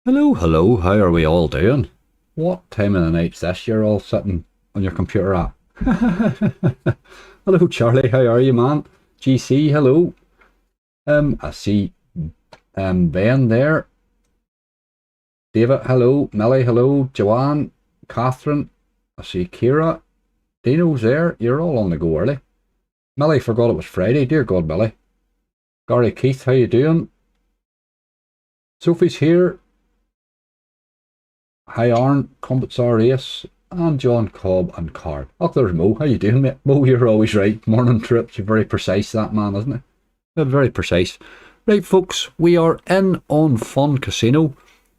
Hello, hello, how are we all doing? What time of the night's this you're all sitting on your computer at? Hello, Charlie, how are you, man? GC, hello. I see Ben there. David, hello. Millie, hello. Joanne, Catherine, I see Kira. Dino's there. You're all on the go early. Millie forgot it was Friday. Dear God, Millie. Gary Keith, how you doing? Sophie's here. Hi, Arn, Crumpets RS, and John Cobb and Carl. Oh, there's Mo. How you doing, mate? Mo, you're always right. Morning trips. You're very precise, that man, isn't it? Very precise. Right, folks, we are in on Fun Casino.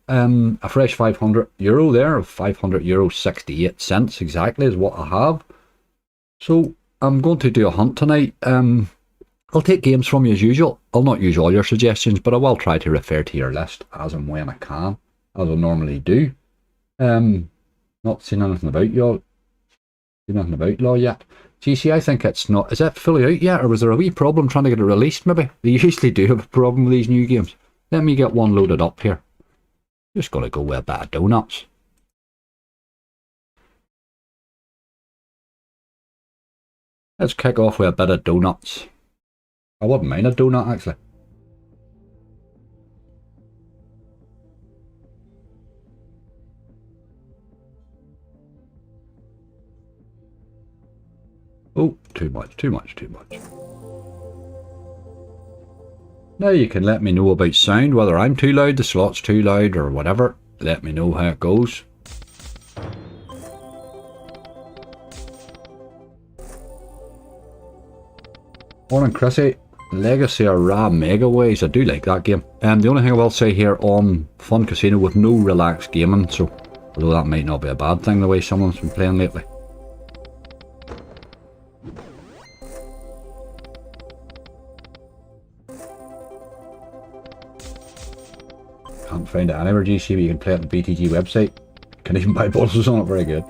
A fresh €500 there, €500 68 cents exactly is what I have. So I'm going to do a hunt tonight. I'll take games from you as usual. I'll not use all your suggestions, but I will try to refer to your list as and when I can, as I normally do. Not seen anything about y'all. Seen nothing about law yet. GC, I think it's not. Is it fully out yet, or was there a wee problem trying to get it released? Maybe they usually do have a problem with these new games. Let me get one loaded up here. Just gotta go with a bit of donuts. Let's kick off with a bit of donuts. I wouldn't mind a donut actually. Oh, too much. Now you can let me know about sound, whether I'm too loud, the slot's too loud, or whatever. Let me know how it goes. Morning, Chrissy. Legacy or Ra Megaways. I do like that game. The only thing I will say here on Fun Casino, with no relaxed gaming, so although that might not be a bad thing the way someone's been playing lately. Can't find it anywhere, GC, but you can play it on the BTG website. Can even buy bonuses on it, very good.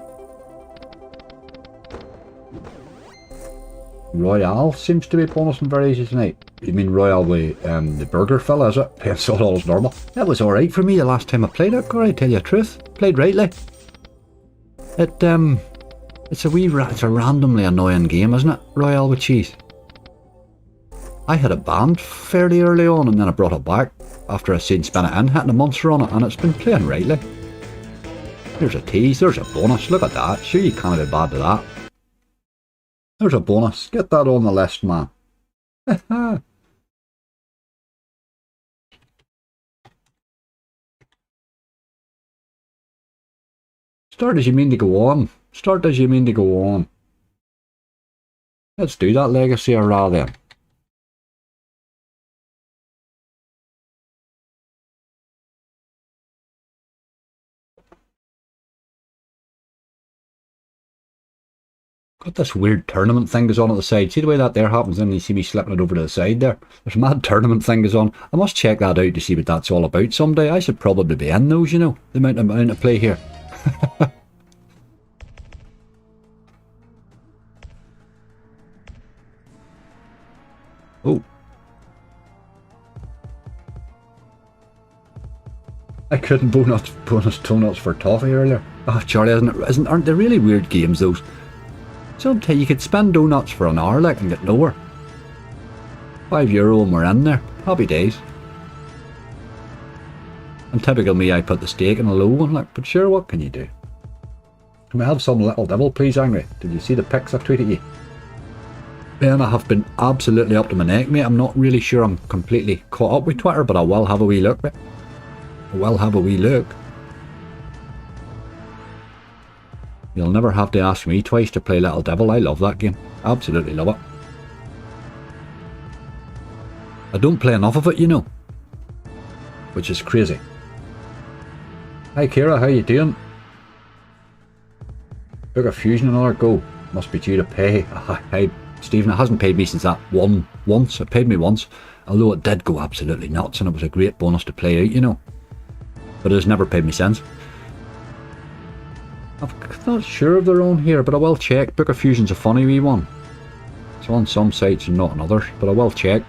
Royale seems to be bonusing very easy tonight. You mean Royale with the burger fella, is it? Playing so all as normal. That was alright for me the last time I played it, Corey, tell you the truth. Played rightly. It's a randomly annoying game, isn't it? Royale with cheese. I had it banned fairly early on and then I brought it back after I seen Spin It In hitting a monster on it, and it's been playing rightly. There's a tease, there's a bonus, look at that. Sure you can't be bad to that. There's a bonus. Get that on the list, man. Start as you mean to go on. Start as you mean to go on. Let's do that Legacy or Ra then. Got this weird tournament thing goes on at the side. See the way that there happens, and you see me slipping it over to the side there? There's a mad tournament thing goes on. I must check that out to see what that's all about someday. I should probably be in those, you know, the amount of play here. Oh. I couldn't bonus donuts for toffee earlier. Oh, Charlie, aren't they really weird games, those? Sometimes you could spend donuts for an hour like and get nowhere. €5 and we're in there. Happy days. And typical me, I put the steak in a low one, like, but sure, what can you do? Can we have some little devil, please, Angry? Did you see the pics I tweeted you? Ben, I have been absolutely up to my neck, mate. I'm not really sure I'm completely caught up with Twitter, but I will have a wee look, mate. I will have a wee look. You'll never have to ask me twice to play Little Devil. I love that game. Absolutely love it. I don't play enough of it, you know. Which is crazy. Hi Kira, how you doing? Book of Fusion another go. Must be due to pay. Hey, Stephen, it hasn't paid me since that one once. It paid me once. Although it did go absolutely nuts and it was a great bonus to play out, you know. But it has never paid me since. I'm not sure if they're on here, but I will check. Book of Fusion's a funny wee one. It's on some sites and not on others, but I will check.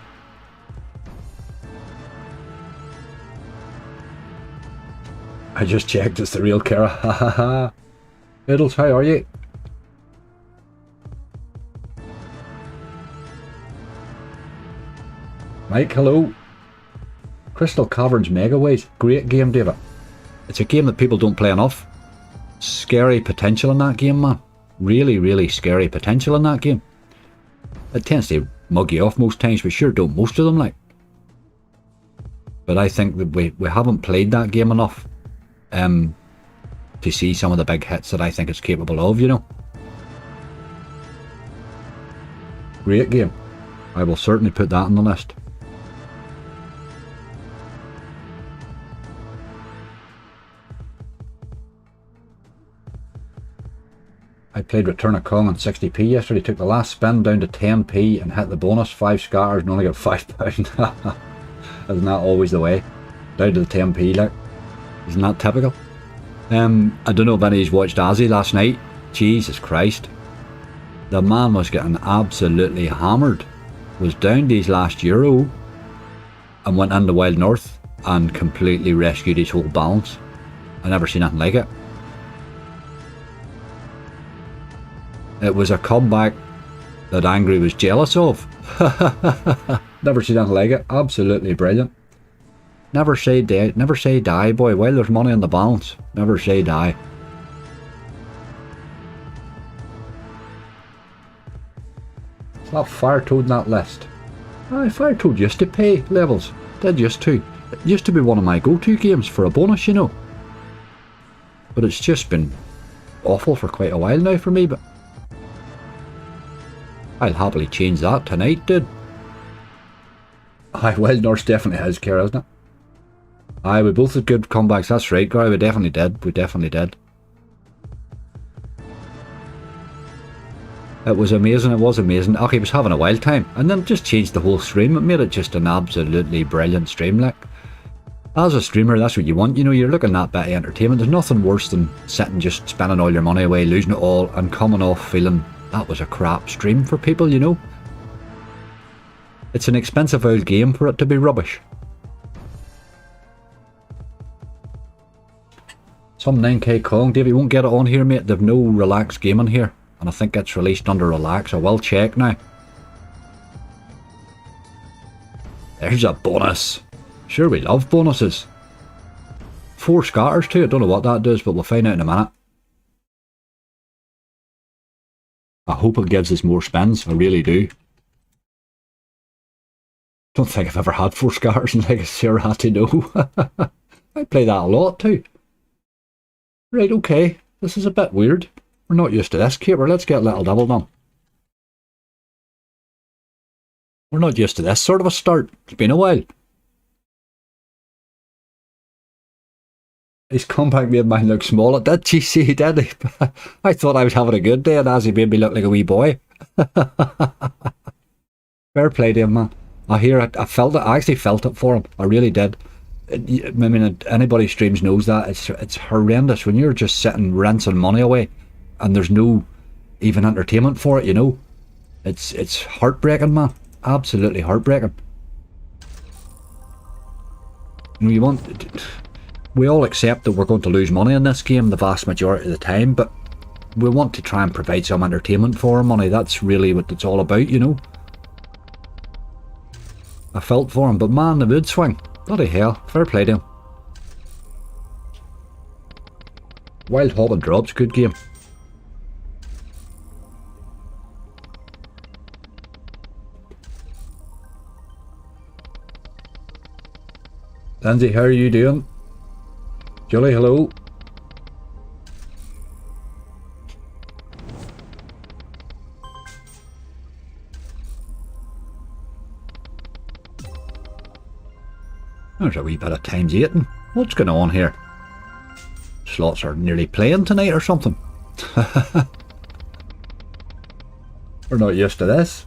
I just checked, it's the real Kara. Ha ha ha. Fiddles, how are you? Mike, hello. Crystal Caverns Megaways. Great game, David. It's a game that people don't play enough. Scary potential in that game, man. Really, really scary potential in that game. It tends to mug you off most times, but sure don't most of them, like. But I think that we haven't played that game enough to see some of the big hits that I think it's capable of, you know. Great game. I will certainly put that on the list. I played Return of Kong on 60p yesterday, took the last spin down to 10p and hit the bonus 5 scatters and only got £5. Isn't that always the way? Down to the 10p, like. Isn't that typical? I don't know if anybody's watched Azzy last night. Jesus Christ. The man was getting absolutely hammered. Was down to his last euro and went into Wild North and completely rescued his whole balance. I never seen nothing like it. It was a comeback that Angry was jealous of. Never seen anything like it. Absolutely brilliant. Never say die, boy. While there's money in the balance, never say die. It's not Firetoad in that list. Aye, Firetoad used to pay levels. Did used to. It used to be one of my go-to games for a bonus, you know. But it's just been awful for quite a while now for me, but I'll happily change that tonight, dude. Aye, Wild North definitely has care, hasn't it? Aye, we both had good comebacks, that's right, Gary, we definitely did. We definitely did. It was amazing, it was amazing. Okay, he was having a wild time. And then just changed the whole stream. It made it just an absolutely brilliant stream, like. As a streamer, that's what you want, you know, you're looking at that bit of entertainment. There's nothing worse than sitting just spending all your money away, losing it all, and coming off feeling that was a crap stream for people, you know. It's an expensive old game for it to be rubbish. Some 9k Kong, Davey won't get it on here, mate. They've no relaxed gaming here, and I think it's released under relax. I will check now. There's a bonus. Sure, we love bonuses. 4 scatters too. I don't know what that does, but we'll find out in a minute. I hope it gives us more spins. I really do. Don't think I've ever had 4 scatters in Legacy or had to know. I play that a lot too. Right, okay. This is a bit weird. We're not used to this, Caper. Let's get a little double done. We're not used to this sort of a start. It's been a while. His compact made mine look small. It did, GC, did he? I thought I was having a good day and as he made me look like a wee boy. Fair play to him, man. I hear it. I felt it. I actually felt it for him. I really did. I mean, anybody who streams knows that. It's horrendous when you're just sitting rinsing money away and there's no even entertainment for it, you know. It's heartbreaking, man. Absolutely heartbreaking. You know, we all accept that we're going to lose money in this game the vast majority of the time, but we want to try and provide some entertainment for our money. That's really what it's all about, you know. I felt for him, but man, the mood swing. Bloody hell, fair play to him. Wild Hop and Drops, good game. Lindsay, how are you doing? Julie, hello. There's a wee bit of times 8. What's going on here? Slots are nearly playing tonight or something. We're not used to this.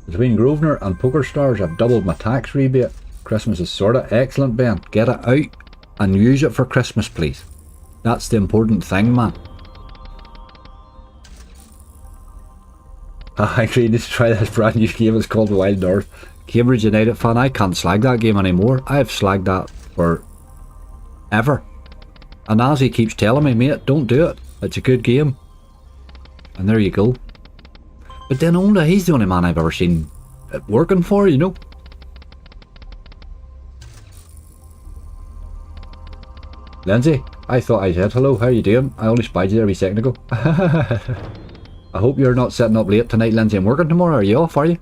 Between Grosvenor and Poker Stars, I've doubled my tax rebate. Christmas is sorted. Excellent, Ben. Get it out and use it for Christmas, please. That's the important thing, man. I agree, need to try this brand new game. It's called Wild North. Cambridge United fan, I can't slag that game anymore. I've slagged that for ever. And as he keeps telling me, mate, don't do it. It's a good game. And there you go. But then he's the only man I've ever seen it working for, you know. Lindsay, I thought I said hello, how you doing? I only spied you there a wee second ago. I hope you're not sitting up late tonight, Lindsay, and working tomorrow. Are you off, are you?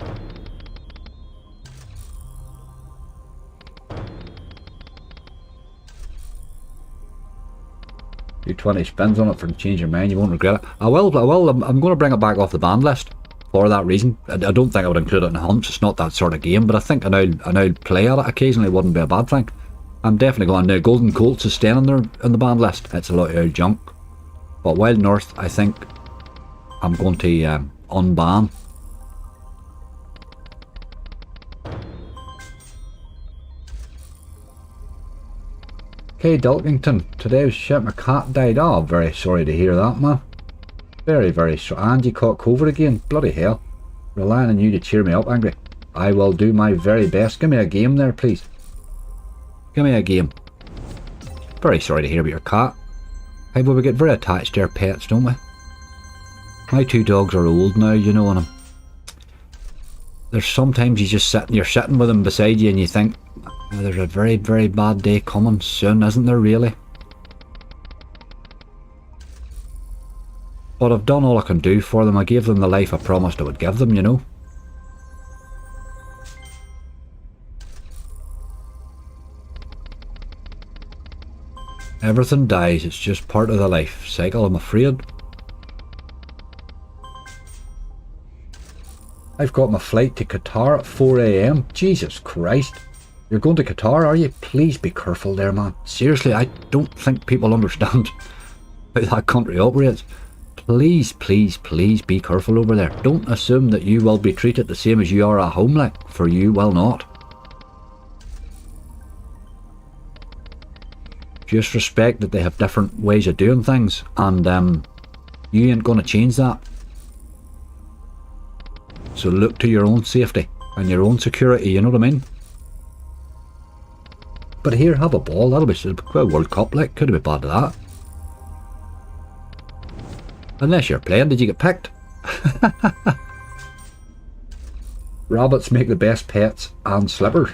Do 20 spins on it for change your mind, you won't regret it. I will, I'm going to bring it back off the ban list for that reason. I don't think I would include it in hunts, it's not that sort of game, but I think an old play at it occasionally wouldn't be a bad thing. I'm definitely going to. Golden Colts is staying in the ban list. It's a lot of old junk. But Wild North, I think I'm going to unban. Okay, Dalkington, today's shit, my cat died. Oh, very sorry to hear that, man. Very, very sorry. And you caught COVID again. Bloody hell. Relying on you to cheer me up, Angry. I will do my very best. Give me a game there, please. Give me a game. Very sorry to hear about your cat. Hey, well, we get very attached to our pets, don't we? My 2 dogs are old now, you know, and there's sometimes you're sitting with them beside you and you think, oh, there's a very, very bad day coming soon, isn't there really? But I've done all I can do for them. I gave them the life I promised I would give them, you know. Everything dies, it's just part of the life cycle, I'm afraid. I've got my flight to Qatar at 4 AM. Jesus Christ. You're going to Qatar, are you? Please be careful there, man. Seriously, I don't think people understand how that country operates. Please, please, please be careful over there. Don't assume that you will be treated the same as you are at home, like, for you will not. Just respect that they have different ways of doing things, and you ain't going to change that. So look to your own safety and your own security, you know what I mean? But here, have a ball. That'll be a World Cup, like, could have been bad to that. Unless you're playing, did you get picked? Rabbits make the best pets and slippers.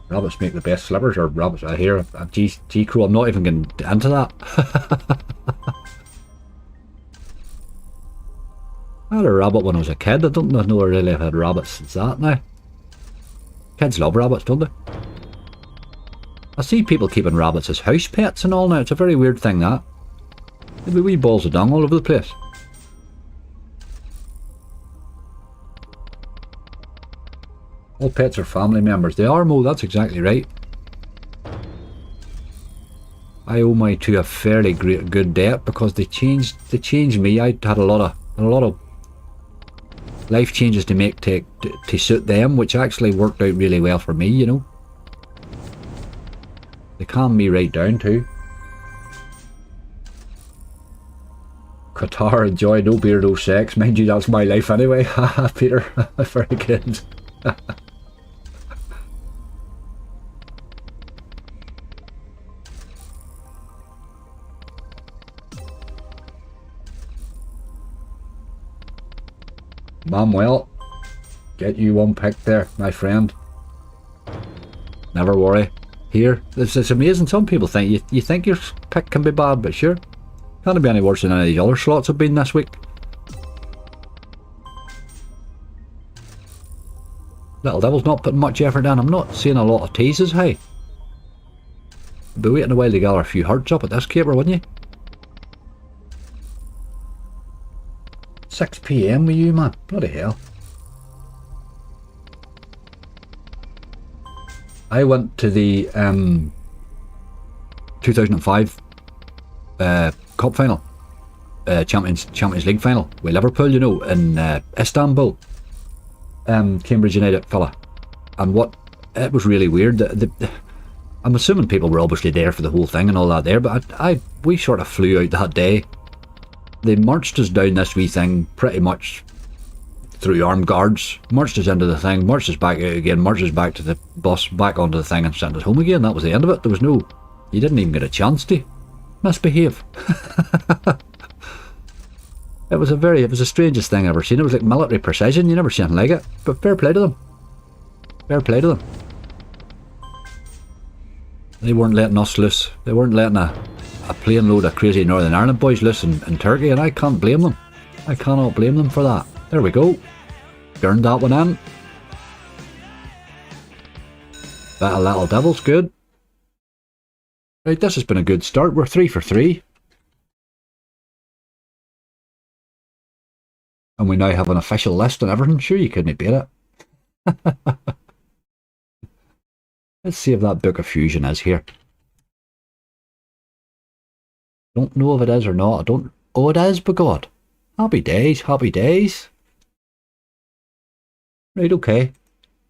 Rabbits make the best slippers, or rabbits, I hear, G-Crow, I'm not even getting into that. I had a rabbit when I was a kid. I don't know really if I had rabbits since that now. Kids love rabbits, don't they? I see people keeping rabbits as house pets and all now. It's a very weird thing, that. There'll be wee balls of dung all over the place. All pets are family members. They are, Mo, that's exactly right. I owe my to a fairly good debt because they changed me. I had a lot of life changes to make to suit them, which actually worked out really well for me, you know. They calmed me right down too. Qatar, enjoy, no beer, no sex. Mind you, that's my life anyway. Haha, Peter. Very good. Manuel, get you one pick there, my friend. Never worry. Here, it's amazing. Some people think you think your pick can be bad, but sure, can't be any worse than any of these other slots have been this week. Little Devil's not putting much effort in. I'm not seeing a lot of teases, hey. You'd be waiting a while to gather a few hearts up at this caper, wouldn't you? 6 PM with you, man. Bloody hell. I went to the 2005 Cup final, Champions League final with Liverpool, you know, in Istanbul. Cambridge United fella. And it was really weird. I'm assuming people were obviously there for the whole thing and all that there, but we sort of flew out that day. They marched us down this wee thing pretty much through armed guards, marched us into the thing, marched us back out again, marched us back to the bus, back onto the thing and sent us home again. That was the end of it. There was no... You didn't even get a chance to misbehave. It was the strangest thing I've ever seen. It was like military precision. You never see anything like it. But fair play to them. Fair play to them. They weren't letting us loose. They weren't letting a plane load of crazy Northern Ireland boys loose in Turkey, and I can't blame them. I cannot blame them for that. There we go. Turned that one in. That little devil's good. Right, this has been a good start. We're 3 for 3. And we now have an official list and everything. Sure, you couldn't beat it. Let's see if that Book of Fusion is here. Don't know if it is or not. I don't... Oh, it is, by God. Happy days, happy days. Right, okay.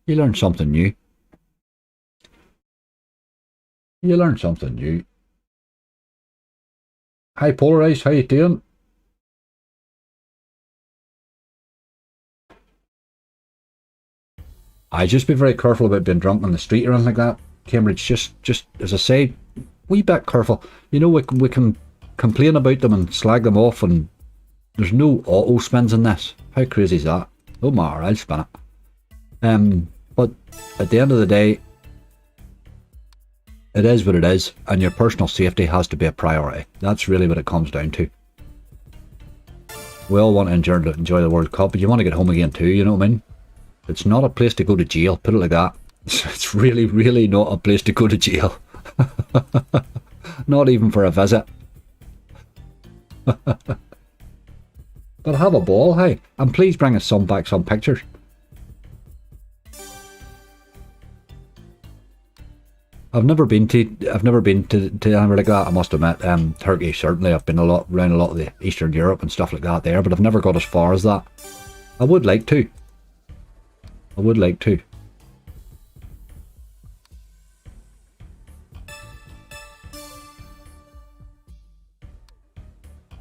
You learned something new. You learned something new. Hi, Polarized. How you doing? I just be very careful about being drunk on the street or anything like that. Cambridge, just as I say, wee bit careful. You know, we can complain about them and slag them off, and there's no auto spins in this. How crazy is that? Oh my, I'll spin it. But at the end of the day, it is what it is, and your personal safety has to be a priority. That's really what it comes down to. We all want to enjoy the World Cup, but you want to get home again too, you know what I mean? It's not a place to go to jail, put it like that. It's really, really not a place to go to jail. Not even for a visit. But have a ball, hey. And please bring us back some pictures. I've never been to anywhere like that, I must admit. Turkey, certainly. I've been around a lot of the Eastern Europe and stuff like that there, but I've never got as far as that. I would like to. I would like to.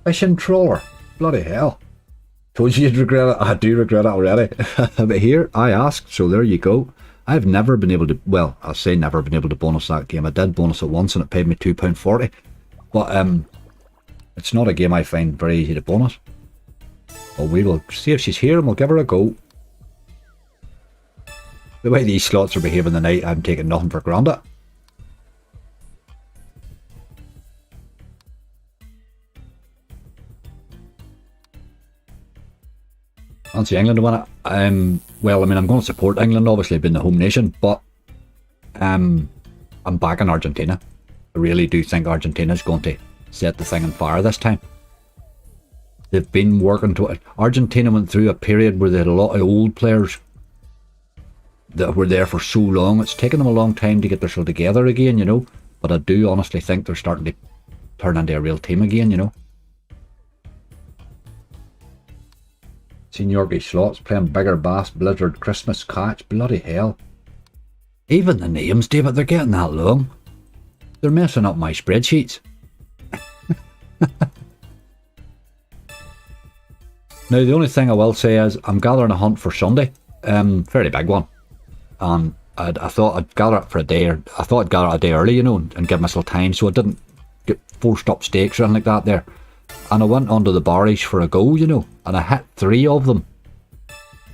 Fishing trawler. Bloody hell. Told you you'd regret it. I do regret it already. But here, I asked, so there you go. I've never been able to, well, I'll say never been able to bonus that game. I did bonus it once and it paid me £2.40. But it's not a game I find very easy to bonus. Well, we will see if she's here and we'll give her a go. The way these slots are behaving tonight, I'm taking nothing for granted. Fancy England to win it. Well, I mean, I'm going to support England, obviously, being the home nation, but I'm backing Argentina. I really do think Argentina's going to set the thing on fire this time. They've been working to it. Argentina went through a period where they had a lot of old players that were there for so long. It's taken them a long time to get themselves together again, you know. But I do honestly think they're starting to turn into a real team again, you know. Seniority slots, playing Bigger Bass, Blizzard, Christmas Catch, bloody hell. Even the names, David, they're getting that long. They're messing up my spreadsheets. Now, the only thing I will say is I'm gathering a hunt for Sunday. Fairly big one. And I thought I'd gather it for a day, or I thought I'd gather it a day early, you know, and give myself time, so I didn't get forced up stakes or anything like that there. And I went onto the barrish for a go, you know, and I hit 3 of them.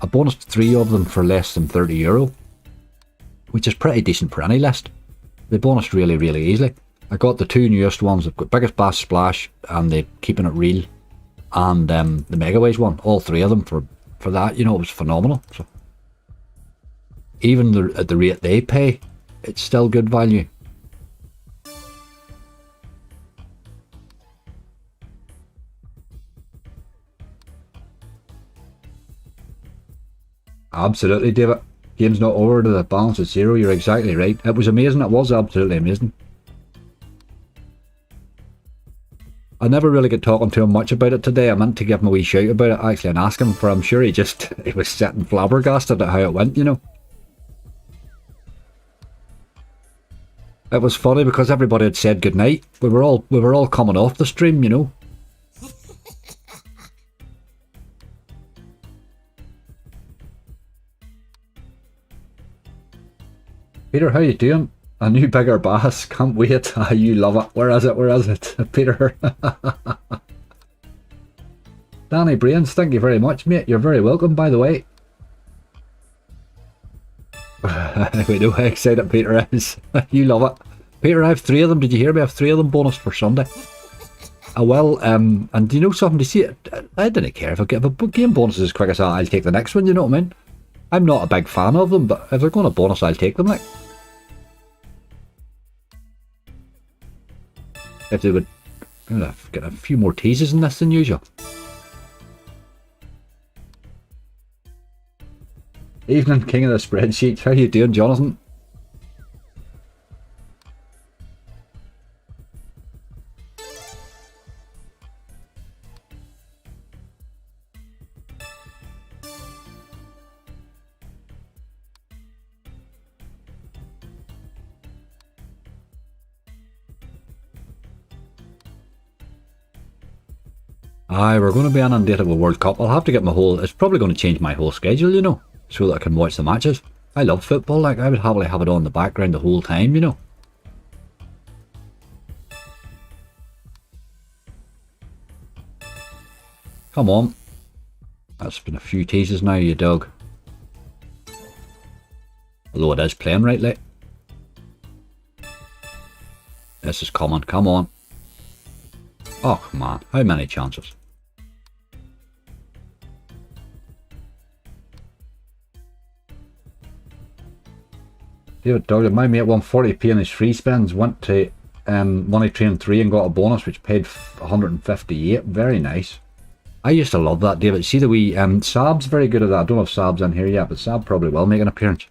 I bonused 3 of them for less than €30, which is pretty decent for any list. They bonused really, really easily. I got the 2 newest ones. I've got Biggest Bass Splash and the Keeping It Real, and the Megaways one. All 3 of them for that, you know, it was phenomenal. So even at the rate they pay, it's still good value. Absolutely, David. Game's not over to the balance at 0. You're exactly right. It was amazing. It was absolutely amazing. I never really got talking to him much about it today. I meant to give him a wee shout about it actually and ask him, for I'm sure he was sitting flabbergasted at how it went, you know. It was funny because everybody had said goodnight. We were all coming off the stream, you know. Peter, how you doing? A new bigger bass. Can't wait. You love it. Where is it? Where is it? Peter. Danny Brains, thank you very much, mate. You're very welcome, by the way. We know how excited Peter is. You love it. Peter, I have 3 of them. Did you hear me? I have 3 of them bonus for Sunday. And do you know something? To see it, I didn't care if I get a game bonus as quick as that. I'll take the next one, you know what I mean? I'm not a big fan of them, but if they're going to bonus, I'll take them, like. If they would get a few more teases in this than usual. Evening, king of the spreadsheet. How you doing, Jonathan? Aye, we're going to be inundated with World Cup. I'll have to get my whole... It's probably going to change my whole schedule, you know, so that I can watch the matches. I love football, like, I would happily have it on in the background the whole time, you know. Come on. That's been a few teases now, you dog. Although it is playing right, like. This is coming, come on. Oh, come on, how many chances? David Douglas, my mate won 40p in his free spins, went to Money Train 3 and got a bonus which paid 158. Very nice. I used to love that, David. See the wee Sab's very good at that. I don't know if Sab's in here yet, but Sab probably will make an appearance.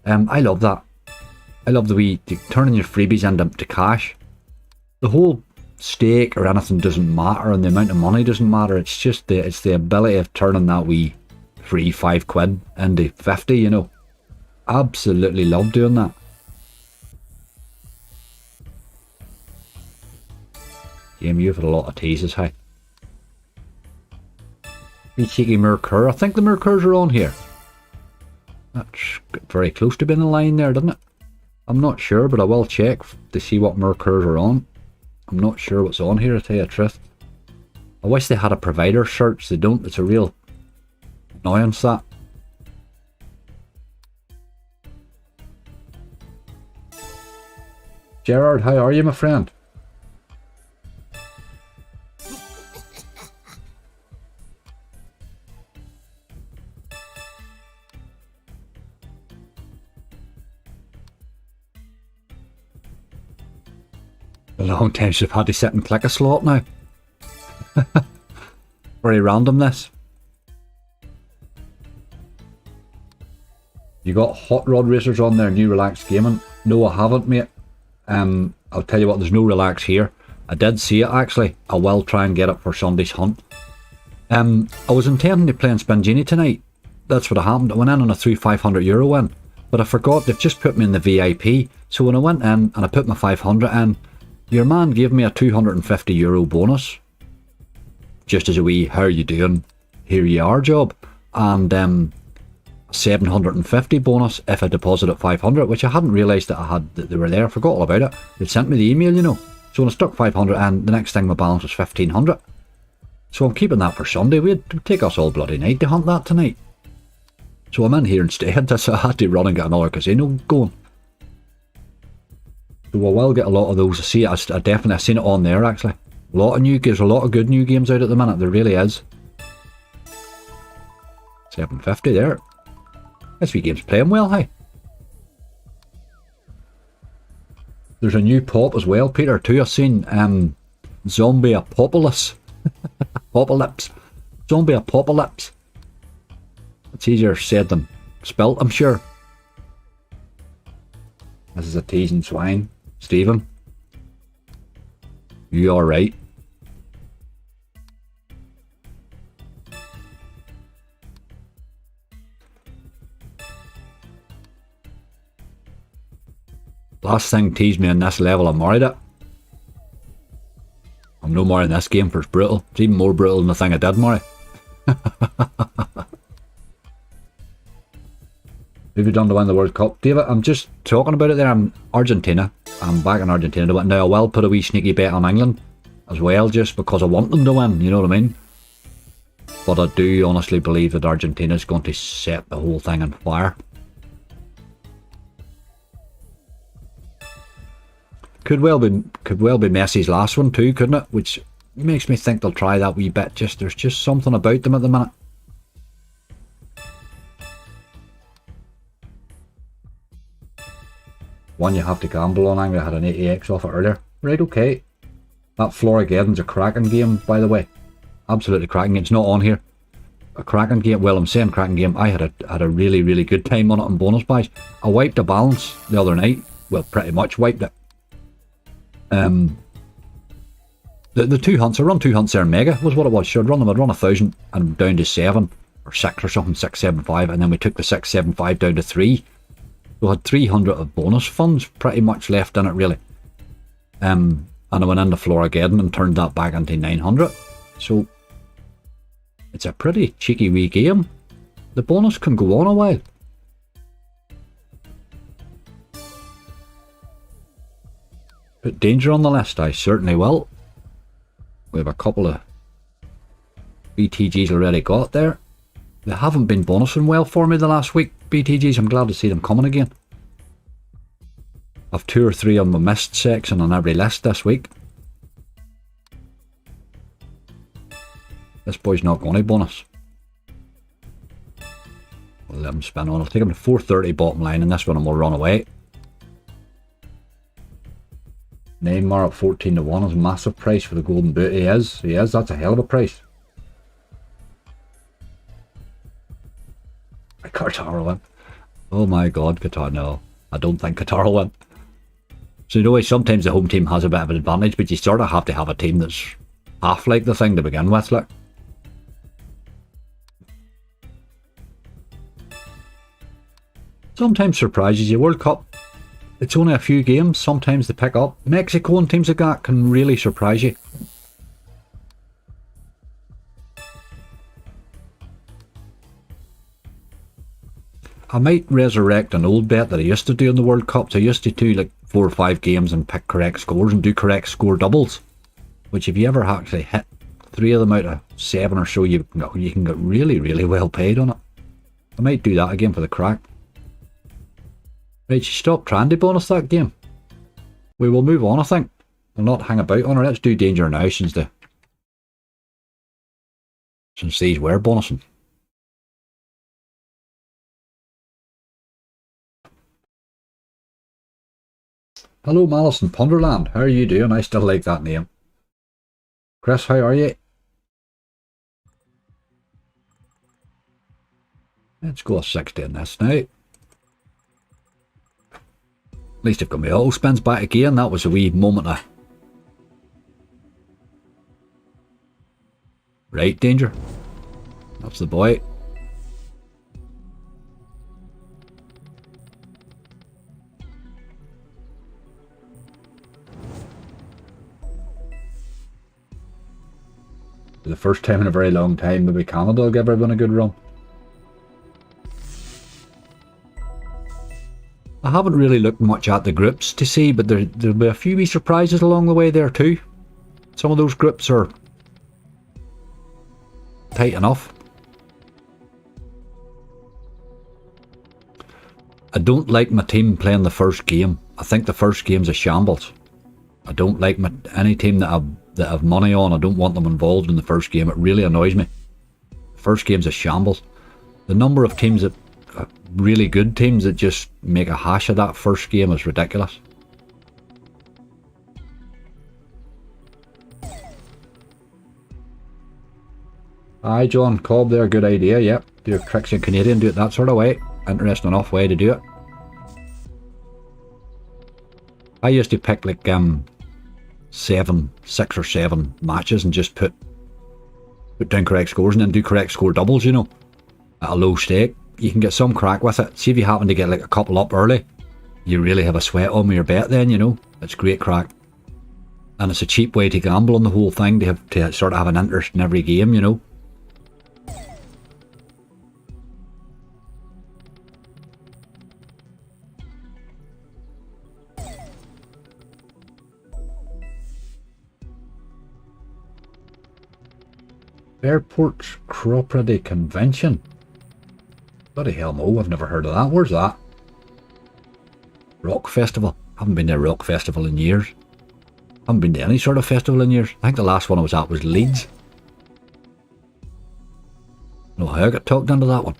I love that. I love the wee turning your freebies into cash. The whole stake or anything doesn't matter, and the amount of money doesn't matter. It's just the ability of turning that wee free £5 into 50, you know. Absolutely love doing that. Game, you've had a lot of teases, hey. Wee cheeky Mercur. I think the Mercurs are on here. That's very close to being in line there, doesn't it? I'm not sure, but I will check to see what Mercurs are on. I'm not sure what's on here, to tell you the truth. I wish they had a provider search. They don't. It's a real annoyance, that. Gerard, how are you, my friend? A long time should have had to sit and click a slot now. Very random, this. You got Hot Rod Racers on there, new Relax Gaming. No, I haven't, mate. I'll tell you what, there's no Relax here. I did see it, actually. I will try and get it for Sunday's hunt. I was intending to play in Spin Genie tonight. That's what happened. I went in on a €500 win, but I forgot they've just put me in the VIP. So when I went in and I put my 500 in, your man gave me a €250 bonus. Just as a wee, how are you doing? Here you are job. And 750 bonus if I deposited 500, which I hadn't realised that they were there. I forgot all about it. They sent me the email, you know. So when I stuck 500 and the next thing my balance was 1500. So I'm keeping that for Sunday. It'd take us all bloody night to hunt that tonight. So I'm in here instead. So I had to run and get another casino going. So I will get a lot of those. I see it. I've seen it on there, actually. A lot of new games, a lot of good new games out at the minute. There really is. 750 there. This wee game's playing well, hey. There's a new pop as well, Peter, too. I've seen Zombie Apocalypse. Apocalypse. Zombie Apocalypse. It's easier said than spelt, I'm sure. This is a teasing swine. Stephen. You alright? Last thing teased me on this level, I married it. I'm no more in this game for it's brutal. It's even more brutal than the thing I did marry. Who have you done to win the World Cup? David, I'm just talking about it there. I'm Argentina. I'm back in Argentina to win. Now, I will put a wee sneaky bet on England as well, just because I want them to win, you know what I mean? But I do honestly believe that Argentina's going to set the whole thing on fire. Could well be Messi's last one too, couldn't it? Which makes me think they'll try that wee bit. There's just something about them at the minute. One you have to gamble on. I had an 80x off it earlier. Right, okay. That Florigeddon's a cracking game, by the way. Absolutely cracking. It's not on here. A cracking game. Well, I'm saying cracking game. I had a really, really good time on it on bonus buys. I wiped a balance the other night. Well, pretty much wiped it. The 2 hunts, I run 2 hunts there in Mega, was what it was. Sure, I'd run 1,000 and down to 7 or 6 or something, 675, and then we took the 675 down to 3. We had 300 of bonus funds pretty much left in it, really. And I went into Florigeddon and turned that back into 900. So it's a pretty cheeky wee game. The bonus can go on a while. Put danger on the list, I certainly will. We have a couple of BTGs already got there. They haven't been bonusing well for me the last week, BTGs. I'm glad to see them coming again. I've 2 or 3 on my missed section on every list this week. This boy's not going to bonus. We'll let him spin on. I'll take him to 430 bottom line, and this one will run away. Neymar at 14 to 1 is a massive price for the golden boot. He is. That's a hell of a price. Qatar will win. Oh my god, Qatar. No, I don't think Qatar will win. So, you know, sometimes the home team has a bit of an advantage, but you sort of have to have a team that's half like the thing to begin with. Like, sometimes surprises you. World Cup, it's only a few games. Sometimes they pick up. Mexico and teams like that can really surprise you. I might resurrect an old bet that I used to do in the World Cups. I used to do like 4 or 5 games and pick correct scores and do correct score doubles. Which, if you ever actually hit 3 of them out of 7 or so, you can get really, really well paid on it. I might do that again for the crack. Right, stop trying to bonus that game. We will move on, I think. We'll not hang about on it. Let's do danger now since these were bonusing. Hello, Malice in Punderland. How are you doing? I still like that name. Chris, how are you? Let's go a 60 in this now. At least I've got my auto spins back again. That was a wee moment of... Right, danger. That's the boy. For the first time in a very long time, maybe Canada will give everyone a good run. I haven't really looked much at the groups to see, but there'll be a few wee surprises along the way there too. Some of those groups are tight enough. I don't like my team playing the first game. I think the first game's a shambles. I don't like any team that I've money on. I don't want them involved in the first game. It really annoys me. First game's a shambles. The number of teams that really good teams that just make a hash of that first game is ridiculous. Aye, John Cobb there, good idea. Yep, do your tricks in Canadian, do it that sort of way. Interesting enough way to do it. I used to pick like 6 or 7 matches and just put down correct scores and then do correct score doubles, you know, at a low stake. You can get some crack with it. See if you happen to get like a couple up early, you really have a sweat on with your bet then, you know. It's great crack. And it's a cheap way to gamble on the whole thing, to sort of have an interest in every game, you know. Airports Cooperative Convention. Bloody hell, Mo, I've never heard of that. Where's that? Rock Festival. Haven't been to a rock festival in years. Haven't been to any sort of festival in years. I think the last one I was at was Leeds. No, how I got talked into that one.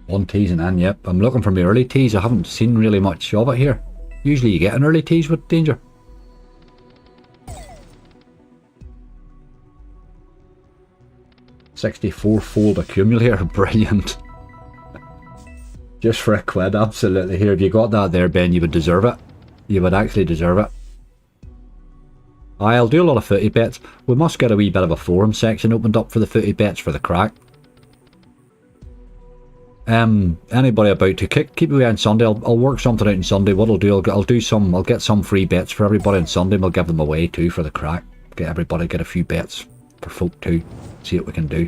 One teasing in, yep. I'm looking for my early teas. I haven't seen really much of it here. Usually you get an early teas with Danger. $64-fold accumulator, brilliant. Just for a quid, absolutely. Here, if you got that there, Ben, you would deserve it. You would actually deserve it. I'll do a lot of footy bets. We must get a wee bit of a forum section opened up for the footy bets for the crack. Anybody about to keep away on Sunday? I'll work something out on Sunday. What I'll do, I'll get some free bets for everybody on Sunday, and we'll give them away too for the crack. Get everybody, get a few bets for folk too. See what we can do.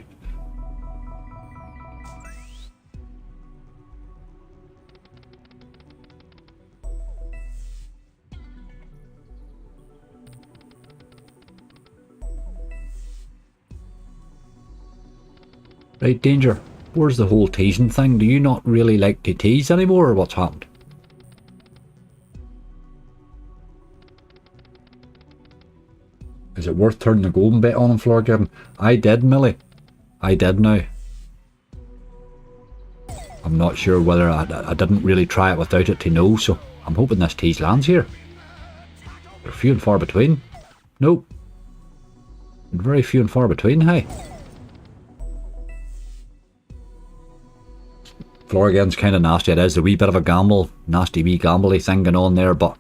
Right, Danger. Where's the whole teasing thing? Do you not really like to tease anymore, or what's happened? Is it worth turning the golden bet on him, Florgiving? I did, Millie. I did now. I'm not sure whether I didn't really try it without it to know, so I'm hoping this tease lands here. They're few and far between. Nope. Very few and far between, hey. Florgan's kind of nasty. It is a wee bit of a gamble, nasty wee gamble-y thing going on there, but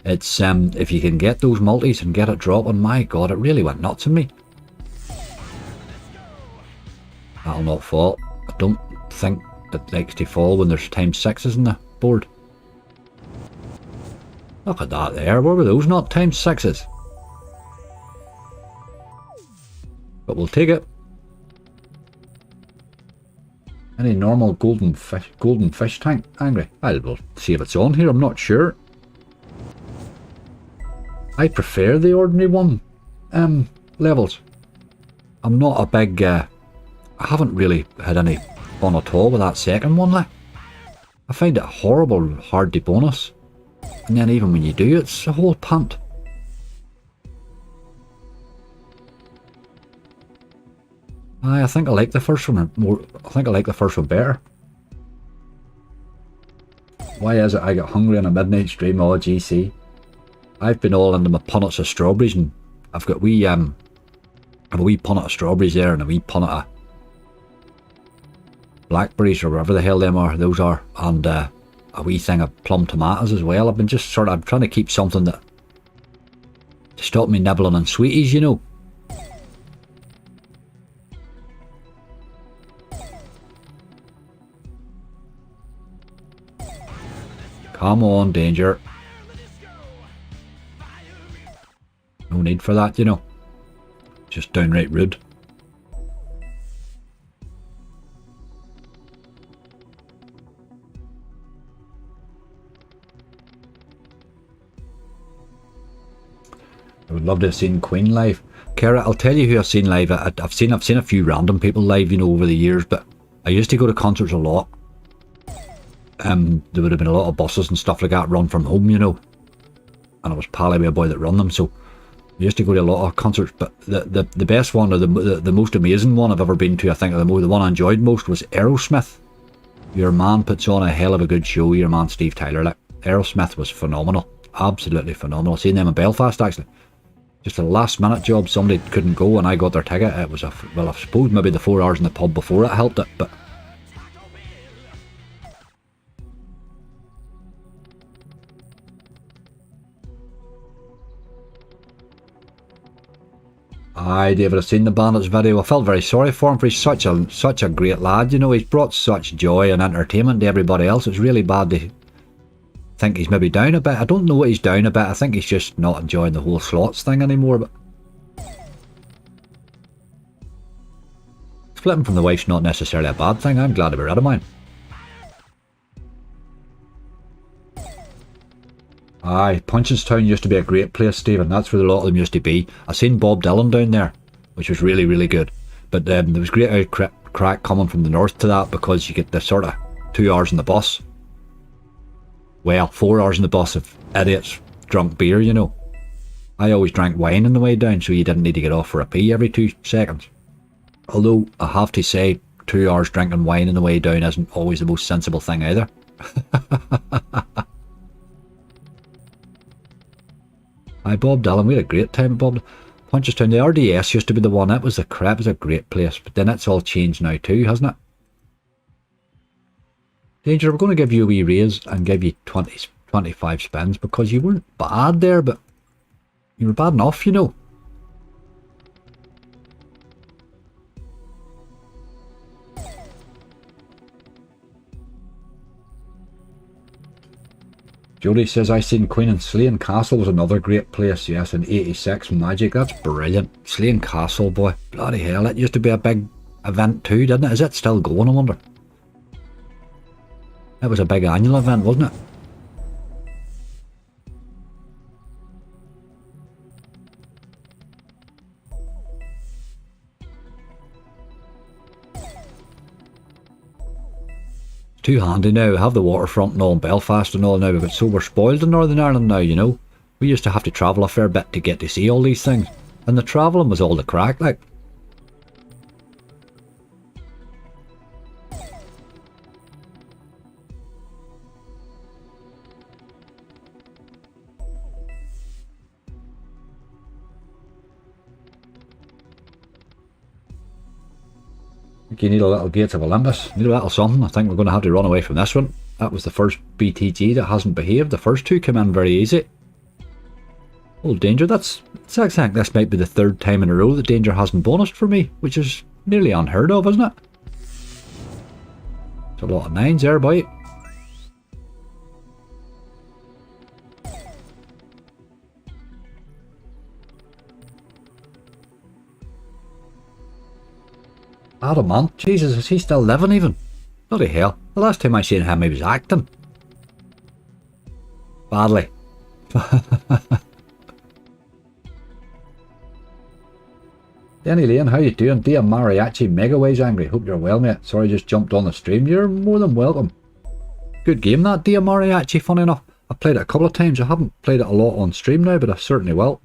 it's if you can get those multis and get it dropping, my god, it really went nuts on me. That'll not fall. I don't think it likes to fall when there's times sixes in the board. Look at that there. Where were those not times sixes? But we'll take it. Any normal golden fish tank angry? I'll see if it's on here, I'm not sure. I prefer the ordinary one levels. I'm not a big I haven't really had any fun at all with that second one, like. I find it horrible hard to bonus. And then even when you do, it's a whole punt. I think I like the first one more. I think I like the first one better. Why is it I get hungry on a midnight stream? Oh, GC. I've been all into my punnets of strawberries, and I've got wee I have a wee punnet of strawberries there, and a wee punnet of blackberries or whatever the hell those are, and a wee thing of plum tomatoes as well. I've been just I'm trying to keep something that to stop me nibbling on sweeties, you know. Come on, Danger. No need for that, you know. Just downright rude. I would love to have seen Queen live. Kara, I'll tell you who I've seen live. I've seen a few random people live, you know, over the years, but I used to go to concerts a lot. There would have been a lot of buses and stuff like that run from home, you know, and I was pally with a boy that run them, so I used to go to a lot of concerts. But the best one, or the most amazing one I've ever been to, I think the one I enjoyed most was Aerosmith. Your man puts on a hell of a good show, your man Steve Tyler. Like, Aerosmith was phenomenal, absolutely phenomenal. Seeing them in Belfast, actually, just a last minute job. Somebody couldn't go and I got their ticket. It was well, I suppose maybe the 4 hours in the pub before it helped it, but aye, David, I've seen the Bandits video. I felt very sorry for him, for he's such a great lad, you know. He's brought such joy and entertainment to everybody else. It's really bad to think he's maybe down a bit. I don't know what he's down a bit. I think he's just not enjoying the whole slots thing anymore, but splitting from the wife's not necessarily a bad thing. I'm glad to be rid of mine. Aye, Punchestown used to be a great place, Stephen. That's where a lot of them used to be. I seen Bob Dylan down there, which was really, really good. But there was great crack coming from the north to that, because you get the sort of 2 hours in the bus. Well, 4 hours in the bus of idiots drunk beer, you know. I always drank wine on the way down, so you didn't need to get off for a pee every 2 seconds. Although, I have to say, 2 hours drinking wine on the way down isn't always the most sensible thing either. Aye, Bob Dylan, we had a great time at Bob Punchestown. The RDS used to be the one. It was a great place, but then it's all changed now too, hasn't it? Danger, we're going to give you a wee raise and give you 25 spins, because you weren't bad there, but you were bad enough, you know. Jody says, I seen Queen and Slane Castle was another great place. Yes, in 86 Magic. That's brilliant. Slane Castle, boy. Bloody hell, it used to be a big event too, didn't it? Is it still going, I wonder? It was a big annual event, wasn't it? Too handy now. We have the waterfront and all in Belfast and all now, but so we're spoiled in Northern Ireland now, you know. We used to have to travel a fair bit to get to see all these things, and the travelling was all the crack, like. You need a little Gates of Olympus, need a little something. I think we're going to have to run away from this one. That was the first BTG that hasn't behaved. The first two came in very easy. Oh, Danger, I think this might be the 3rd time in a row that Danger hasn't bonused for me, which is nearly unheard of, isn't it? It's a lot of 9s there, boy. Adamant, Jesus, is he still living even? Bloody hell, the last time I seen him he was acting. Badly. Danny Lane, how you doing? Dia Mariachi Megaways angry. Hope you're well, mate. Sorry, just jumped on the stream. You're more than welcome. Good game that, Dia Mariachi, funny enough. I've played it a couple of times. I haven't played it a lot on stream now, but I certainly will.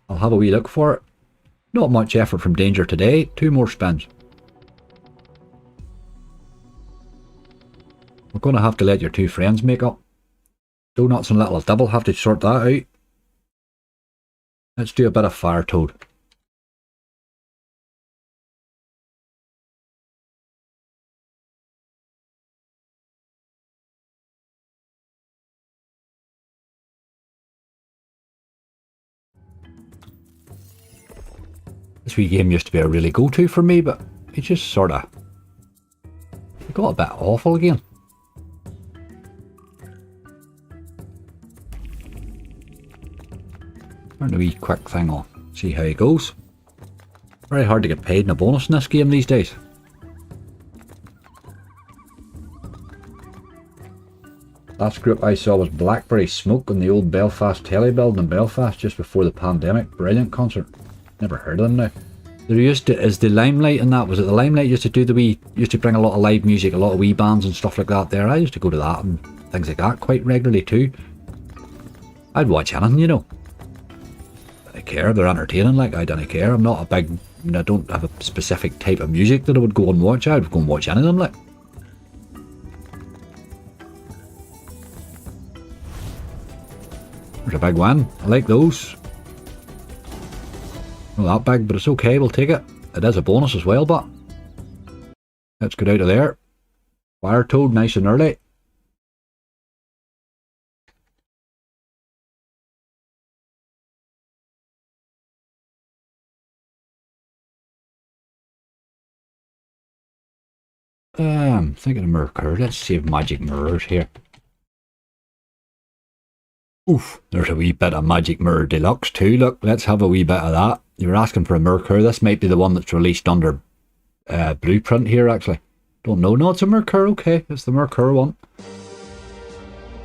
I'll have a wee look for it. Not much effort from Danger today. 2 more spins. We're going to have to let your 2 friends make up. Donuts and Little Double have to sort that out. Let's do a bit of Fire Toad. This wee game used to be a really go-to for me, but it just sort of got a bit awful again. Turn a wee quick thing on, see how it goes. Very hard to get paid in a bonus in this game these days. Last group I saw was Blackberry Smoke in the old Belfast Telly building in Belfast just before the pandemic. Brilliant concert. Never heard of them now. There used to, is the Limelight and that, was it the Limelight used to do the wee, used to bring a lot of live music, a lot of wee bands and stuff like that there. I used to go to that and things like that quite regularly too. I'd watch anything, you know. I don't care, they're entertaining, like, I don't care. I'm not a big, I don't have a specific type of music that I would go and watch. I would go and watch any of them, like. There's a big one, I like those. Not that big, but it's okay, we'll take it. It is a bonus as well, but let's get out of there. Fire Toad, nice and early. I'm thinking of Mercur. Let's save magic mirrors here. Oof, there's a wee bit of Magic Mirror Deluxe too. Look, let's have a wee bit of that. You were asking for a Mercur. This might be the one that's released under Blueprint here, actually. Don't know. No, it's a Mercur. Okay, it's the Mercur one.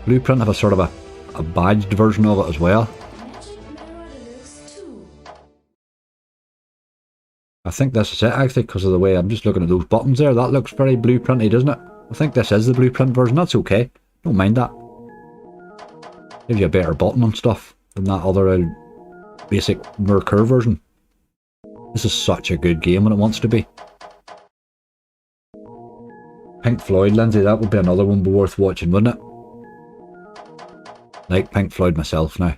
Blueprint have a sort of a badged version of it as well. I think this is it actually, because of the way I'm just looking at those buttons there. That looks very Blueprinty, doesn't it? I think this is the Blueprint version. That's okay. Don't mind that. Gives you a better button and stuff than that other basic Mercur version. This is such a good game when it wants to be. Pink Floyd, Lindsay, that would be another one worth watching, wouldn't it? Like Pink Floyd myself now.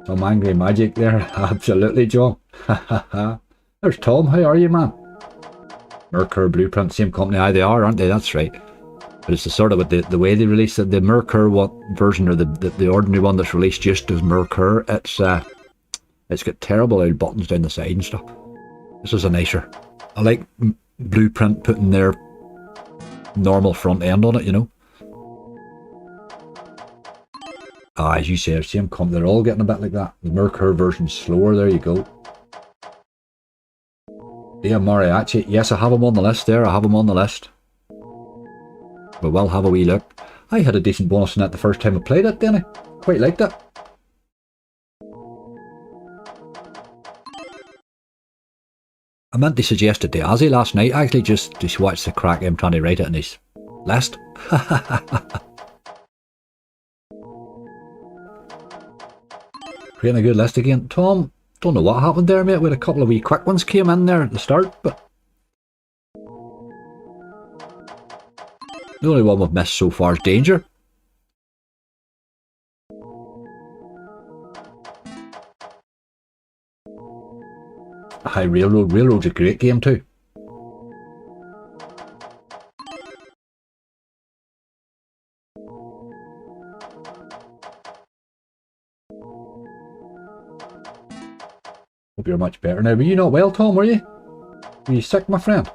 Some angry magic there, absolutely, John. There's Tom, how are you, man? Mercur, Blueprint, same company. Aye, they are, aren't they? That's right. But it's the sort of with the way they released it, the Mercur version, or the ordinary one that's released just as Mercur. It's got terrible old buttons down the side and stuff. This is a nicer. I like Blueprint putting their normal front end on it, you know. Ah, as you say, same company. They're all getting a bit like that. The Mercur version's slower. There you go. Yeah, Mariachi. Yes, I have him on the list there. I have him on the list. But we'll have a wee look. I had a decent bonus in that the first time I played it, didn't I? Quite liked it. I meant to suggest it to Azzy last night, actually, just to watch the crack him trying to write it in his list. Creating a good list again. Tom, don't know what happened there, mate. We had a couple of wee quick ones came in there at the start, but the only one we've missed so far is Danger. High Railroad. Railroad's a great game too. Hope you're much better now. Were you not well, Tom, were you? Were you sick, my friend?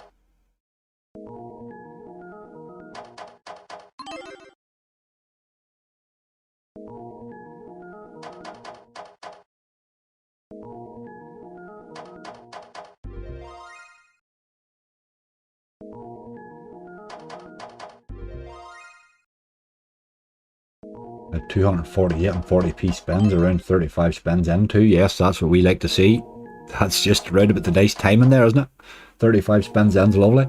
At 248 and 40p spins, around 35 spins into. Yes, that's what we like to see. That's just round about the nice timing there, isn't it? 35 spins in's lovely.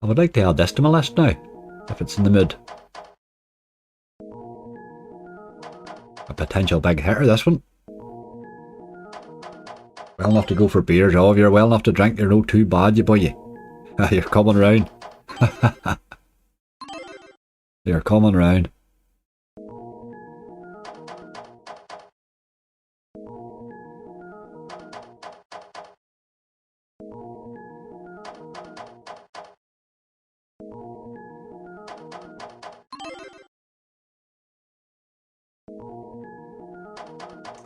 I would like to add this to my list now, if it's in the mood. A potential big hitter, this one. Well enough to go for beers. Oh, if you're well enough to drink, you're no too bad, you boy. You're coming round. You're coming round.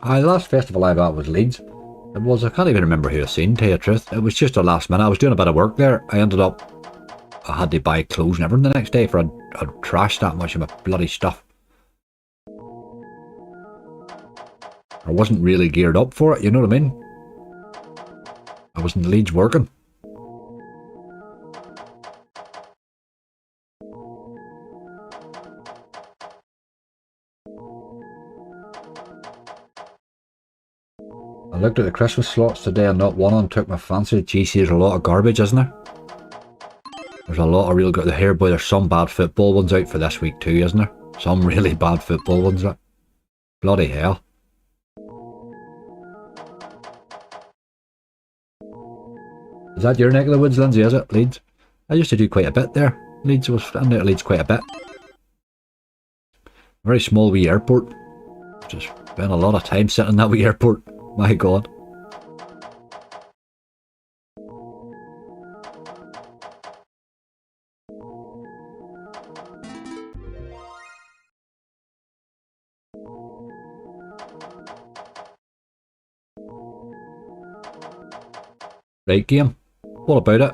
Aye, the last festival I was at was Leeds. It was, I can't even remember who I seen, to tell you the truth. It was just a last minute. I was doing a bit of work there. I ended up, I had to buy clothes and everything the next day for I'd trashed that much of my bloody stuff. I wasn't really geared up for it, you know what I mean? I was in Leeds working. I looked at the Christmas slots today and not one of them took my fancy. Geez, there's a lot of garbage, isn't there? There's a lot of real good here, boy. There's some bad football ones out for this week too, isn't there? Some really bad football ones. That bloody hell. Is that your neck of the woods, Lindsay? Is it Leeds? I used to do quite a bit there. Leeds was in there. Leeds quite a bit. Very small wee airport. Just spent a lot of time sitting in that wee airport. My God. Right, game. What about it?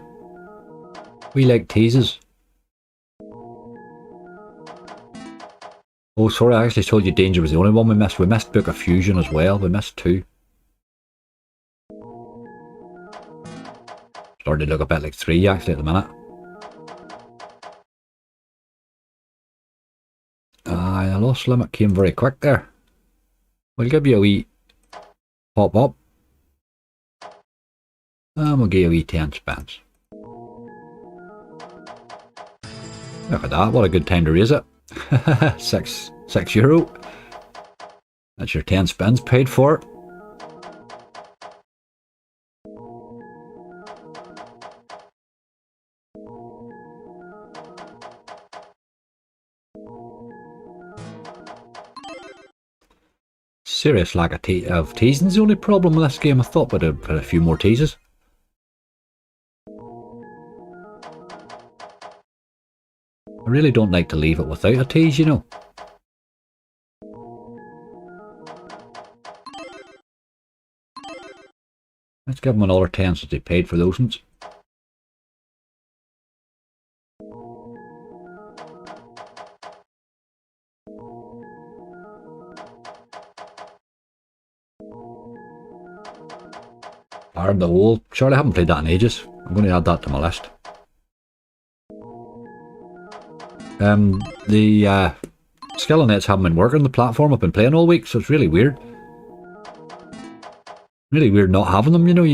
We like teases. Oh, sorry, I actually told you Danger was the only one we missed. We missed Book of Fusion as well. We missed two. Starting to look a bit like 3 actually at the minute. The loss limit came very quick there. We'll give you a wee pop up. And we'll give you a wee 10 spins. Look at that, what a good time to raise it. €6. That's your 10 spins paid for. Serious lack of teasing is the only problem with this game. I thought we'd have put a few more teases. I really don't like to leave it without a tease, you know. Let's give them another 10 since they paid for those ones. Iron the hole. Surely I haven't played that in ages. I'm going to add that to my list. The skill nets haven't been working on the platform. I've been playing all week, so it's really weird. Really weird not having them, you know.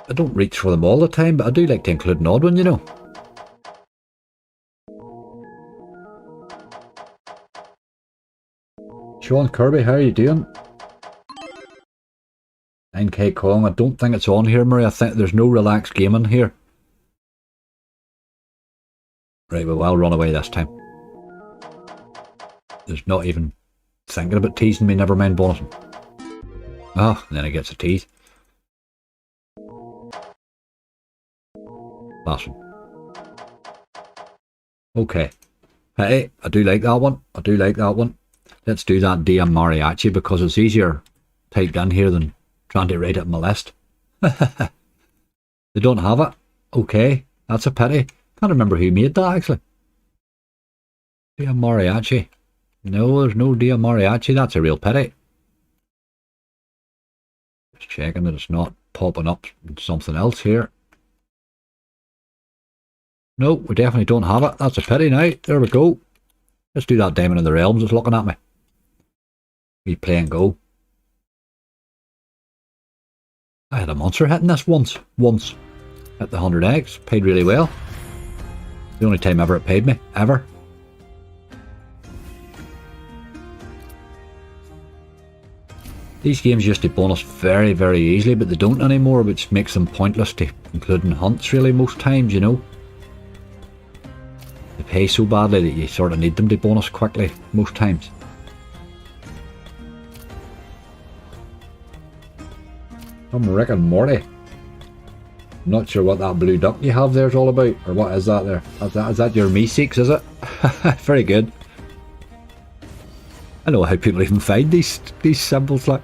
I don't reach for them all the time, but I do like to include an odd one, you know. Sean Kirby, how are you doing? 9K Kong, I don't think it's on here, Murray. I think there's no relaxed gaming here. Right, well, I'll run away this time. There's not even thinking about teasing me, never mind bonusing. Oh, and then he gets a tease. Last one. Okay. Hey, I do like that one. I do like that one. Let's do that DM Mariachi because it's easier typed in here than trying to write it on my list. They don't have it. Okay, that's a pity. Can't remember who made that actually. DM Mariachi. No, there's no DM Mariachi. That's a real pity. Just checking that it's not popping up something else here. No, we definitely don't have it. That's a pity now. There we go. Let's do that Diamond in the Realms that's looking at me. We play and go. I had a monster hitting this once. Hit the 100x. Paid really well. The only time ever it paid me. Ever. These games used to bonus very, very easily, but they don't anymore, which makes them pointless to include in hunts really most times, you know. They pay so badly that you sort of need them to bonus quickly most times. I'm Rick and Morty. Not sure what that blue duck you have there is all about, or what is that there? Is that your Meeseeks, is it? Very good. I know how people even find these symbols like.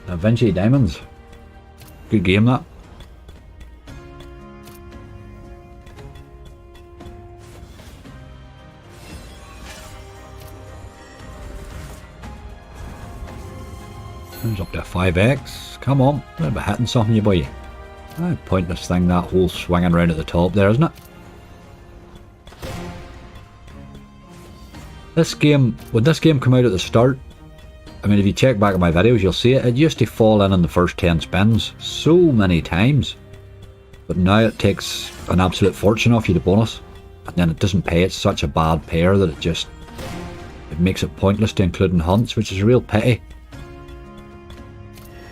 Da Vinci Diamonds. Good game that. Comes up to a 5x. Come on, a bit hitting something, you boy. Pointless thing, that whole swinging around at the top there, isn't it? This game, when this game came out at the start, I mean, if you check back at my videos, you'll see it. It used to fall in the first 10 spins so many times. But now it takes an absolute fortune off you to bonus. And then it doesn't pay. It's such a bad pair that it makes it pointless to include in hunts, which is a real pity.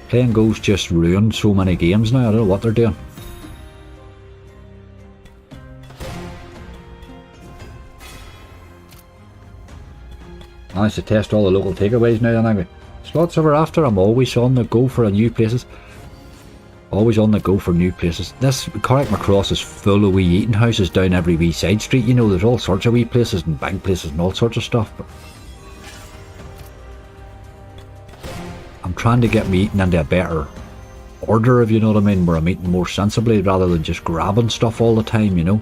Play and Go's just ruined so many games now. I don't know what they're doing. Managed to test all the local takeaways now, then anyway. Slots ever after, I'm always on the go for new places. Always on the go for new places. This Carrick Macross is full of wee eating houses down every wee side street, you know. There's all sorts of wee places and bank places and all sorts of stuff. But I'm trying to get me eating into a better order, if you know what I mean, where I'm eating more sensibly rather than just grabbing stuff all the time, you know.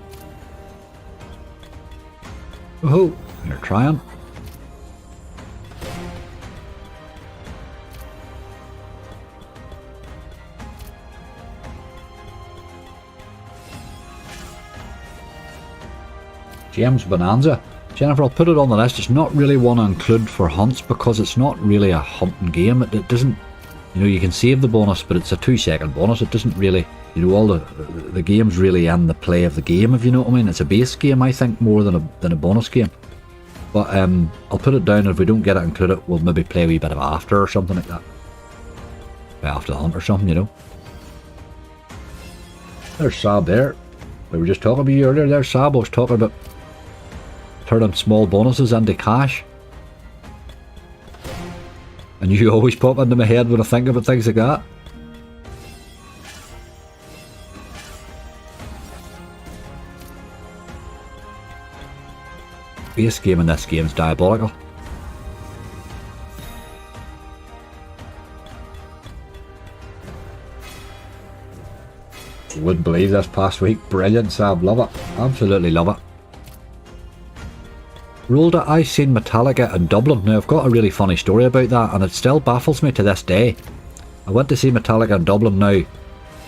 Oh, you're trying. James Bonanza. Jennifer, I'll put it on the list. It's not really one I include for hunts because it's not really a hunting game. It doesn't, you know, you can save the bonus, but it's a 2-second bonus. It doesn't really, you know, all the games really end the play of the game, if you know what I mean. It's a base game, I think, more than a bonus game. But I'll put it down, and if we don't get it included, we'll maybe play a wee bit of after or something like that. After the hunt or something, you know. There's Sab there. We were just talking about you earlier. There's Sab. I was talking about turning small bonuses into cash. And you always pop into my head when I think about things like that. Base game in this game is diabolical. You wouldn't believe this past week. Brilliant, Sab. Love it. Absolutely love it. Rolled it. I seen Metallica in Dublin. Now, I've got a really funny story about that, and it still baffles me to this day. I went to see Metallica in Dublin now.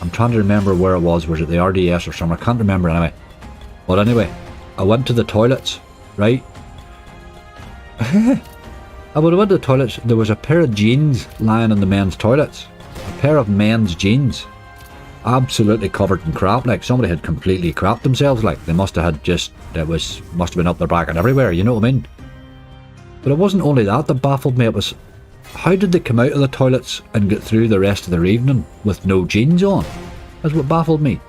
I'm trying to remember where it was. Was it the RDS or somewhere? I can't remember anyway. But anyway, I went to the toilets, right? And when I went to the toilets, there was a pair of jeans lying in the men's toilets. A pair of men's jeans. Absolutely covered in crap, like somebody had completely crapped themselves, like they must have had just, must have been up their back and everywhere, you know what I mean? But it wasn't only that baffled me, it was, how did they come out of the toilets and get through the rest of their evening with no jeans on? That's what baffled me.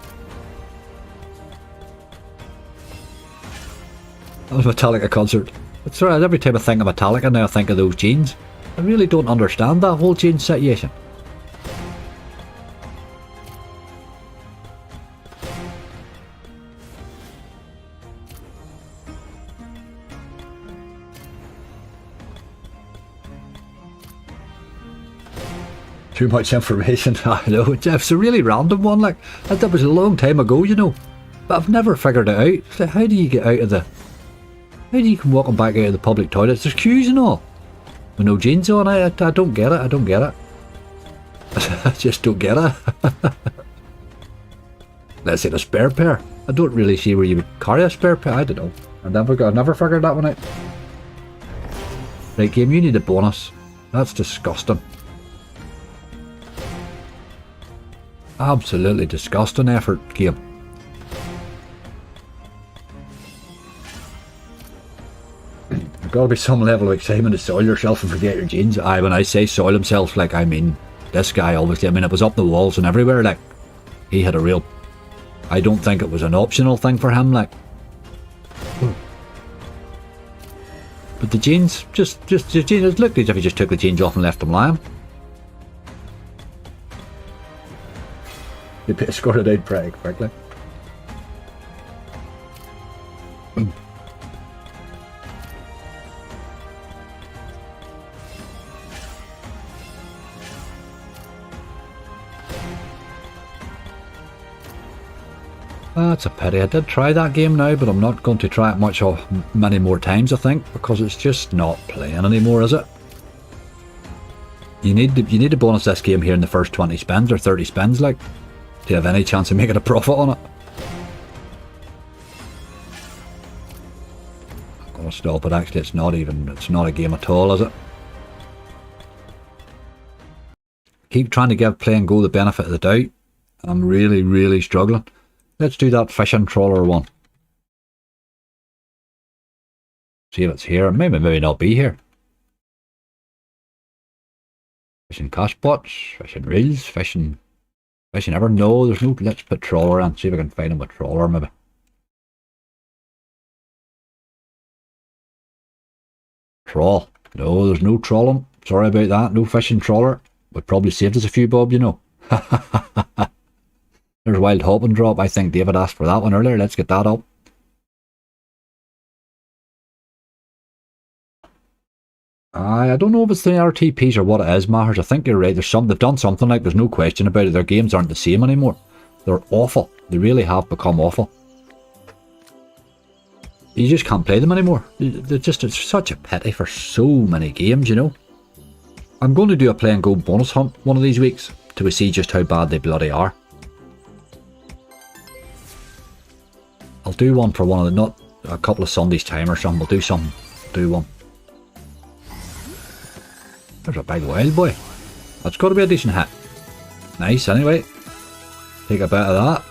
That was a Metallica concert. But sorry, every time I think of Metallica now I think of those jeans. I really don't understand that whole jeans situation. Too much information. I know, it's a really random one, like, that was a long time ago, you know, but I've never figured it out. So how do you get out of the, how do you come walking back out of the public toilets? There's queues and all, with no jeans on. I don't get it, I don't get it. I just don't get it. Let's say a spare pair. I don't really see where you would carry a spare pair. I don't know. I never figured that one out. Right, game, you need a bonus. That's disgusting. Absolutely disgusting effort, game. There's got to be some level of excitement to soil yourself and forget your jeans. When I say soil himself, like, I mean, this guy obviously, I mean, it was up the walls and everywhere, like, he had a real, I don't think it was an optional thing for him, like. But the jeans, just the jeans, it looked as if he just took the jeans off and left them lying. They scored it out pretty quickly. That's a pity. I did try that game now, but I'm not going to try it many more times, I think, because it's just not playing anymore, is it? You need to bonus this game here in the first 20 spins or 30 spins, like, to have any chance of making a profit on it. I'm gonna stop it. Actually, it's not a game at all, is it? Keep trying to give Play and Go the benefit of the doubt. I'm really struggling. Let's do that fishing trawler one. See if it's here. Maybe not be here. Fishing cash pots, fishing reels, fishing ever. No, there's no. Let's put trawler in. See if I can find him with trawler maybe. Trawl. No, there's no trawling. Sorry about that. No fishing trawler. Would probably saved us a few bob, you know. There's Wild Hop and Drop. I think David asked for that one earlier. Let's get that up. I don't know if it's the RTPs or what it is, Mahers. I think you're right. They've done something, like, there's no question about it. Their games aren't the same anymore. They're awful. They really have become awful. You just can't play them anymore. It's such a pity for so many games, you know. I'm going to do a Play and Go bonus hunt one of these weeks till we see just how bad they bloody are. I'll do one for one of the a couple of Sundays time or something, we'll do some, do one. There's a big wild boy. That's got to be a decent hit. Nice, anyway. Take a bit of that.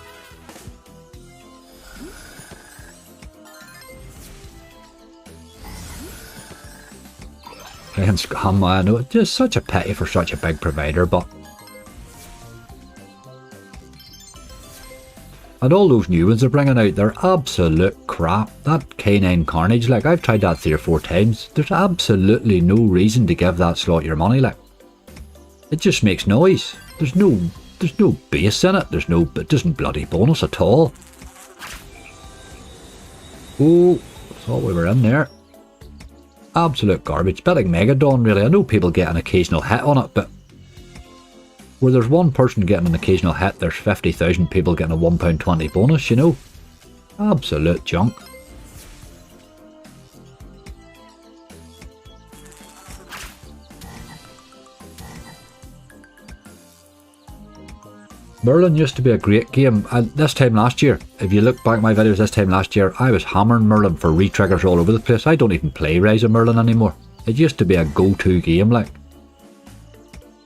Playing scam, I know, it's just such a pity for such a big provider, but... And all those new ones they're bringing out, they're absolute crap. That K9 Carnage, like, I've tried that 3 or 4 times. There's absolutely no reason to give that slot your money, like. It just makes noise. There's no base in it. It doesn't bloody bonus at all. Oh, thought we were in there. Absolute garbage. Bit like Megadon, really. I know people get an occasional hit on it, but where there's one person getting an occasional hit, there's 50,000 people getting a £1.20 bonus, you know? Absolute junk. Merlin used to be a great game, and this time last year, if you look back at my videos this time last year, I was hammering Merlin for re-triggers all over the place. I don't even play Rise of Merlin anymore. It used to be a go-to game, like.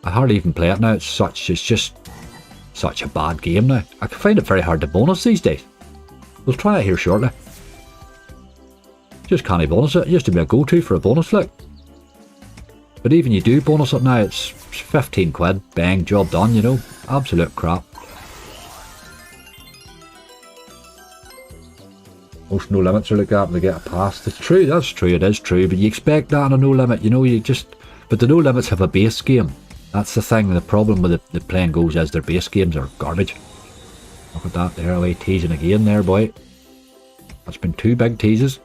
I hardly even play it now. It's just such a bad game now. I find it very hard to bonus these days. We'll try it here shortly. Just can't bonus it. It used to be a go-to for a bonus, like. But even you do bonus it now, it's 15 quid. Bang, job done, you know. Absolute crap. Most no limits are like that when they get a pass. It's true, that's true, it is true. But you expect that on a no limit, you know, but the no limits have a base game. That's the thing. The problem with the playing goes is their base games are garbage. Look at that there, away teasing again there, boy. That's been 2 big teases.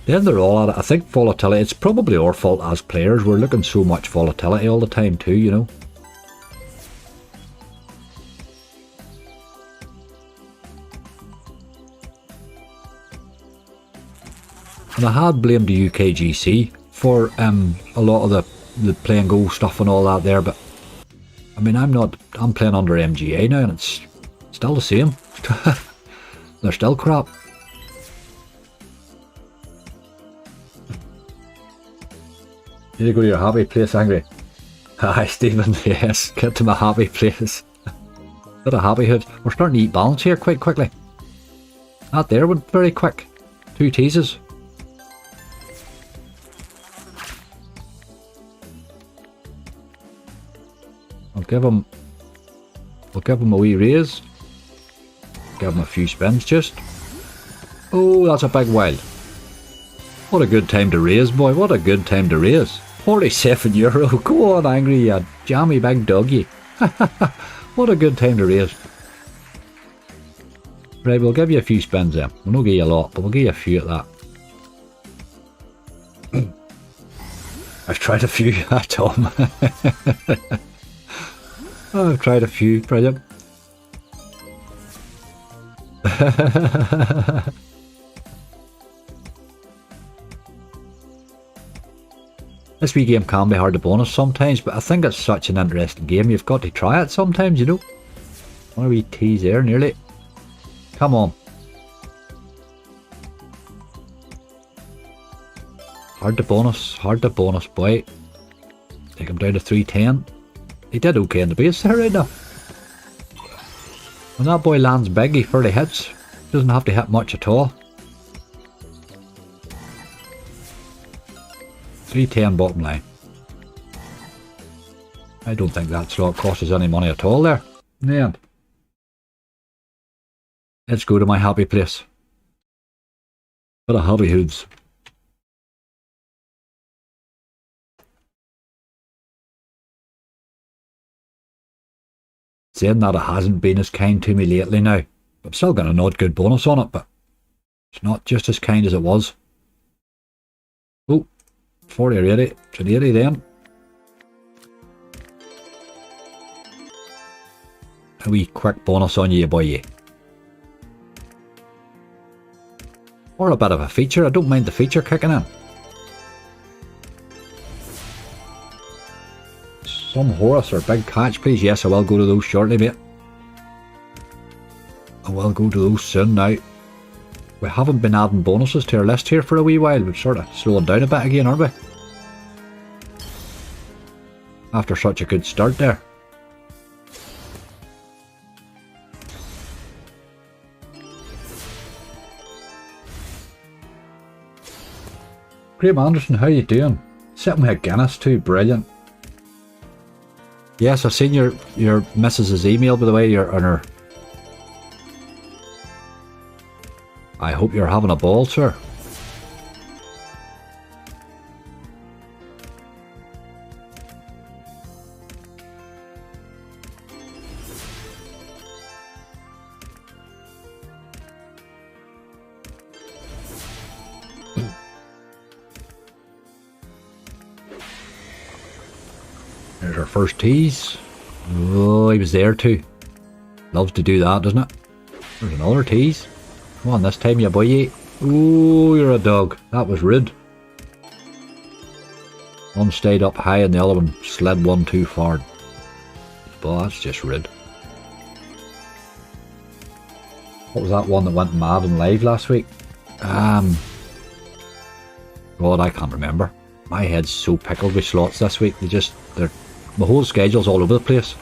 Then they're all at it. I think volatility, it's probably our fault as players. We're looking so much volatility all the time too, you know. And I had blamed the UKGC for a lot of the play and go stuff and all that there, but I mean I'm playing under MGA now and it's still the same. They're still crap. You need to go to your happy place, Angry. Hi Stephen, yes, get to my happy place. Bit of happy hood. We're starting to eat balance here quite quickly. That there went very quick. 2 teases. We'll give him a wee raise. Give him a few spins just. Oh, that's a big wild. What a good time to raise, boy. What a good time to raise. €47. Go on, Angry, you jammy big doggy. What a good time to raise. Right, we'll give you a few spins then. We'll not give you a lot, but we'll give you a few at that. I've tried a few, Tom. Oh, I've tried a few, brilliant. This wee game can be hard to bonus sometimes, but I think it's such an interesting game, you've got to try it sometimes, you know. One wee tease there, nearly. Come on. Hard to bonus, boy. Take him down to 310. He did okay in the base there right now. When that boy lands big, he fairly hits. Doesn't have to hit much at all. 310 bottom line. I don't think that slot costs us any money at all there. In the end. Let's go to my happy place. Bit of happy hoods. Saying that, it hasn't been as kind to me lately now. I'm still got a not good bonus on it, but it's not just as kind as it was. Oh, 40 or 80. It's an 80 then. A wee quick bonus on you, boy. Or a bit of a feature. I don't mind the feature kicking in. Some Horus or big catch, please. Yes, I will go to those shortly, mate. I will go to those soon now. We haven't been adding bonuses to our list here for a wee while. We're sort of slowing down a bit again, aren't we? After such a good start there. Graham Anderson, how you doing? Sitting with a Guinness too, brilliant. Yes, I've seen your missus's email, by the way. You're on her. I hope you're having a ball, sir. There's our first tease. Oh, he was there too. Loves to do that, doesn't it? There's another tease. Come on, this time you boy. Ooh, you're a dog. That was rude. One stayed up high and the other one slid one too far. But that's just rude. What was that one that went mad and live last week? God, I can't remember. My head's so pickled with slots this week. My whole schedule's all over the place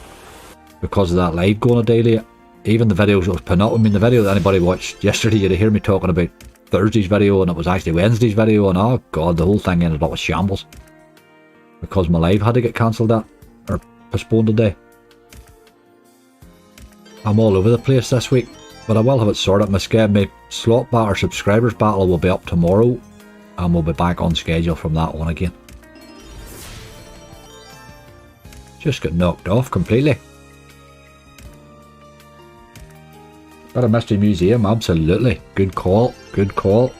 because of that live going a day late. Even the videos that was putting up, I mean the video that anybody watched yesterday, you'd hear me talking about Thursday's video and it was actually Wednesday's video, and oh god, the whole thing ended up with shambles because my live had to get cancelled or postponed a day. I'm all over the place this week, but I will have it sorted. My slot battle, subscribers battle will be up tomorrow and we'll be back on schedule from that one again. Just got knocked off completely. Got a mystery museum, absolutely. Good call, good call.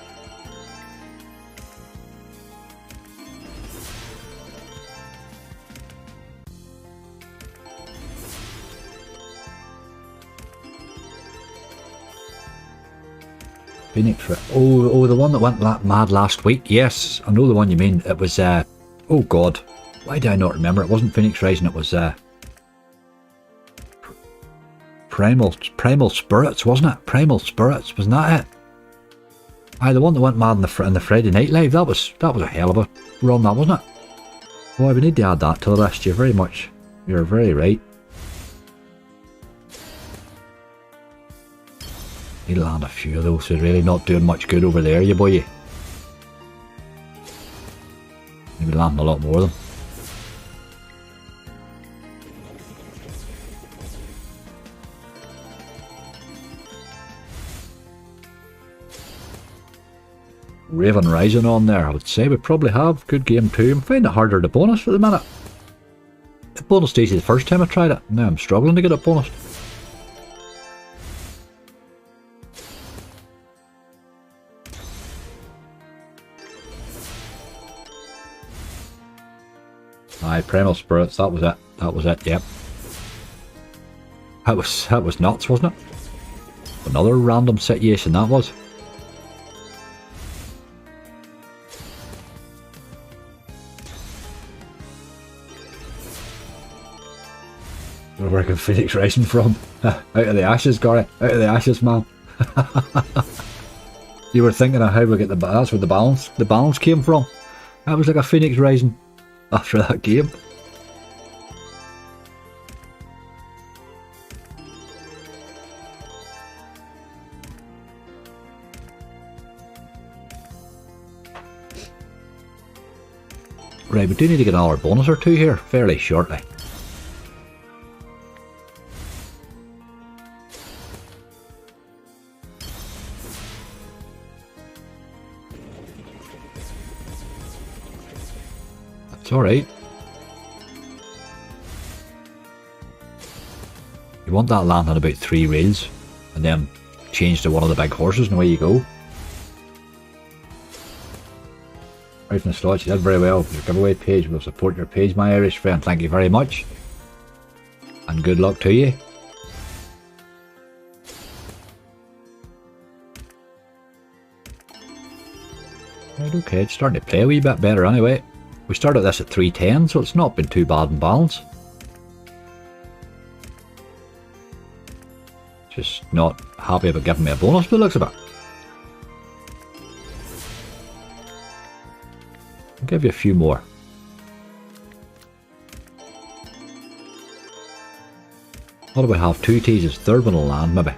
Phoenix, oh, the one that went mad last week. Yes, I know the one you mean. It was, oh god. Why do I not remember? It wasn't Phoenix Rising, it was Primal Spirits, wasn't it? Primal Spirits, wasn't that it? Aye, the one that went mad in the Friday Night Live, that was a hell of a run, that wasn't it? Boy, we need to add that to the list. You're very right. Need to land a few of those, so really not doing much good over there, you boy. Maybe landing a lot more of them. Raven Rising on there, I would say we probably have. Good game too. I'm finding it harder to bonus at the minute. It bonused easy the first time I tried it. Now I'm struggling to get it bonused. Aye, Primal Spirits, that was it. That was it, yep. That was nuts, wasn't it? Another random situation that was. Where can Phoenix Rising from? Out of the ashes, Gary. Out of the ashes, man. You were thinking of how we get that's where the balance came from. That was like a Phoenix Rising after that game. Right, we do need to get another bonus or two here fairly shortly. Alright. You want that land on about 3 rails and then change to one of the big horses and away you go. Right from the slot, you did very well. Your giveaway page will support your page, my Irish friend. Thank you very much. And good luck to you. Right, okay, it's starting to play a wee bit better anyway. We started this at 310, so it's not been too bad in balance. Just not happy about giving me a bonus, but it looks a bit. give you a few more. What do we have? 2 teases. Third one will land, maybe.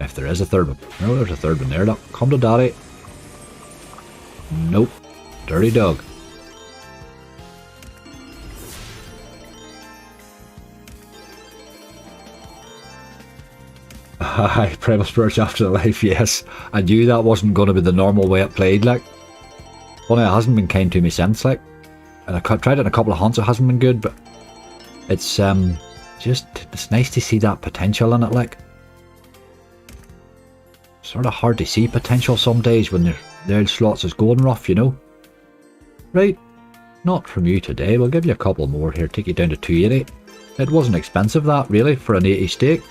If there is a third one. No, there's a third one there. Look, come to daddy. Nope. Dirty dog. Aye, Primal Spirits After the Life, yes. I knew that wasn't going to be the normal way it played, like. Funny, it hasn't been kind to me since, like. And I tried it in a couple of hunts, it hasn't been good, but it's it's nice to see that potential in it, like. Sort of hard to see potential some days when their slots is going rough, you know. Right, not from you today. We'll give you a couple more here, take you down to 280. It wasn't expensive, that, really, for an 80 stake.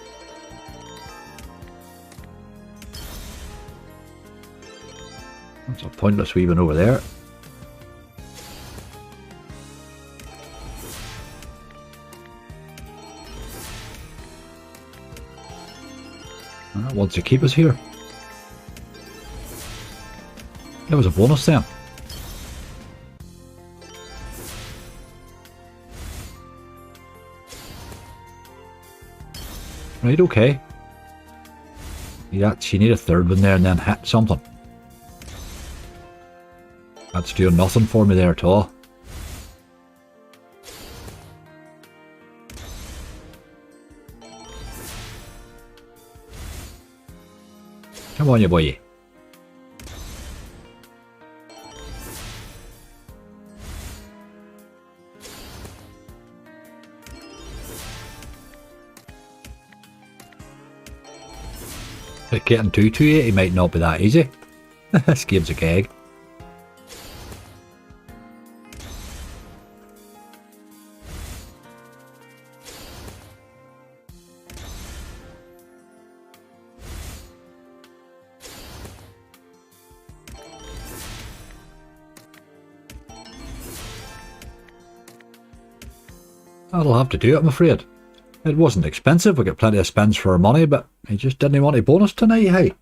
That's a pointless wee one over there. That wants to keep us here. There was a bonus then. Right, okay. You actually need a third one there and then hit something. That's doing nothing for me there at all. Come on, you boy. Getting to 280 might not be that easy. This game's a keg. That'll have to do it, I'm afraid. It wasn't expensive, we got plenty of spends for our money, but he just didn't want a bonus tonight, hey?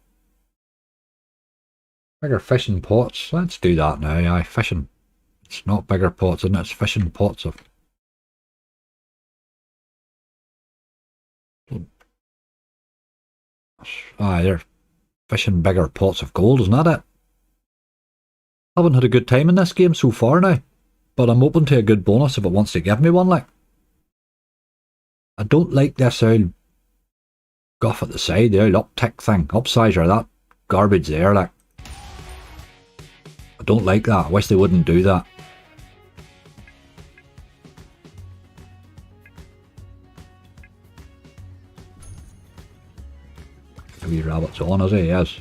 Bigger fishing pots, let's do that now, aye, fishing. It's not bigger pots, isn't it? It's fishing pots of... Aye, they're fishing bigger pots of gold, isn't that it? Haven't had a good time in this game so far now, but I'm open to a good bonus if it wants to give me one, like. I don't like this old guff at the side, the old uptick thing, upsizer, that garbage there, like. I don't like that, I wish they wouldn't do that. The wee rabbit's on, is he? Yes.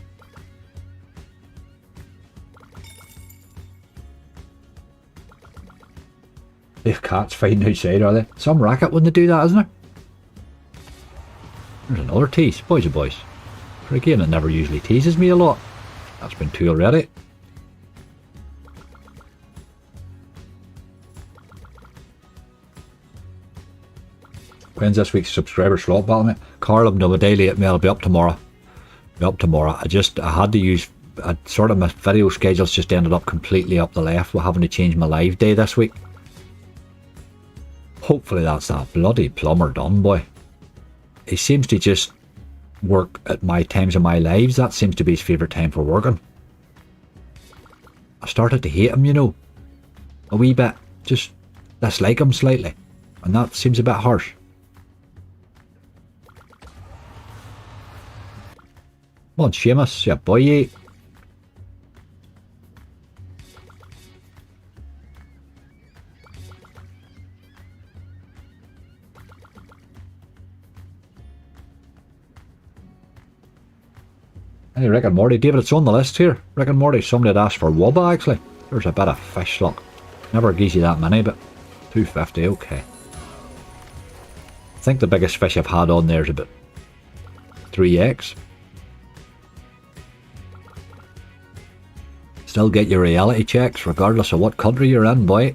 These cats fighting outside, are they? Some racket when they do that, isn't there? There's another tease, boys and boys. For a game that never usually teases me a lot. That's been 2 already. When's this week's subscriber slot battle, mate? Carl, I'm no day late, mate. I'll be up tomorrow. I had to use... my video schedule's just ended up completely up the left. We're having to change my live day this week. Hopefully that's that bloody plumber done, boy. He seems to just work at my times of my lives. That seems to be his favourite time for working. I started to hate him, you know. A wee bit. Just dislike him slightly. And that seems a bit harsh. Come on, Seamus, you boy. Hey, Rick and Morty. David, it's on the list here. Rick and Morty. Somebody had asked for Wubba, actually. There's a bit of fish luck. Never gives you that many, but 250, okay. I think the biggest fish I've had on there is about 3x. Still get your reality checks, regardless of what country you're in, boy.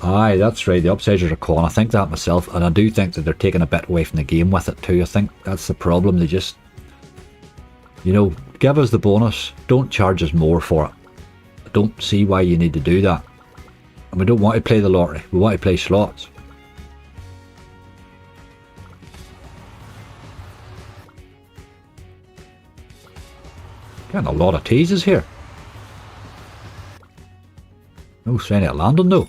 Aye, that's right. The upsiders are calling. I think that myself, and I do think that they're taking a bit away from the game with it too. I think that's the problem. They just, give us the bonus. Don't charge us more for it. I don't see why you need to do that. And we don't want to play the lottery. We want to play slots. Getting a lot of teases here. No sign of landing though.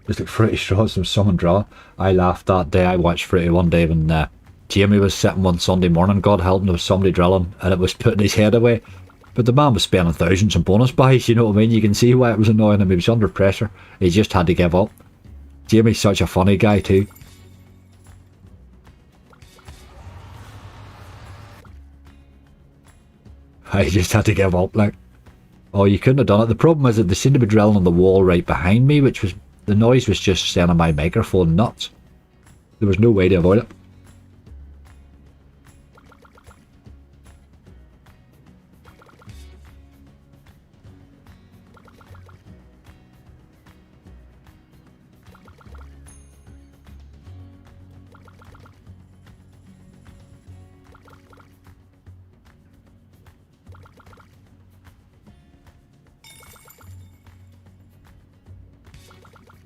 Just like Fruity Straws from Summon Draw. I laughed that day. I watched Fruity one day when Jamie was sitting one Sunday morning, God help him, there was somebody drilling and it was putting his head away. But the man was spending thousands on bonus buys, you know what I mean? You can see why it was annoying him. He was under pressure. He just had to give up. Jamie's such a funny guy too. I just had to give up, like. Oh, you couldn't have done it. The problem is that they seemed to be drilling on the wall right behind me, which was, the noise was just sending my microphone nuts. There was no way to avoid it.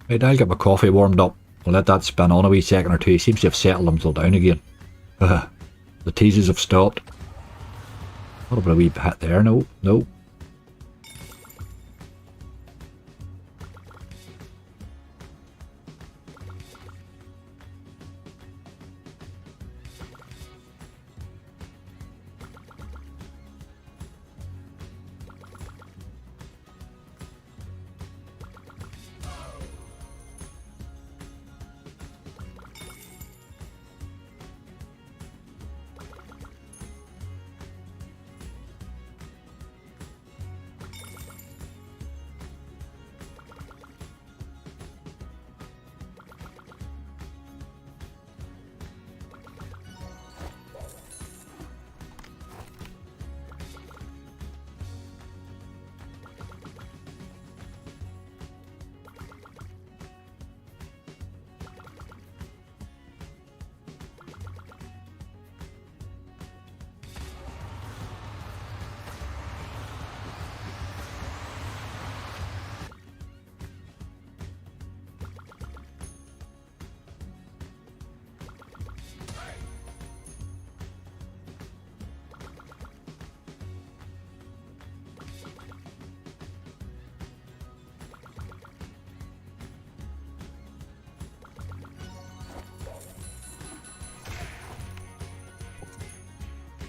Right, I'll get my coffee warmed up. We'll let that spin on a wee second or two. He seems to have settled himself down again. The teases have stopped. What about a wee hit there? No, no.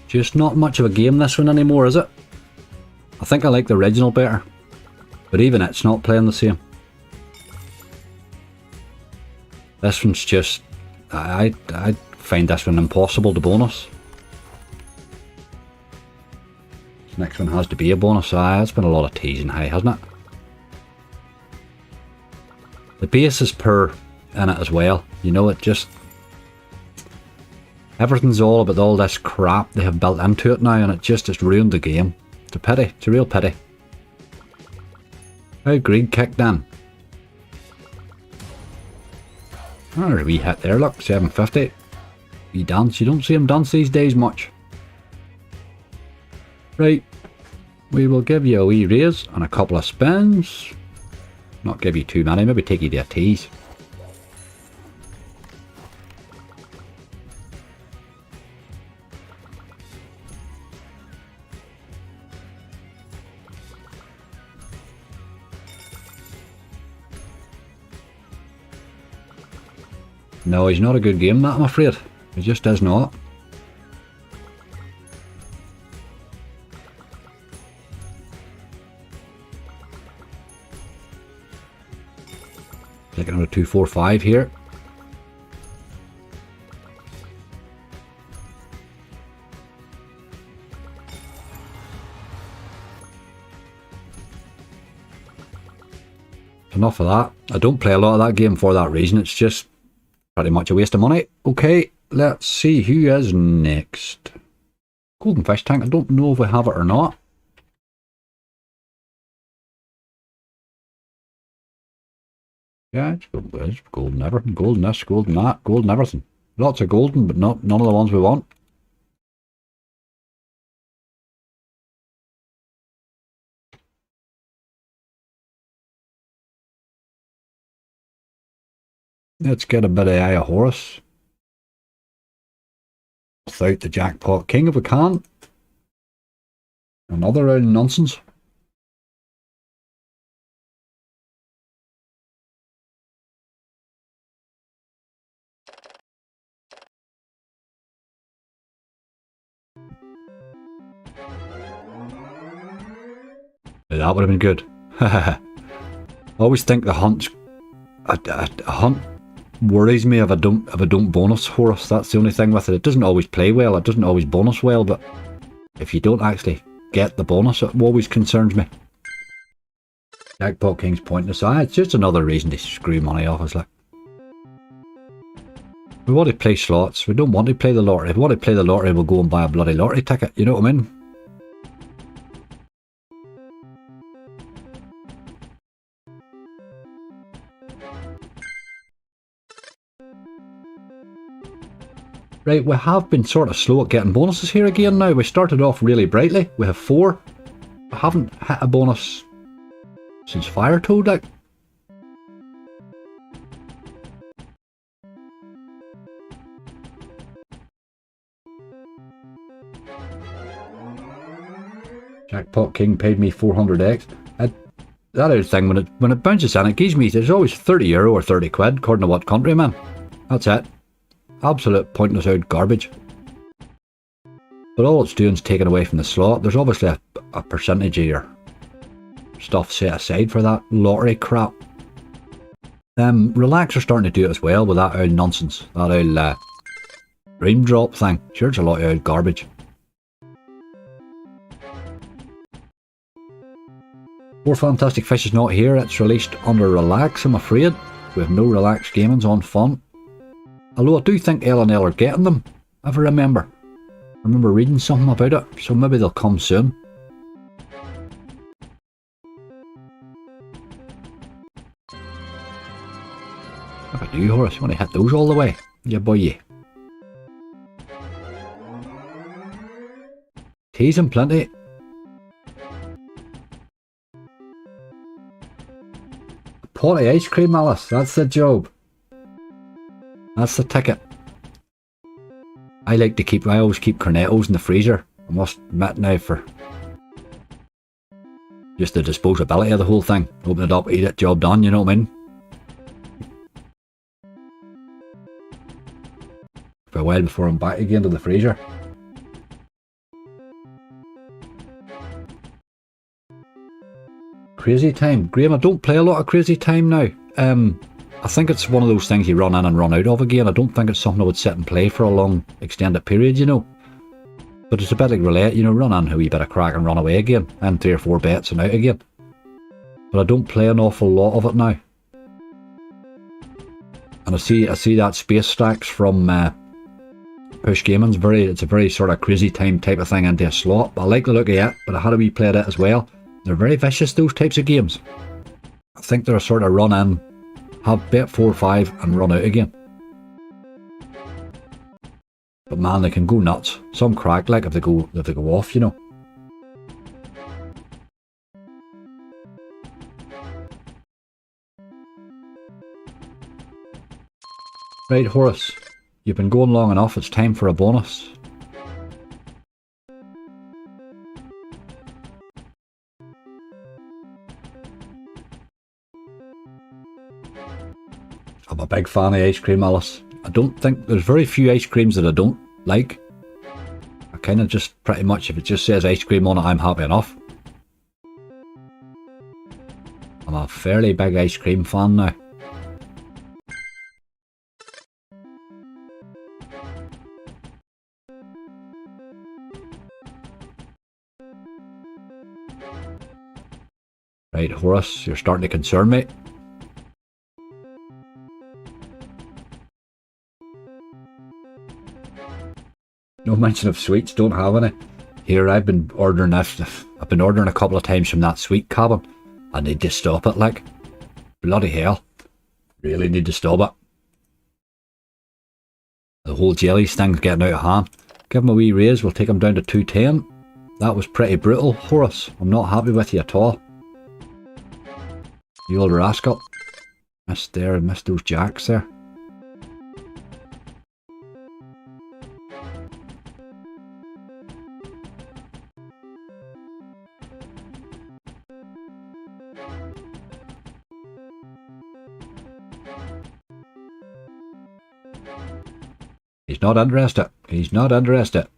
Just not much of a game, this one anymore, is it? I think I like the original better, but even it's not playing the same. This one's just, I find this one impossible to bonus. This next one has to be a bonus. It's been a lot of teasing high, hasn't it? The base is poor in it as well. You know, it just, everything's all about all this crap they have built into it now, and it just has ruined the game. It's a pity. It's a real pity. How green kicked in. Oh, there's a wee hit there, look, 750. Wee dance. You don't see him dance these days much. Right. We will give you a wee raise and a couple of spins. Not give you too many, maybe take you to a tease. No, he's not a good game, that, I'm afraid. He just is not. Taking out a 245 here. Enough of that. I don't play a lot of that game for that reason. It's just pretty much a waste of money. Okay, let's see who is next. Golden fish tank. I don't know if we have it or not. Yeah, it's golden everything. Golden this, golden that, golden everything. Lots of golden, but none of the ones we want. Let's get a bit of Eye of Horus. Without the jackpot king if we can. Another round of nonsense. That would have been good. I always think the hunt's a hunt worries me if I don't bonus Horus. That's the only thing with it. It doesn't always play well, it doesn't always bonus well, but if you don't actually get the bonus, it always concerns me. Jackpot King's pointless. It's just another reason to screw money off us. Like, we want to play slots, we don't want to play the lottery. If we want to play the lottery, we'll go and buy a bloody lottery ticket, you know what I mean? Right, we have been sort of slow at getting bonuses here again now. We started off really brightly. We have 4. We haven't hit a bonus since Fire Toad, like. Jackpot King paid me 400x. That old thing, when it bounces in, it gives me, there's always €30 or 30 quid, according to what country, man. That's it. Absolute pointless out garbage. But all it's doing is taking away from the slot. There's obviously a percentage of your stuff set aside for that lottery crap. Relax are starting to do it as well with that old nonsense. That old dream drop thing. Sure, it's a lot of old garbage. More Fantastic Fish is not here. It's released under Relax, I'm afraid. We have no Relax Gaming's on font. Although I do think L&L are getting them, if I remember. I remember reading something about it, so maybe they'll come soon. Look at you, Horace. You want to hit those all the way? Yeah, boy, yeah. Tease him plenty. A pot of ice cream, Alice. That's the job. That's the ticket. I always keep cornettos in the freezer. I must admit now, for just the disposability of the whole thing. Open it up, eat it, job done, you know what I mean? For a while before I'm back again to the freezer. Crazy Time. Graham, I don't play a lot of Crazy Time now. I think it's one of those things you run in and run out of again. I don't think it's something I would sit and play for a long extended period, you know. But it's a bit like roulette, you know, run in a wee bit of crack and run away again. And 3 or 4 bets and out again. But I don't play an awful lot of it now. And I see that Space Stacks from Push Gaming's it's a very sort of Crazy Time type of thing into a slot. I like the look of it, but I had a wee play at it as well. They're very vicious, those types of games. I think they're a sort of run in, have bet 4 or 5 and run out again. But man, they can go nuts. Some crack like if they go off, you know. Right, Horace, you've been going long enough. It's time for a bonus. I'm a big fan of ice cream, Alice. I don't think there's very few ice creams that I don't like. I kind of just pretty much, if it just says ice cream on it, I'm happy enough. I'm a fairly big ice cream fan now. Right, Horace, you're starting to concern me. No mention of sweets, don't have any. Here, I've been ordering a couple of times from that sweet cabin. I need to stop it, like. Bloody hell. Really need to stop it. The whole jellies thing's getting out of hand. Give him a wee raise, we'll take him down to 210. That was pretty brutal, Horace. I'm not happy with you at all. You old rascal. Missed those jacks there. He's not interested. He's not interested.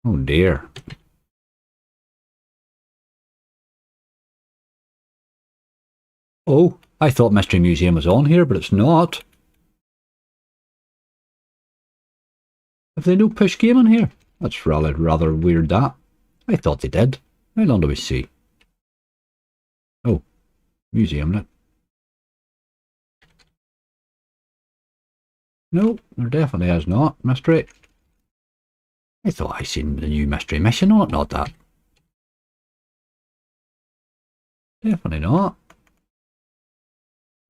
Oh dear. Oh, I thought Mystery Museum was on here, but it's not. Have they no push game in here? That's rather weird, that. I thought they did. How long do we see? Oh, museum, it. No, there definitely is not. Mystery. I thought I seen the new mystery mission on it, not that. Definitely not.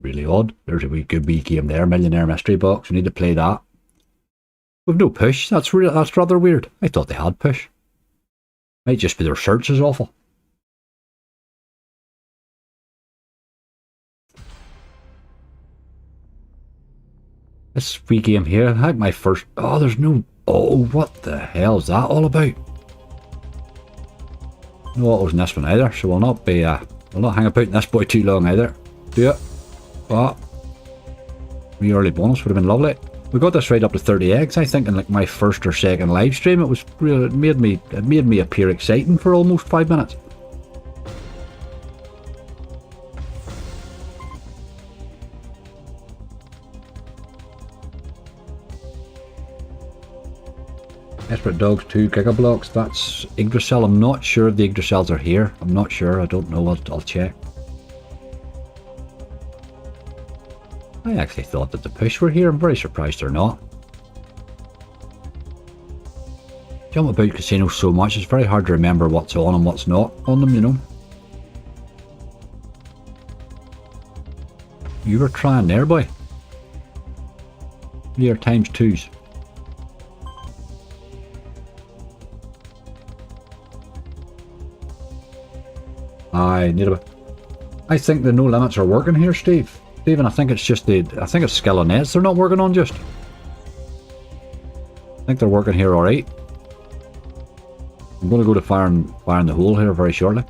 Really odd. There's a wee good wee game there, Millionaire Mystery Box. We need to play that. With no push. That's rather weird. I thought they had push. Might just be their search is awful. This wee game here, I think my first... Oh, there's no... Oh, what the hell is that all about? No autos in this one either, so we'll not be... we'll not hang about in this boy too long either. Do it. What? The early bonus would have been lovely. We got this right up to 30 eggs, I think, in like my first or second live stream. It was really... It made me appear exciting for almost 5 minutes. Desperate Dogs 2 Giga Blocks. That's Yggdrasil. I'm not sure if the Yggdrasils are here. I'm not sure. I don't know. I'll check. I actually thought that the push were here. I'm very surprised they're not. Jump about casinos so much, it's very hard to remember what's on and what's not on them, you know. You were trying there, boy. Here, times twos. I think the no limits are working here, Stephen, I think it's just I think it's skill and nets they're not working on just. I think they're working here alright. I'm going to go to fire in the hole here very shortly.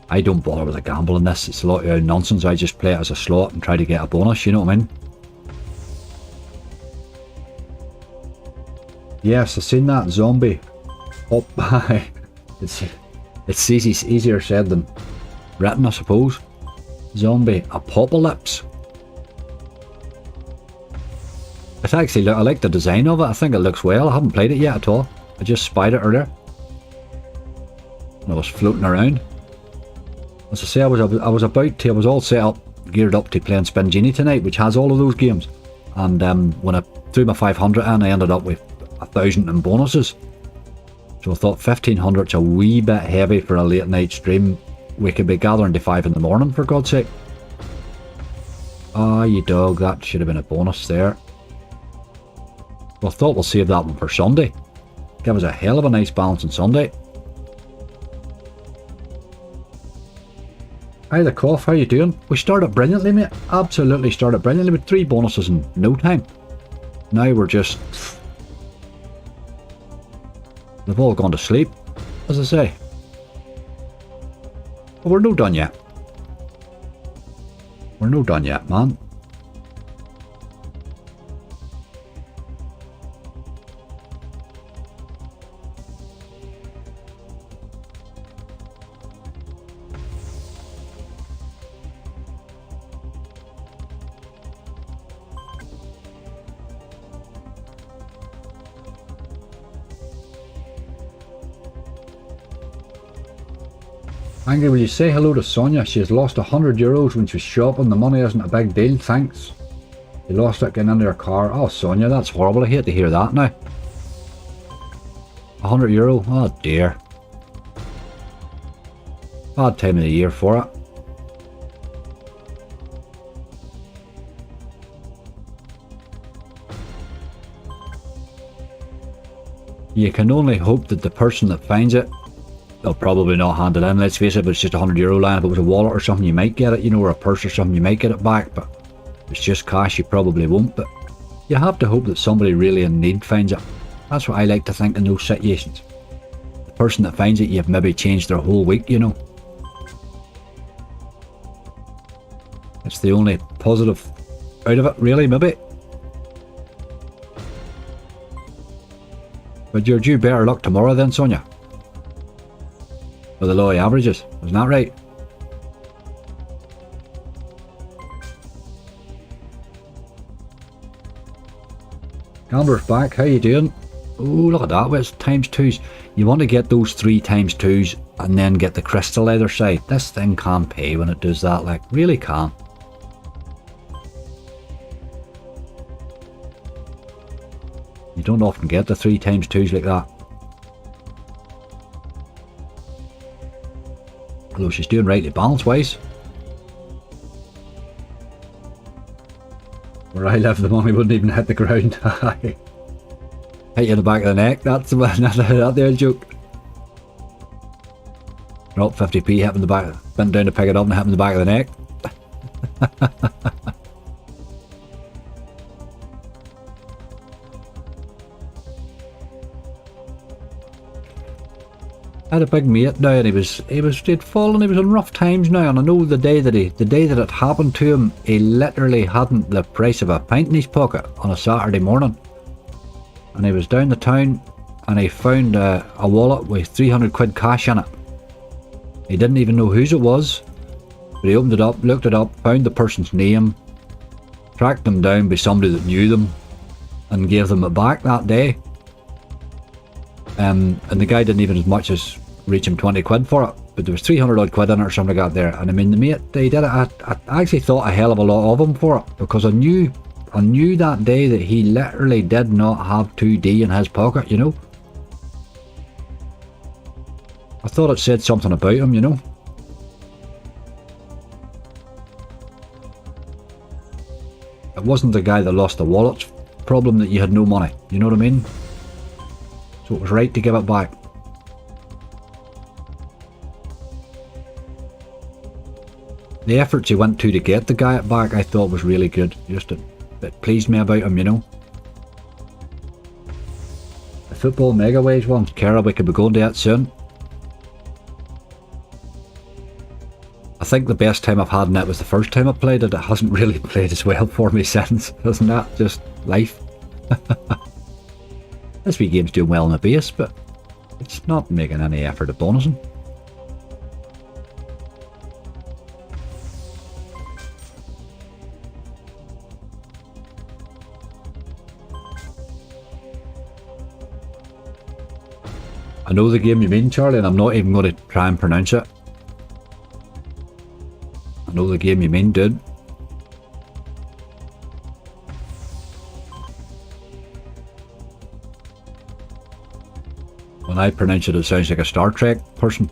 I don't bother with a gamble in this. It's a lot of nonsense. I just play it as a slot and try to get a bonus, you know what I mean? Yes, I've seen that zombie up by. It's easier said than written, I suppose. Zombie apocalypse. It's actually, I like the design of it. I think it looks well. I haven't played it yet at all. I just spied it earlier. I was floating around. As I say, I was all set up, geared up to playing Spin Genie tonight, which has all of those games. And when I threw my 500 in, I ended up with 1,000 in bonuses. So I thought 1,500's a wee bit heavy for a late night stream. We could be gathering to 5 in the morning, for God's sake. Ah, you dog, that should have been a bonus there. Well, I thought we'll save that one for Sunday. Give us a hell of a nice balance on Sunday. Hi the cough, how you doing? We started brilliantly, mate. Absolutely started brilliantly with 3 bonuses in no time. Now we're just... They've all gone to sleep, as I say. But we're no done yet. We're no done yet, man. Angry, will you say hello to Sonia? She has lost €100 when she was shopping. The money isn't a big deal, thanks. She lost it getting into her car. Oh, Sonia, that's horrible. I hate to hear that now. €100? Oh dear. Bad time of the year for it. You can only hope that the person that finds it, they'll probably not hand it in. Let's face it, if it's just €100 line, if it was a wallet or something, you might get it, you know, or a purse or something, you might get it back, but if it's just cash, you probably won't. But you have to hope that somebody really in need finds it. That's what I like to think in those situations. The person that finds it, you've maybe changed their whole week, you know. It's the only positive out of it, really, maybe. But you're due better luck tomorrow then, Sonia. For the law of averages, isn't that right? Gambler's back, how you doing? Oh, look at that, it's times twos. You want to get those 3 times 2s and then get the crystal either side. This thing can't pay when it does that, like, really can't. You don't often get the 3 times 2s like that. Although she's doing rightly balance wise. Where I live, the money wouldn't even hit the ground. Hit you in the back of the neck, that's that there joke. Oh, 50p hit in the back, bent down to pick it up and hit in the back of the neck. I had a big mate now, and he'd fallen. He was in rough times now, and I know the day that it happened to him, he literally hadn't the price of a pint in his pocket on a Saturday morning, and he was down the town, and he found a wallet with 300 quid cash in it. He didn't even know whose it was, but he opened it up, looked it up, found the person's name, tracked them down by somebody that knew them, and gave them it back that day. And the guy didn't even as much as reach him 20 quid for it, but there was 300 odd quid in it or something like that there. And I mean, the mate, he did it. I actually thought a hell of a lot of him for it, because I knew that day that he literally did not have 2D in his pocket, you know. I thought it said something about him, you know. It wasn't the guy that lost the wallet's problem that you had no money, you know what I mean? So it was right to give it back. The efforts he went to get the guy it back, I thought was really good. It pleased me about him, you know. The football megaways one, Kara, we could be going to that soon. I think the best time I've had in it was the first time I played it. It hasn't really played as well for me since, isn't that just life? This wee game's doing well on the base, but it's not making any effort at bonusing. I know the game you mean, Charlie, and I'm not even going to try and pronounce it. I know the game you mean, dude. When I pronounce it, it sounds like a Star Trek person.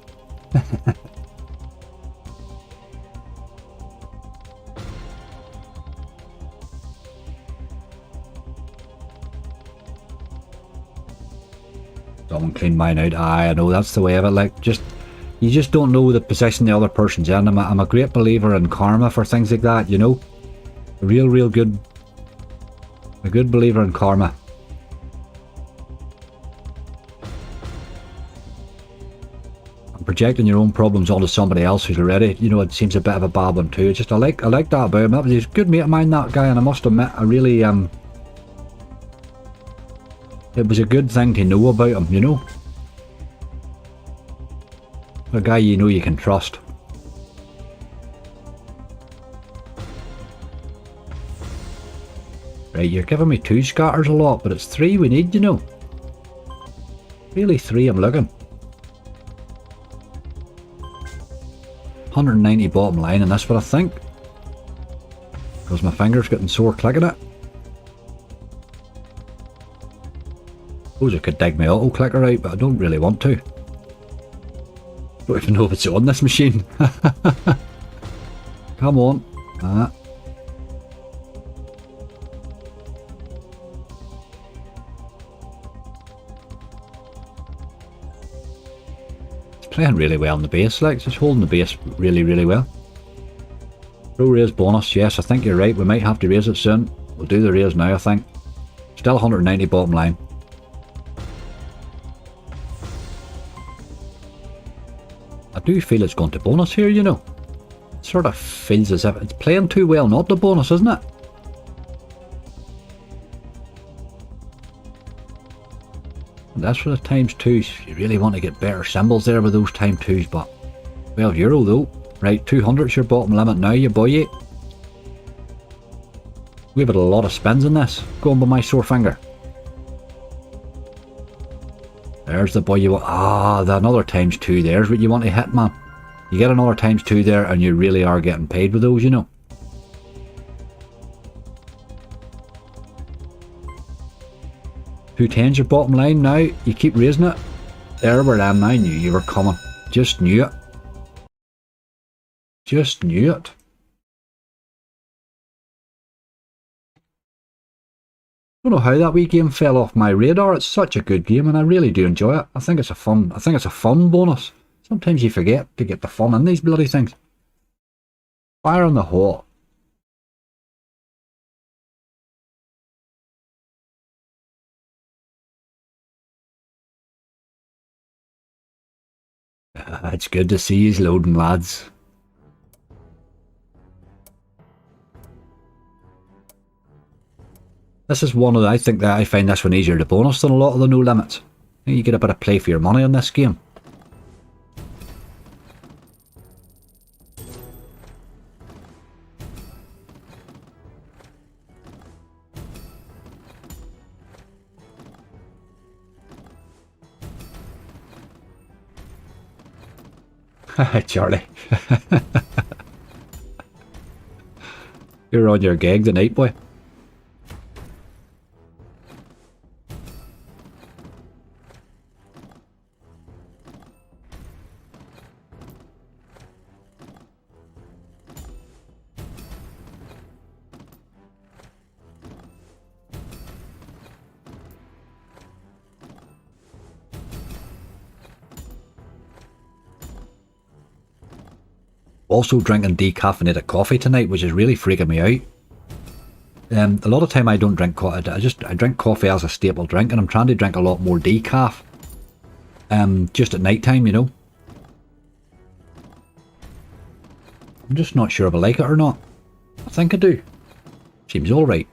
Someone cleaned mine out. Aye, I know, that's the way of it. Like, you just don't know the position the other person's in. I'm a great believer in karma for things like that, you know. A good believer in karma. Projecting your own problems onto somebody else who's already, you know, it seems a bit of a bad one too. I like that about him. That was a good mate of mine, that guy, and I must admit, I really it was a good thing to know about him, you know. A guy you know you can trust. Right, you're giving me 2 scatters a lot, but it's 3 we need, you know. Really 3 I'm looking. 190 bottom line, and that's what I think. Because my finger's getting sore clicking it. Suppose I could dig my auto clicker out, but I don't really want to. Don't even know if it's on this machine. Come on. Ah. It's playing really well on the base, like, it's holding the base really, really well. Pro raise bonus, yes, I think you're right. We might have to raise it soon. We'll do the raise now, I think. Still 190 bottom line. I do feel it's going to bonus here, you know. It sort of feels as if it's playing too well not to bonus, isn't it? That's for the times twos. You really want to get better symbols there with those time twos, but €12 though. Right, 200's your bottom limit now, you boy. We've had a lot of spins in this, going by my sore finger. There's the boy you want. Ah, the another times two. There's what you want to hit, man. You get another times two there, and you really are getting paid with those, you know. Two tens your bottom line now. You keep raising it. There where I am now. I knew you were coming. Just knew it. Just knew it. I don't know how that wee game fell off my radar. It's such a good game and I really do enjoy it. I think it's a fun bonus. Sometimes you forget to get the fun in these bloody things. Fire in the hole. It's good to see you loading, lads. This is one of the, I think that I find this one easier to bonus than a lot of the no limits. You get a bit of play for your money on this game. Charlie. You're on your gig tonight, boy. Also drinking decaffeinated coffee tonight, which is really freaking me out. A lot of time I don't drink coffee. I drink coffee as a staple drink, and I'm trying to drink a lot more decaf. Just at night time, you know. I'm just not sure if I like it or not. I think I do. Seems alright.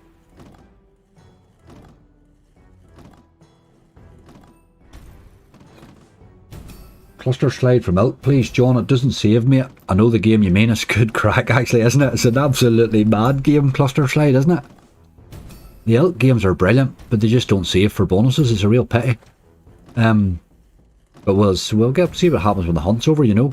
Cluster slide for milk, please, John. It doesn't save me. I know the game you mean. It's good crack, actually, isn't it? It's an absolutely mad game, Cluster Slide, isn't it? The elk games are brilliant, but they just don't save for bonuses. It's a real pity. But we'll see what happens when the hunt's over, you know.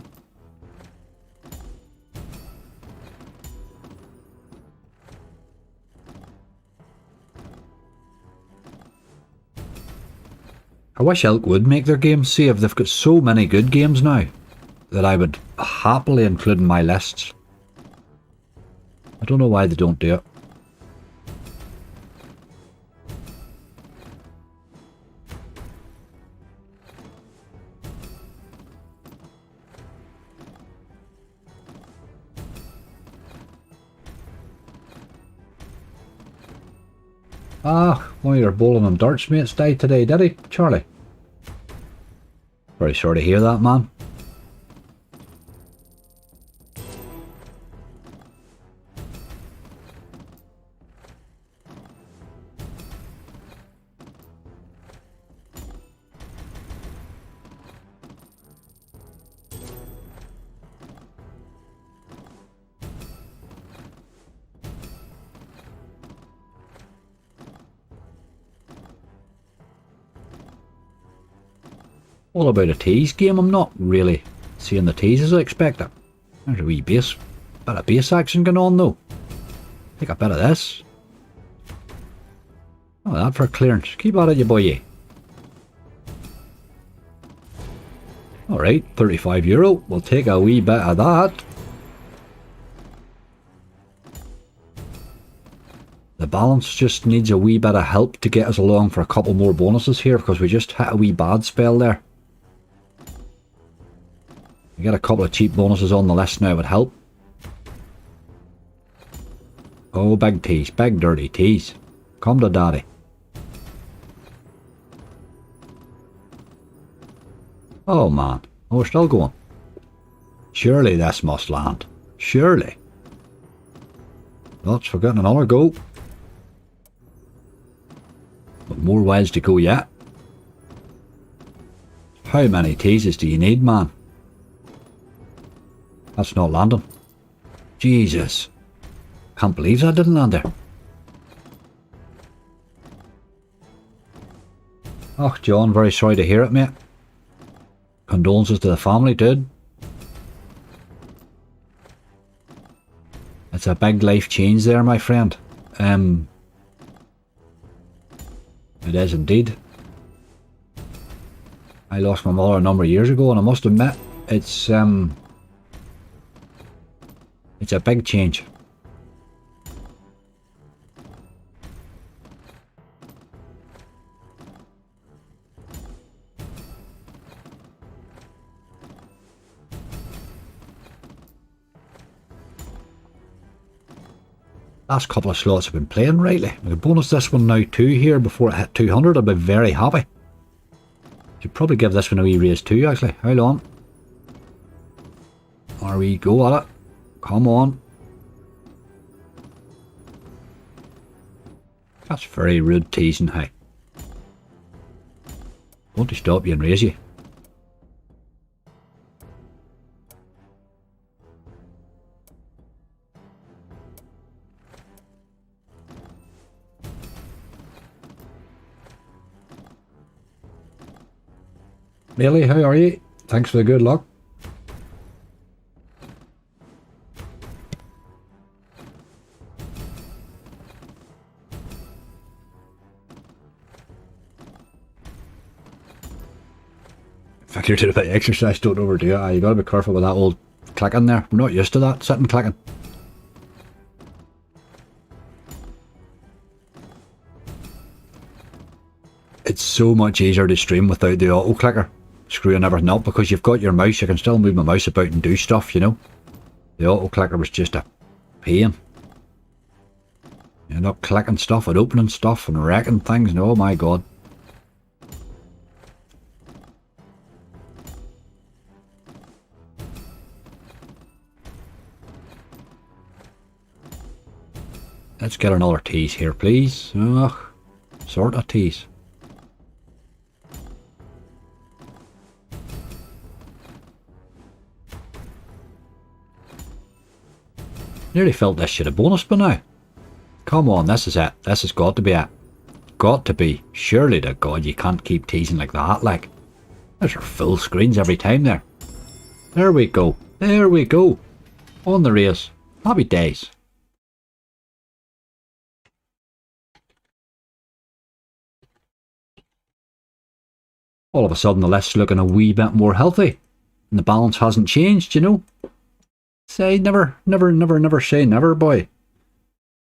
I wish Elk would make their games save. They've got so many good games now that I would happily include in my lists. I don't know why they don't do it. Ah, one of your bowling and darts mates died today, did he, Charlie? Very sorry to hear that, man. All about a tease game. I'm not really seeing the tease as I expected. There's a wee bit of base action going on though. Take a bit of this. Oh, that for clearance. Keep at it, you boy. Alright, €35. We'll take a wee bit of that. The balance just needs a wee bit of help to get us along for a couple more bonuses here, because we just hit a wee bad spell there. We get a couple of cheap bonuses on the list now would help. Oh, big tease, big dirty tease. Come to daddy. Oh man, oh, we're still going. Surely this must land. Surely. That's for getting another go. But more ways to go yet. How many teases do you need, man? That's not landing. Jesus. Can't believe that didn't land there. Oh, John, very sorry to hear it, mate. Condolences to the family, dude. It's a big life change there, my friend. It is indeed. I lost my mother a number of years ago, and I must admit, it's a big change. Last couple of slots have been playing rightly. We could bonus this one now too here before it hit 200. I'd be very happy. Should probably give this one a wee raise too, actually. Hold on. There we go at it. Come on. That's very rude teasing, hey. Want to stop you and raise you. Millie, how are you? Thanks for the good luck. In fact, you're doing a bit of exercise, don't overdo it. You gotta be careful with that old clicking there. We're not used to that, sitting clicking. It's so much easier to stream without the auto clicker screwing everything up, because you've got your mouse. You can still move my mouse about and do stuff, you know. The auto clicker was just a pain. You end up clicking stuff and opening stuff and wrecking things, and oh my god. Let's get another tease here, please. Ugh, sort of tease. Nearly felt this should have bonus by now. Come on, this is it. This has got to be it. Got to be. Surely to God you can't keep teasing like that, like. There's your full screens every time there. There we go. There we go. On the race. Happy days. All of a sudden the list's looking a wee bit more healthy. And the balance hasn't changed, you know. Say never say never, boy.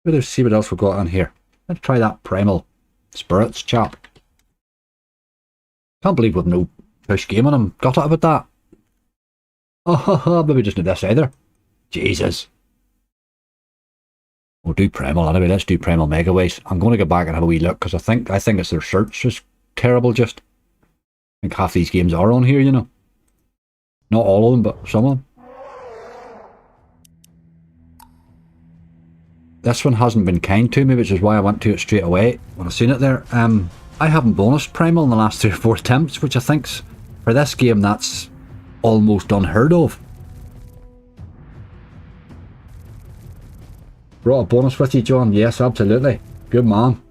Let's see what else we've got on here. Let's try that primal spirits chap. Can't believe we've no push game on him. Got it about that. Oh, maybe just need this either. Jesus. We'll do primal anyway. Let's do primal megaways. I'm going to go back and have a wee look, because I think it's their search is terrible. Just I think half these games are on here, you know. Not all of them, but some of them. This one hasn't been kind to me, which is why I went to it straight away when I seen it there. I haven't bonused primal in the last 3 or 4 attempts, which I think's, for this game, that's almost unheard of. Brought a bonus with you, John? Yes, absolutely. Good man.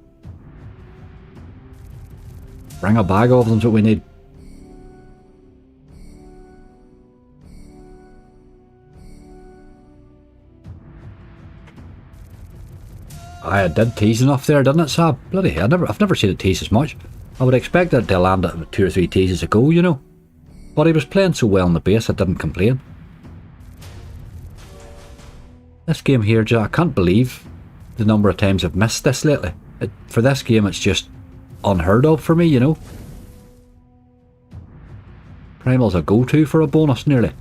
Bring a bag of them's what we need. I did tease enough there, didn't it, Sab? Bloody hell, I've never seen it tease as much. I would expect it to land at 2 or 3 teases ago, you know. But he was playing so well in the base, I didn't complain. This game here, I can't believe the number of times I've missed this lately. For this game, it's just unheard of for me, you know. Primal's a go-to for a bonus, nearly.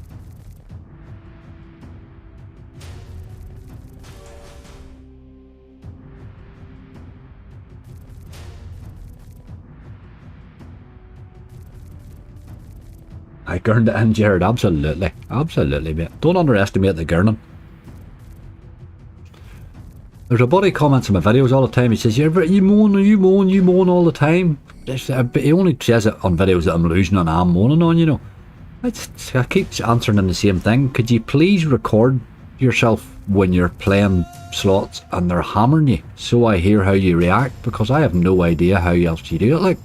I gurned it in, Jared. Absolutely. Absolutely, mate. Don't underestimate the gurning. There's a buddy comments on my videos all the time. He says, you moan all the time. He only says it on videos that I'm losing and I'm moaning on, you know. I keep answering him the same thing. Could you please record yourself when you're playing slots and they're hammering you, so I hear how you react, because I have no idea how else you do it, like.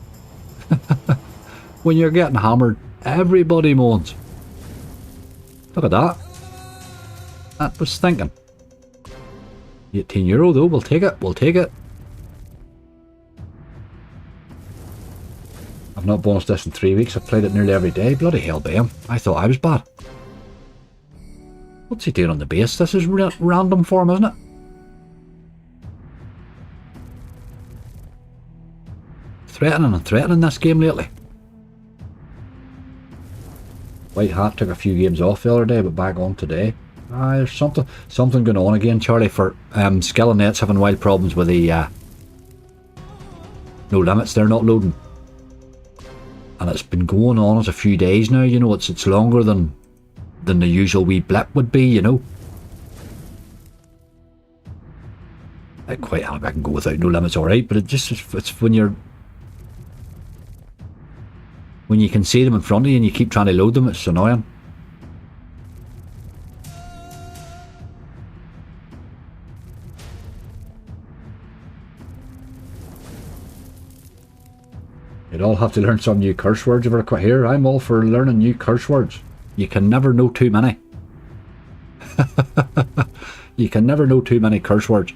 When you're getting hammered, everybody moans. Look at that. That was thinking. €18 though, we'll take it, we'll take it. I've not bonused this in 3 weeks, I've played it nearly every day. Bloody hell, bam. I thought I was bad. What's he doing on the base? This is random for him, isn't it? Threatening and threatening this game lately. White Hat took a few games off the other day, but back on today. There's something going on again, Charlie, for Skill and Net's having wild problems with the no limits. They're not loading, and it's been going on as a few days now. You know, it's longer than the usual wee blip would be. You know, I can go without no limits, all right, but it's when you can see them in front of you and you keep trying to load them, it's annoying. You'd all have to learn some new curse words over quite here. I'm all for learning new curse words. You can never know too many. You can never know too many curse words.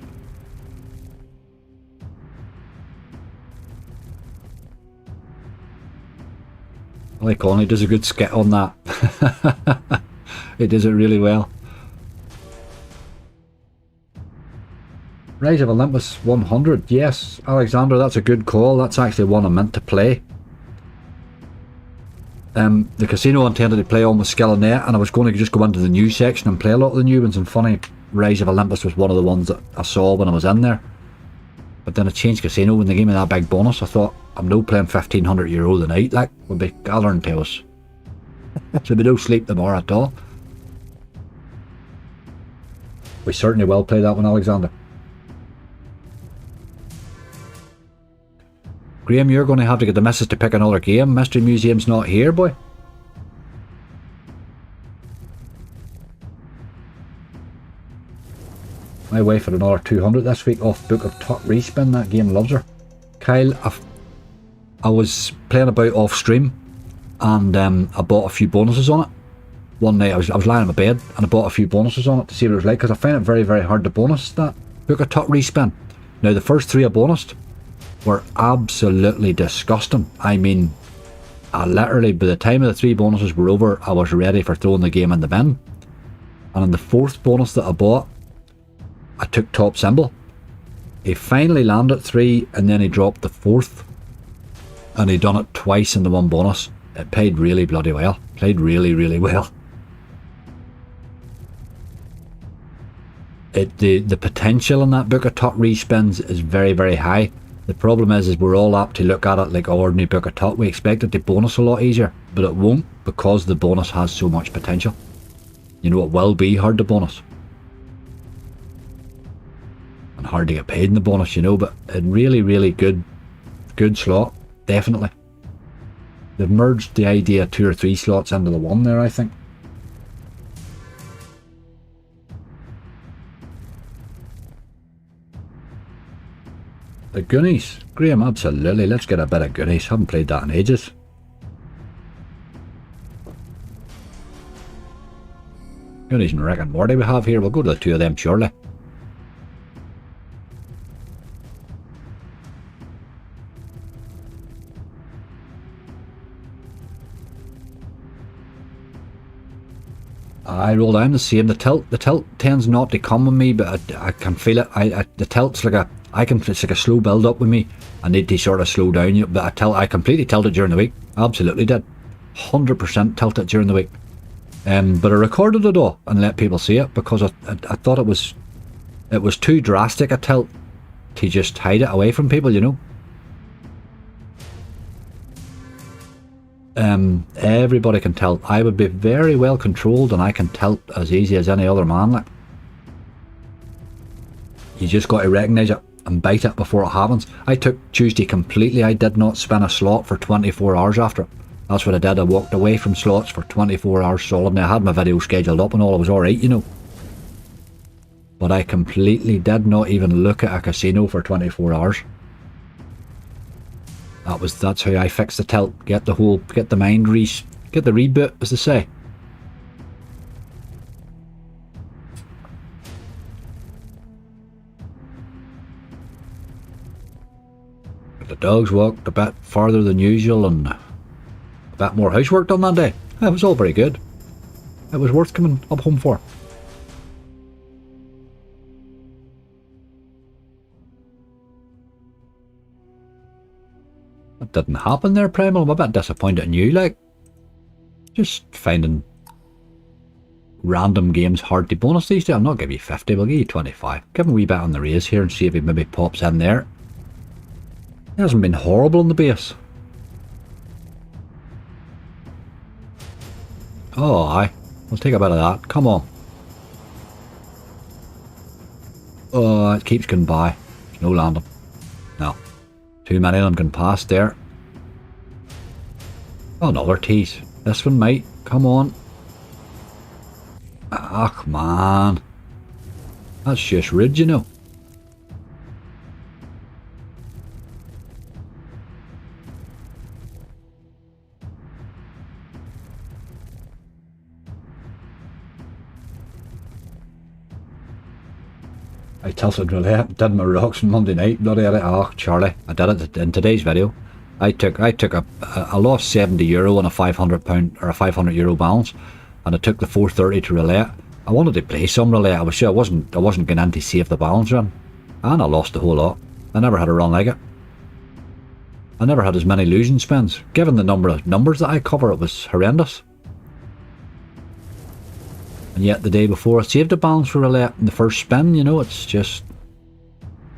Like Conley does a good skit on that. He does it really well. Rise of Olympus 100. Yes, Alexander, that's a good call. That's actually one I meant to play. The casino I intended to play on was Skill and Net, and I was going to just go into the new section and play a lot of the new ones, and funny, Rise of Olympus was one of the ones that I saw when I was in there. But then I changed casino when they gave me that big bonus. I thought, I'm no playing €1,500 the night, like, we'll be gathering to us. So there'll be no sleep tomorrow at all. We certainly will play that one, Alexander. Graham, you're going to have to get the missus to pick another game. Mystery Museum's not here, boy. My wife had another 200 this week off Book of Top Respin. That game loves her. Kyle, I was playing about off stream, and I bought a few bonuses on it. One night I was lying in my bed and I bought a few bonuses on it to see what it was like, because I find it very, very hard to bonus that Book of Top Respin. Now the first 3 I bonused were absolutely disgusting. I mean, I literally, by the time of the 3 bonuses were over, I was ready for throwing the game in the bin. And in the 4th bonus that I bought, I took top symbol. He finally landed 3, and then he dropped the 4th, and he done it twice in the 1 bonus. It paid really bloody well. Played really, really well. The potential in that Book of Top Respins is very, very high. The problem is we're all apt to look at it like ordinary Book of Top. We expect it to bonus a lot easier, but it won't, because the bonus has so much potential. You know, it will be hard to bonus. And hard to get paid in the bonus, you know, but a really, really good slot, definitely. They've merged the idea of 2 or 3 slots into the one there, I think. The Goonies. Graham, absolutely. Let's get a bit of Goonies. Haven't played that in ages. Goonies and Rick and Morty we have here. We'll go to the 2 of them shortly. I roll down the same. The tilt tends not to come with me, but I can feel it. The tilt's like it's like a slow build up with me. I need to sort of slow down, but I completely tilted during the week. Absolutely did. 100% tilted during the week. But I recorded it all and let people see it because I thought it was too drastic a tilt to just hide it away from people, you know. Everybody can tilt. I would be very well controlled and I can tilt as easy as any other man. Like, you just got to recognise it and bite it before it happens. I took Tuesday completely. I did not spin a slot for 24 hours after it. That's what I did. I walked away from slots for 24 hours solid. Now I had my video scheduled up and all. I was alright, you know. But I completely did not even look at a casino for 24 hours. That's how I fixed the tilt. Get the reboot, as they say. The dogs walked a bit farther than usual and a bit more housework done that day. It was all very good. It was worth coming up home for. That didn't happen there, Primal. I'm a bit disappointed in you, like. Just finding random games hard to bonus these days. I'll not give you 50, we'll give you 25. Give him a wee bit on the raise here and see if he maybe pops in there. He hasn't been horrible on the base. Oh, aye. We'll take a bit of that. Come on. Oh, it keeps going by. There's no landing. No. Too many of them can pass there. Oh, another tease. This one might. Come on. Ah, man. That's just rude, you know. I tilted roulette, did my rocks on Monday night, bloody hell. Oh, Charlie, I did it in today's video. I lost €70 on a £500 or a €500 balance, and I took the 430 to roulette. I wanted to play some roulette. I was sure I wasn't going in to save the balance run, and I lost the whole lot. I never had a run like it. I never had as many losing spins. Given the number of numbers that I cover, it was horrendous. And yet the day before I saved a balance for roulette in the first spin, you know, it's just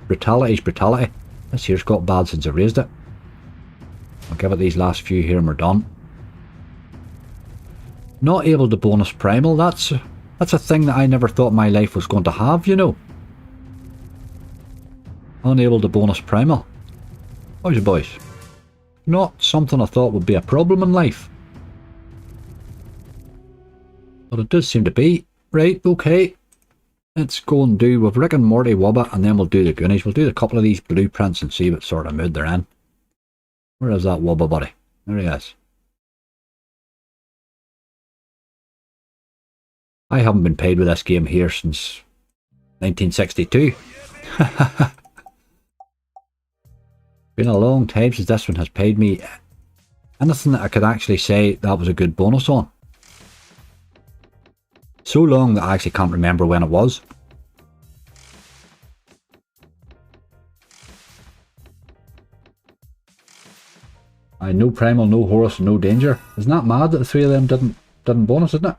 brutality's brutality. This here's got bad since I raised it. I'll give it these last few here and we're done. Not able to bonus primal, that's a thing that I never thought my life was going to have, you know. Unable to bonus primal. Boys. Not something I thought would be a problem in life. But it does seem to be. Right, okay. Let's go and do with Rick and Morty Wubba, and then we'll do the Goonies. We'll do a couple of these blueprints and see what sort of mood they're in. Where is that Wubba buddy? There he is. I haven't been paid with this game here since 1962. Been a long time since this one has paid me anything that I could actually say that was a good bonus on. So long that I actually can't remember when it was. I no primal, no Horus, no danger. Isn't that mad that the three of them didn't bonus, isn't it?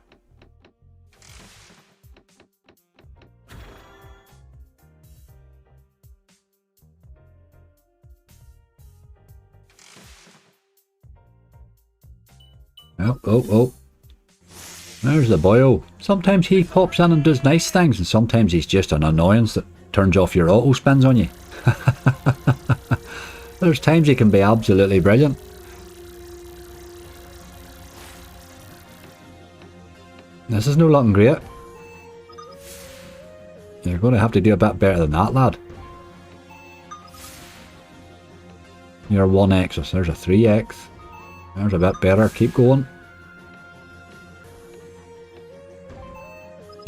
Oh. There's the boyo. Sometimes he pops in and does nice things, and sometimes he's just an annoyance that turns off your auto spins on you. There's times he can be absolutely brilliant. This is no looking great. You're going to have to do a bit better than that, lad. You're 1x, there's a 3x. There's a bit better, keep going.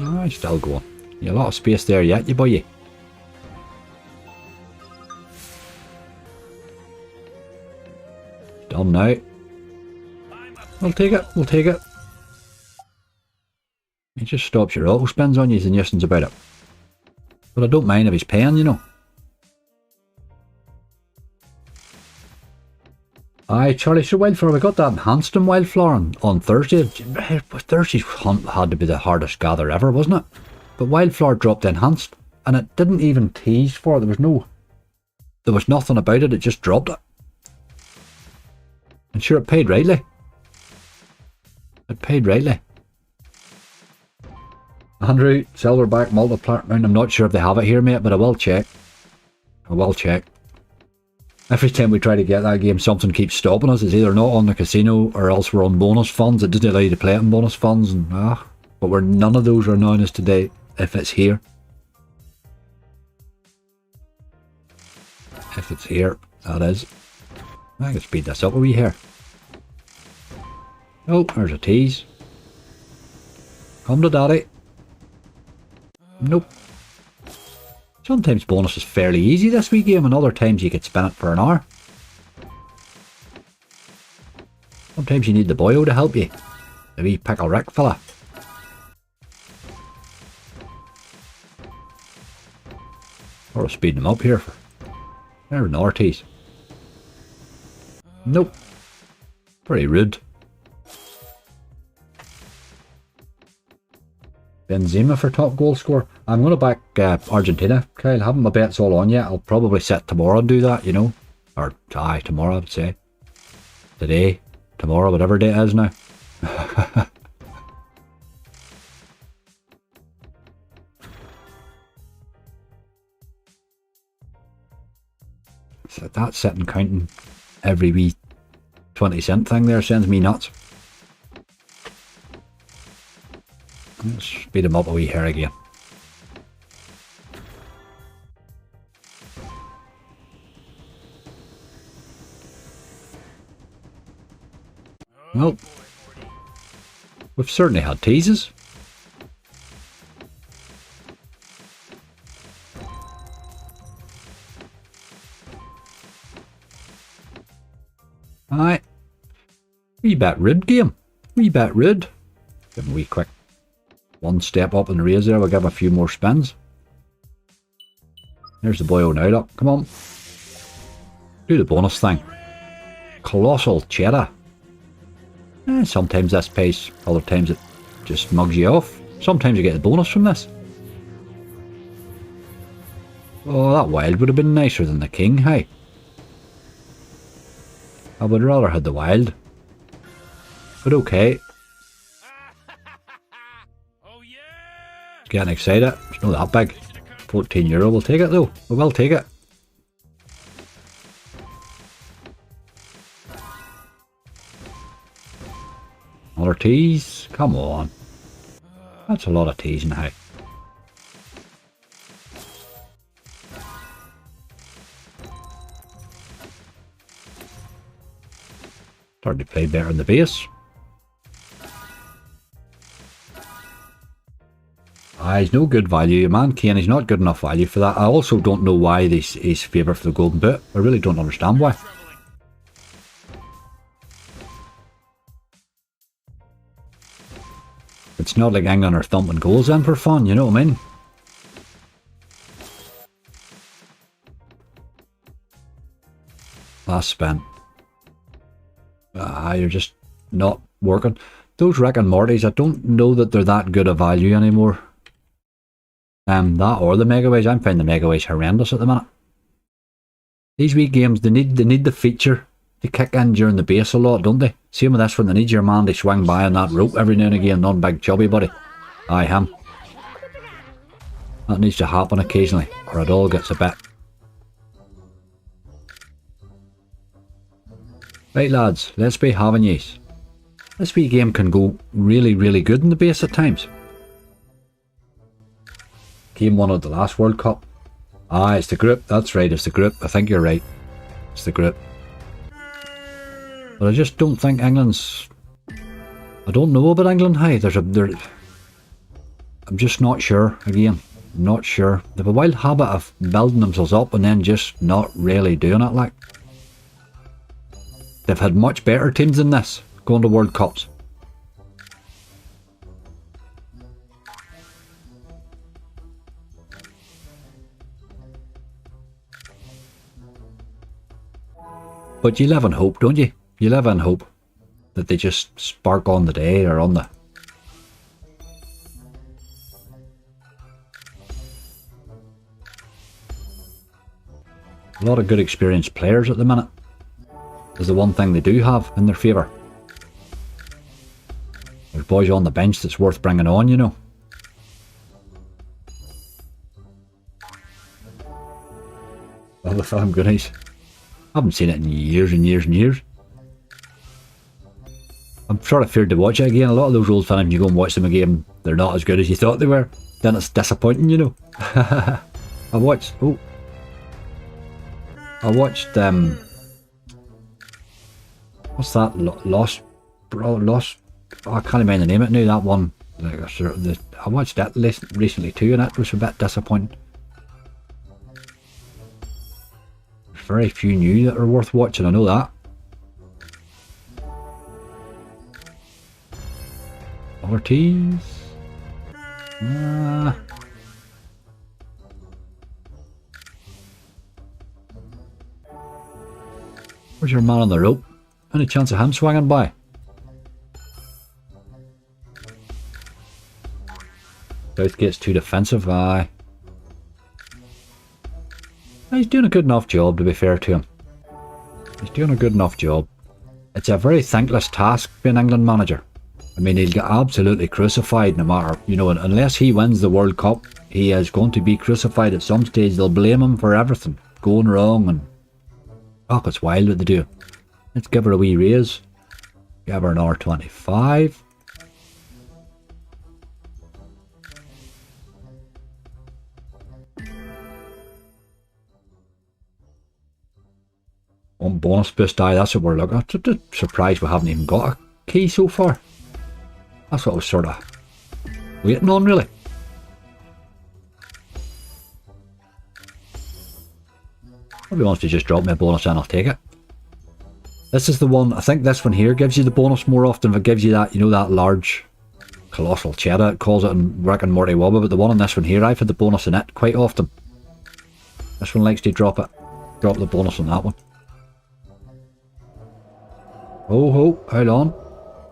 Oh, still going. You have a lot of space there yet, you boy. Done now. We'll take it. He just stops your auto spins on you and nuisance about it. But I don't mind if he's paying, you know. Aye, Charlie, so Wildflower, we got that enhanced in Wildflower on Thursday. Thursday's hunt had to be the hardest gather ever, wasn't it? But Wildflower dropped enhanced, and it didn't even tease for it. There was nothing about it, it just dropped it. And sure, it paid rightly. It paid rightly. Andrew, Silverback multiplier. I'm not sure if they have it here, mate, but I will check. I will check. Every time we try to get that game, something keeps stopping us. It's either not on the casino or else we're on bonus funds. It doesn't allow you to play it on bonus funds, and but none of those are known as today if it's here. If it's here, that is. I can speed this up a wee here. Oh, there's a tease. Come to daddy. Nope. Sometimes bonus is fairly easy this wee game, and other times you could spin it for an hour. Sometimes you need the boyo to help you. The wee pickle Rick fella. Or I'll speed them up here. There's an Ortiz. Nope. Pretty rude. Benzema for top goal scorer. I'm going to back Argentina, Kyle. Haven't my bets all on yet. I'll probably sit tomorrow and do that, you know. Or, tomorrow, I would say. Today, tomorrow, whatever day it is now. So that sitting counting every wee 20 cent thing there sends me nuts. Let's speed him up a wee here again. Well, we've certainly had teases. Aye. Wee bit rude game. Wee bit rude. Give him a wee quick one step up in the raise there. We'll give him a few more spins. There's the boyo now, look. Come on. Do the bonus thing. Colossal cheddar. Sometimes this pays, other times it just mugs you off. Sometimes you get the bonus from this. Oh, that wild would have been nicer than the king, hey? I would rather have the wild. But okay. It's getting excited. It's not that big. €14, we'll take it though. We will take it. Another tease. Come on. That's a lot of teasing, hey. Starting to play better in the base. He's no good value. Man Kane, he's not good enough value for that. I also don't know why he's favourite for the golden boot. I really don't understand why. It's not like England are thumping goals in for fun, you know what I mean? Last spin. You're just not working. Those Rick and Mortys, I don't know that they're that good a value anymore. That or the Megaways. I'm finding the Megaways horrendous at the minute. These wee games, they need the feature to kick in during the base a lot, don't they? Same with this one, they need your man to swing by on that rope every now and again, non-big chubby buddy. Aye, him. That needs to happen occasionally, or it all gets a bit. Right lads, let's be having yous. This wee game can go really, really good in the base at times. Game 1 of the last World Cup. Ah, it's the group. That's right, it's the group. I think you're right. It's the group. But I just don't think England's... I don't know about England. Hey, I'm just not sure. Again, not sure. They have a wild habit of building themselves up and then just not really doing it. Like, they've had much better teams than this going to World Cups. But you live in hope, don't you? You live in hope that they just spark on the day or on the... A lot of good experienced players at the minute is the one thing they do have in their favour. There's boys on the bench that's worth bringing on, you know. Well, the film Goonies. I haven't seen it in years and years and years. I'm sort of feared to watch it again. A lot of those old films, you go and watch them again, they're not as good as you thought they were. Then it's disappointing, you know. I watched what's that? Lost. Oh, I can't remember the name of it now. That one. I watched that recently too, and it was a bit disappointing. There's very few new that are worth watching. I know that. Ortiz. Where's your man on the rope? Any chance of him swinging by? Southgate's too defensive, aye. He's doing a good enough job, to be fair to him. He's doing a good enough job. It's a very thankless task being England manager. I mean, he'll get absolutely crucified no matter, you know, unless he wins the World Cup, he is going to be crucified at some stage. They'll blame him for everything going wrong, and oh, it's wild what they do. Let's give her a wee raise. Give her an R25. One bonus boost, aye, that's what we're looking at. I'm surprised we haven't even got a key so far. That's what I was sort of waiting on, really. Probably wants to just drop me a bonus and I'll take it. This is the one, I think this one here gives you the bonus more often. If it gives you that, you know, that large colossal cheddar, it calls it in Rick and Morty Wubba, but the one on this one here, I've had the bonus in it quite often. This one likes to drop it. Drop the bonus on that one. Oh ho, hold on.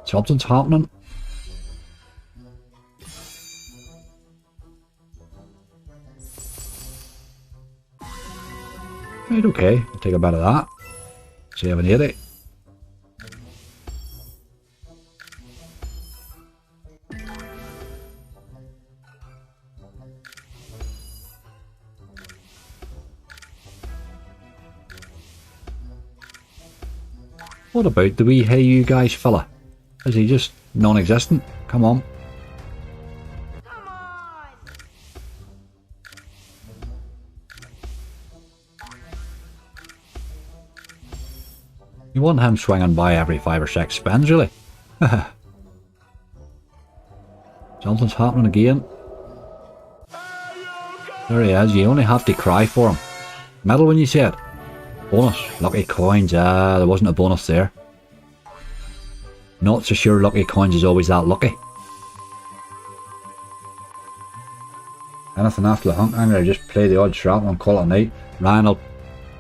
Something's happening. Right, okay, I'll take a bit of that. 780. What about the wee hey you guys fella? Is he just non-existent? Come on. You want him swinging by every 5 or 6 spins, really? Something's happening again. There he is, you only have to cry for him. Medal when you say it. Bonus, lucky coins, there wasn't a bonus there. Not so sure lucky coins is always that lucky. Anything after the hunt, I'm going to just play the odd shrapnel and call it a night. Ryan will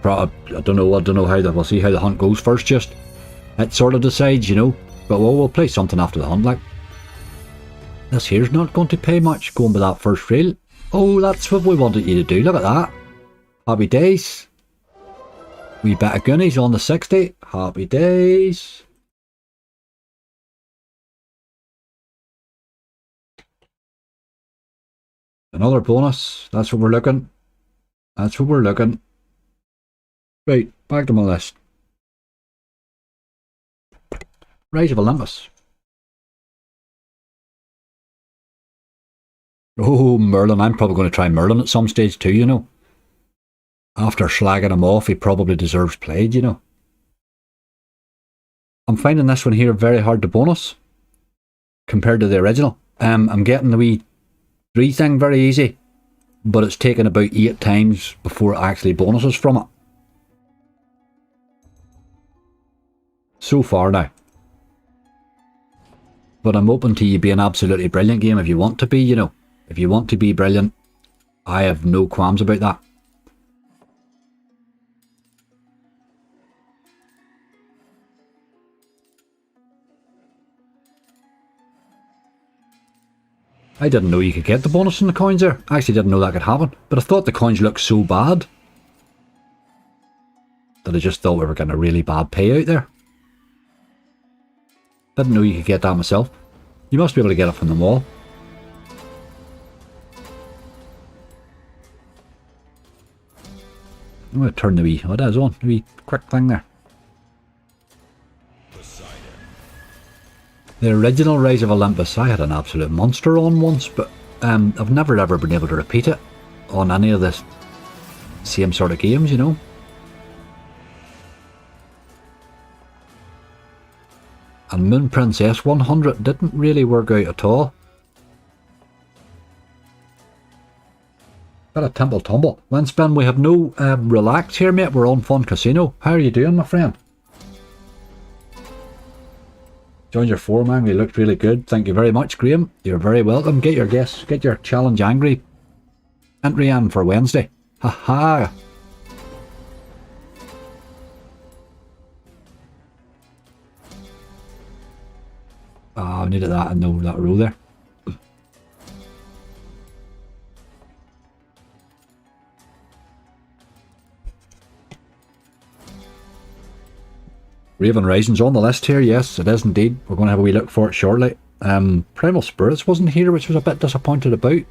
probably, I don't know how we'll see how the hunt goes first, just. It sort of decides, you know. But we'll play something after the hunt, like. This here's not going to pay much, going by that first reel. Oh, that's what we wanted you to do, look at that. Happy days. Wee bit of Goonies on the 60. Happy days. Another bonus. That's what we're looking. That's what we're looking. Right, back to my list. Rise of Olympus. Oh, Merlin. I'm probably going to try Merlin at some stage too, you know. After slagging him off, he probably deserves played, you know. I'm finding this one here very hard to bonus compared to the original. I'm getting the wee 3 thing very easy, but it's taken about 8 times before it actually bonuses from it. So far now. But I'm open to you being absolutely brilliant game if you want to be, you know. If you want to be brilliant, I have no qualms about that. I didn't know you could get the bonus in the coins there. I actually didn't know that could happen. But I thought the coins looked so bad that I just thought we were getting a really bad payout there. Didn't know you could get that myself. You must be able to get it from the mall. I'm going to turn the wee, oh that is on, the wee quick thing there. The original Rise of Olympus, I had an absolute monster on once, but I've never ever been able to repeat it on any of the same sort of games, you know. And Moon Princess 100 didn't really work out at all. Got a Temple Tumble. Winspin, we have no relax here, mate. We're on Fun Casino. How are you doing, my friend? Joined your forum, Angry. Looked really good. Thank you very much, Graham. You're very welcome. Get your guests, get your challenge Angry entry in for Wednesday. Haha. I needed that and no that row there. Raven Rising's on the list here, yes, it is indeed. We're going to have a wee look for it shortly. Primal Spirits wasn't here, which was a bit disappointed about.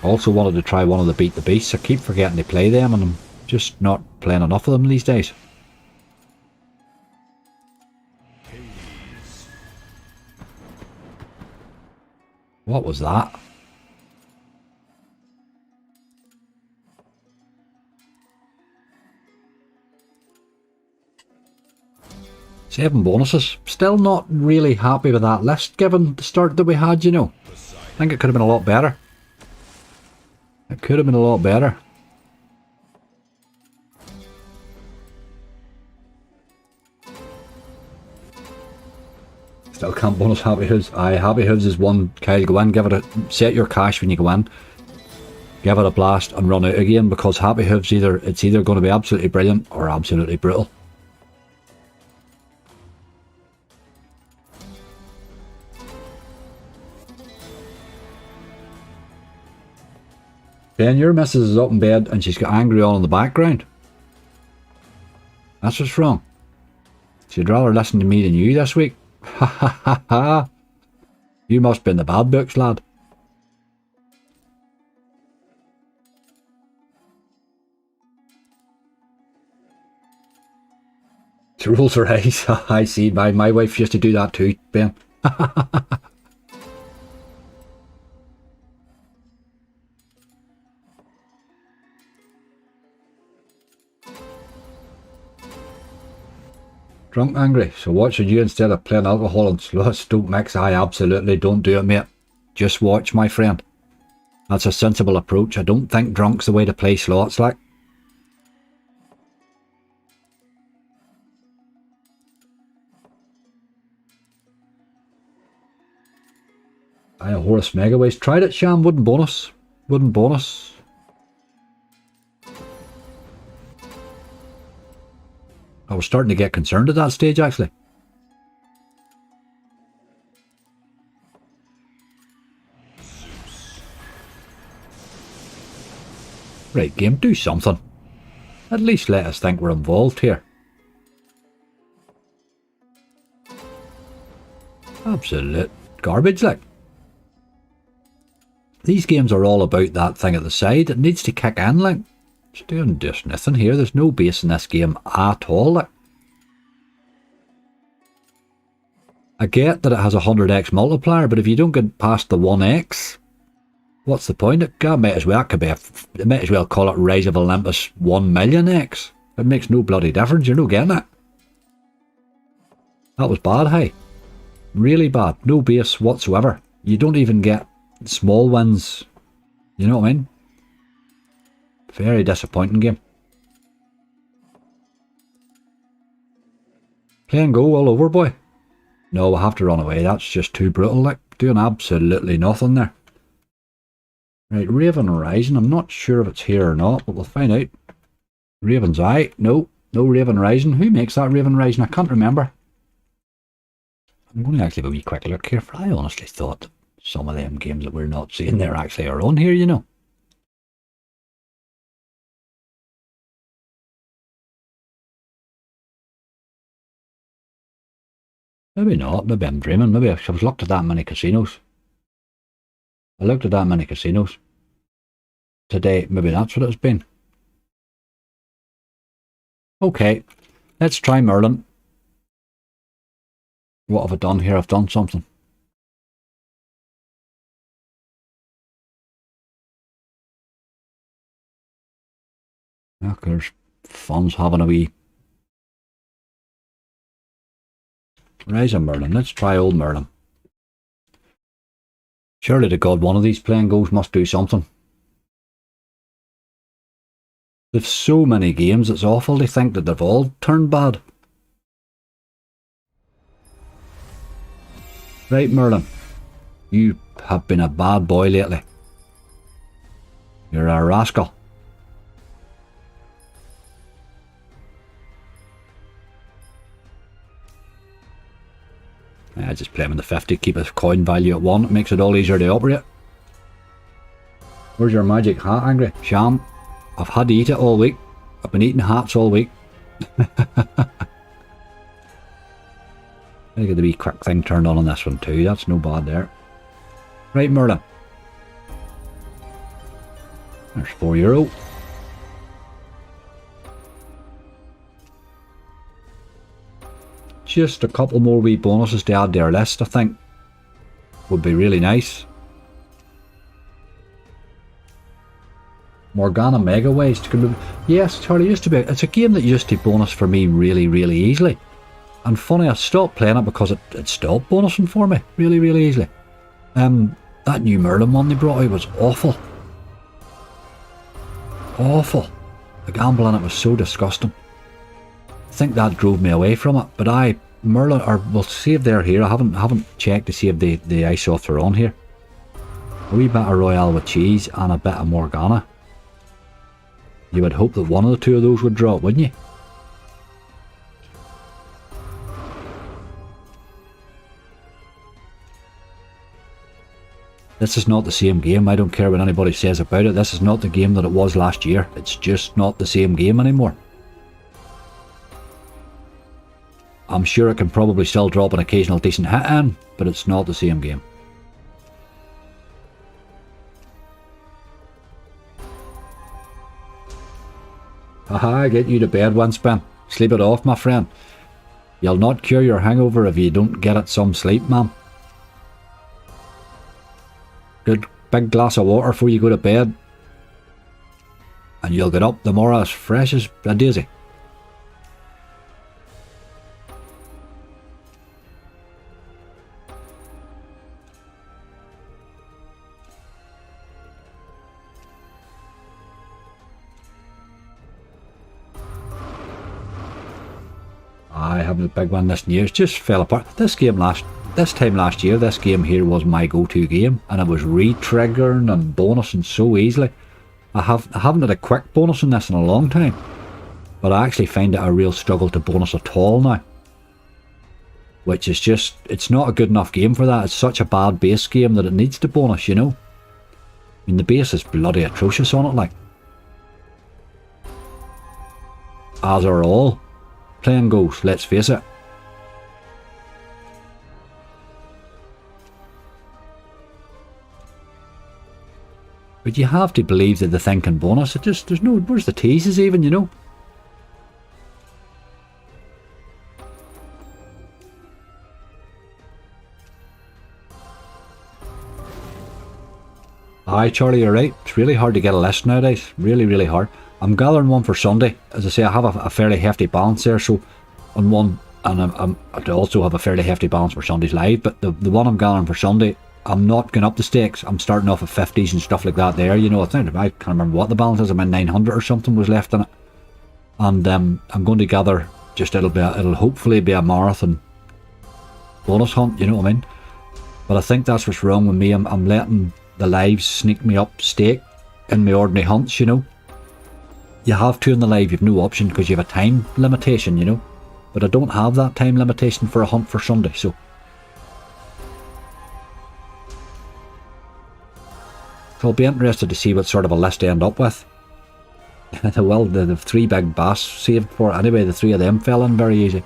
Also wanted to try one of the Beat the Beasts. I keep forgetting to play them and I'm just not playing enough of them these days. What was that? Seven bonuses. Still not really happy with that list given the start that we had, you know. I think it could have been a lot better. It could have been a lot better. Still can't bonus Happy Hooves. Aye, Happy Hooves is one. Kyle, go in, give it a... Set your cash when you go in. Give it a blast and run out again because Happy Hooves it's either going to be absolutely brilliant or absolutely brutal. Then your missus is up in bed and she's got Angry on in the background. That's what's wrong. She'd rather listen to me than you this week. Ha ha ha ha. You must be in the bad books, lad. She rolls her eyes. I see. My wife used to do that too, Ben. Drunk Angry. So what should you instead of playing alcohol and slots don't mix? I absolutely don't do it, mate. Just watch, my friend. That's a sensible approach. I don't think drunk's the way to play slots, like. I Horus Megaways. Tried it, Sham. Wouldn't bonus. Wouldn't bonus. I was starting to get concerned at that stage, actually. Right, game, do something. At least let us think we're involved here. Absolute garbage, like. These games are all about that thing at the side. It needs to kick in, like. It's doing just nothing here. There's no base in this game at all. Like. I get that it has a 100x multiplier, but if you don't get past the 1x, what's the point? It might as well call it Rise of Olympus 1,000,000x. It makes no bloody difference. You're not getting it. That was bad, hey. Really bad. No base whatsoever. You don't even get small wins. You know what I mean? Very disappointing game. Play and go all over, boy. No, we'll have to run away. That's just too brutal, like. Doing absolutely nothing there. Right, Raven Rising. I'm not sure if it's here or not, but we'll find out. Raven's Eye. No, no Raven Rising. Who makes that Raven Rising? I can't remember. I'm going to actually have a wee quick look here, for I honestly thought that some of them games that we're not seeing there actually are on here, you know. Maybe not, maybe I'm dreaming, maybe I was looked at that many casinos. I looked at that many casinos today, maybe that's what it's been. Okay, let's try Merlin. What have I done here? I've done something. Look, there's funds having a wee rise of Merlin. Let's try old Merlin. Surely to God, one of these playing goes must do something. There's so many games, it's awful to think that they've all turned bad. Right, Merlin. You have been a bad boy lately. You're a rascal. I just play him in the 50, keep his coin value at 1. It makes it all easier to operate. Where's your magic hat, Angry? Sham. I've had to eat it all week. I've been eating hats all week. I get the wee quick thing turned on this one too. That's no bad there. Right, Merlin. There's €4. Just a couple more wee bonuses to add to our list, I think. Would be really nice. Morgana Mega Waste. Yes, Charlie, used to be. It's a game that used to bonus for me really, really easily. And funny, I stopped playing it because it stopped bonusing for me really, really easily. That new Merlin one they brought out was awful. Awful. The gamble in it was so disgusting. I think that drove me away from it. But Merlin, or we'll see if they're here. I haven't checked to see if the ice softs are on here. A wee bit of Royale with cheese and a bit of Morgana. You would hope that one of the two of those would drop, wouldn't you? This is not the same game. I don't care what anybody says about it. This is not the game that it was last year. It's just not the same game anymore. I'm sure it can probably still drop an occasional decent hit in, but it's not the same game. Haha, get you to bed, Winspan. Sleep it off, my friend. You'll not cure your hangover if you don't get it some sleep, ma'am. Good big glass of water before you go to bed. And you'll get up tomorrow as fresh as a daisy. I haven't a big one this year. It just fell apart. This time last year, this game here was my go-to game, and it was re-triggering and bonusing so easily. I haven't had a quick bonus in this in a long time, but I actually find it a real struggle to bonus at all now. Which is just, it's not a good enough game for that. It's such a bad base game that it needs to bonus, you know. I mean, the base is bloody atrocious on it, like. As are all playing goes, let's face it. But you have to believe that the thing can bonus. There's no, where's the teases even, you know? Aye, Charlie, you're right. It's really hard to get a list nowadays. Really, really hard. I'm gathering one for Sunday. As I say, I have a fairly hefty balance there, so on one, and I also have a fairly hefty balance for Sunday's live, but the one I'm gathering for Sunday, I'm not going up the stakes. I'm starting off at 50s and stuff like that there, you know. I can't remember what the balance is. I'm in 900 or something was left in it. And I'm going to gather just, it'll hopefully be a marathon bonus hunt, you know what I mean? But I think that's what's wrong with me. I'm letting the lives sneak me up stake in my ordinary hunts, you know. You have to in the live, you've no option because you have a time limitation, you know. But I don't have that time limitation for a hunt for Sunday, so So I'll be interested to see what sort of a list they end up with. Well, the 3 big bass saved for it. Anyway, the 3 of them fell in very easy.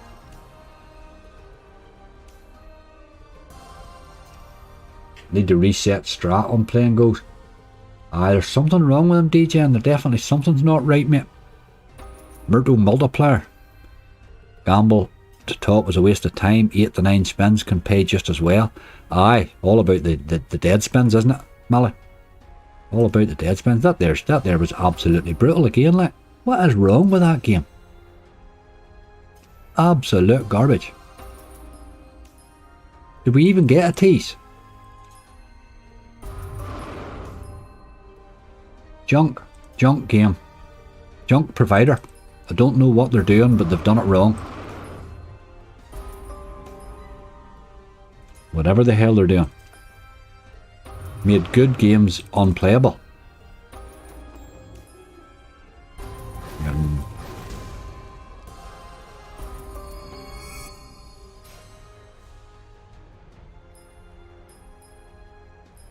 Need to reset strat on playing goes. There's something wrong with them, DJ, and definitely something's not right, mate. Myrto multiplier. Gamble to top was a waste of time. 8 to 9 spins can pay just as well. Aye, all about the dead spins, isn't it, Mally? All about the dead spins. That there was absolutely brutal again, like. What is wrong with that game? Absolute garbage. Did we even get a tease? Junk game. Junk provider. I don't know what they're doing, but they've done it wrong. Whatever the hell they're doing. Made good games unplayable.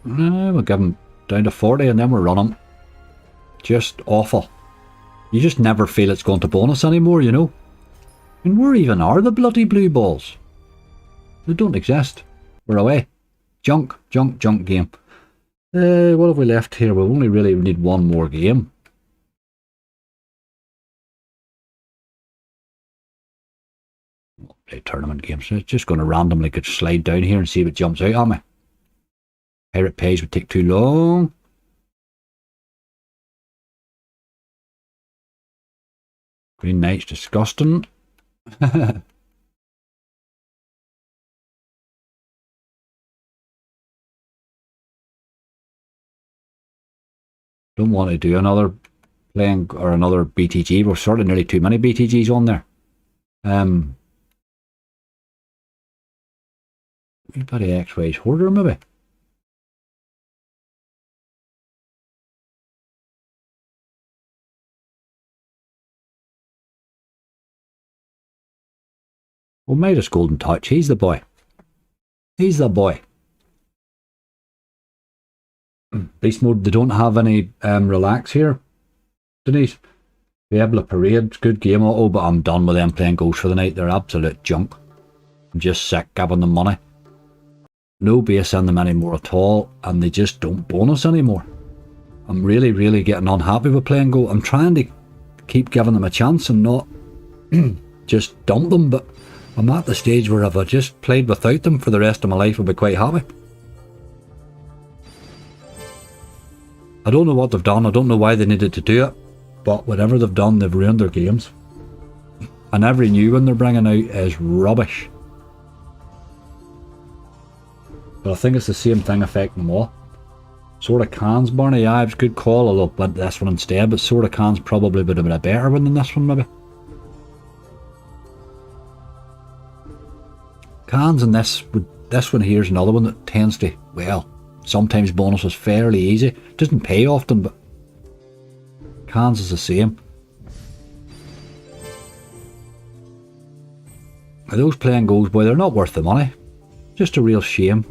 We'll give them down to 40 and then we'll run them. Just awful. You just never feel it's going to bonus anymore, you know. And where even are the bloody blue balls? They don't exist. We're away. Junk game. What have we left here? We only really need one more game. Play tournament games. So it's just going to randomly could slide down here and see what jumps out at me. Pirate Pays would take too long. Green Knight's disgusting. Don't want to do another playing or another BTG. We're sort of nearly too many BTGs on there. Anybody X-Ways Hoarder maybe? Well, Midas Golden Touch, he's the boy. He's the boy. Beast mode, they don't have any relax here, Denise. Diablo Parade, good game auto, but I'm done with them playing Ghosts for the night. They're absolute junk. I'm just sick giving them money. No base in them anymore at all, and they just don't bonus anymore. I'm really getting unhappy with playing Go. I'm trying to keep giving them a chance and not just dump them, but I'm at the stage where if I just played without them for the rest of my life, I'd be quite happy. I don't know what they've done, I don't know why they needed to do it, but whatever they've done, they've ruined their games. And every new one they're bringing out is rubbish. But I think it's the same thing affecting them all. Sword of Cans, Barney, yeah, it was a good call, although went this one instead, but Sword of Cans probably would have been a better one than this one, maybe. Cans and this one here is another one that tends to, well, sometimes bonus is fairly easy. Doesn't pay often, but Cans is the same. Those playing goals, boy, they're not worth the money. Just a real shame.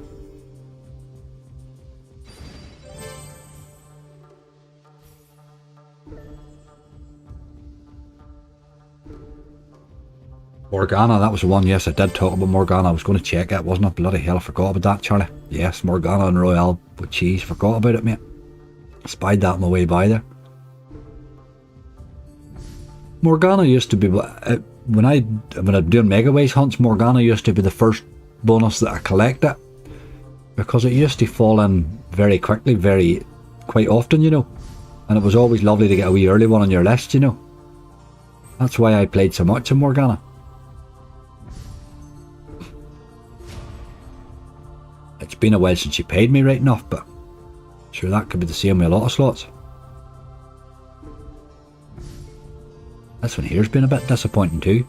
Morgana, that was the one, yes, I did talk about Morgana. I was going to check it, wasn't it? Bloody hell, I forgot about that, Charlie. Yes, Morgana and Royale with cheese. Forgot about it, mate. Spied that on my way by there. Morgana used to be, when I'm doing Megaways hunts, Morgana used to be the first bonus that I collected. Because it used to fall in very quickly, quite often, you know. And it was always lovely to get a wee early one on your list, you know. That's why I played so much in Morgana. It's been a while since you paid me right enough, but sure that could be the same with a lot of slots. This one here's been a bit disappointing too.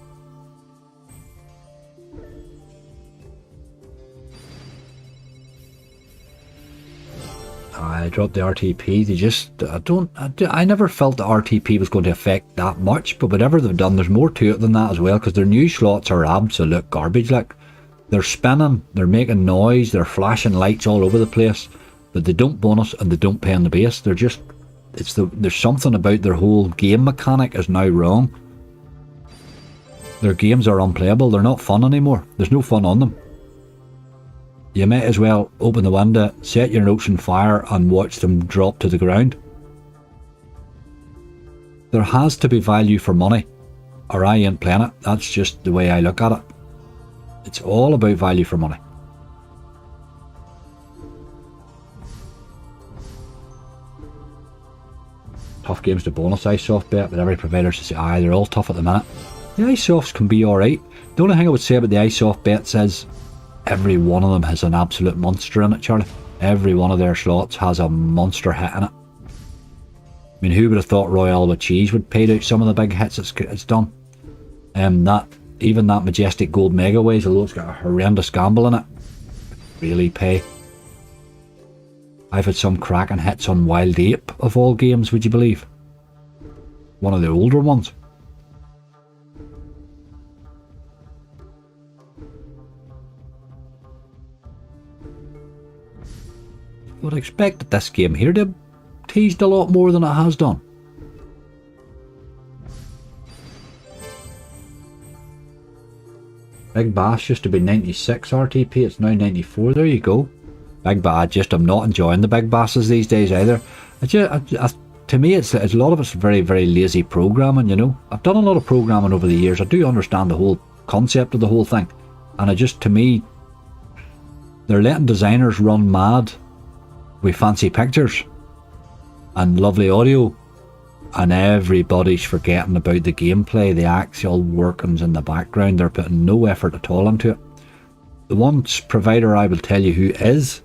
I dropped the RTP. They just, I never felt the RTP was going to affect that much, but whatever they've done, there's more to it than that as well, because their new slots are absolute garbage. Like, they're spinning, they're making noise, they're flashing lights all over the place. But they don't bonus and they don't pay on the base. They're just, there's something about their whole game mechanic is now wrong. Their games are unplayable. They're not fun anymore. There's no fun on them. You might as well open the window, set your notes on fire and watch them drop to the ground. There has to be value for money, or I ain't playing it. That's just the way I look at it. It's all about value for money. Tough games to bonus iSoft bet, but every provider says, aye, they're all tough at the minute. The iSofts can be alright. The only thing I would say about the iSoft bets is every one of them has an absolute monster in it, Charlie. Every one of their slots has a monster hit in it. I mean, who would have thought Royale with Cheese would pay out some of the big hits it's done? Even that Majestic Gold Mega Ways, although it's got a horrendous gamble in it, really pay. I've had some cracking hits on Wild Ape of all games, would you believe? One of the older ones. I would expect that this game here to have teased a lot more than it has done. Big Bass used to be 96 RTP, it's now 94, there you go. Big Bass, I'm not enjoying the Big Basses these days either. To me, it's a lot of it's very, very lazy programming, you know. I've done a lot of programming over the years, I do understand the whole concept of the whole thing. And to me, they're letting designers run mad with fancy pictures and lovely audio, and everybody's forgetting about the gameplay, the actual workings in the background. They're putting no effort at all into it. The one provider I will tell you who is,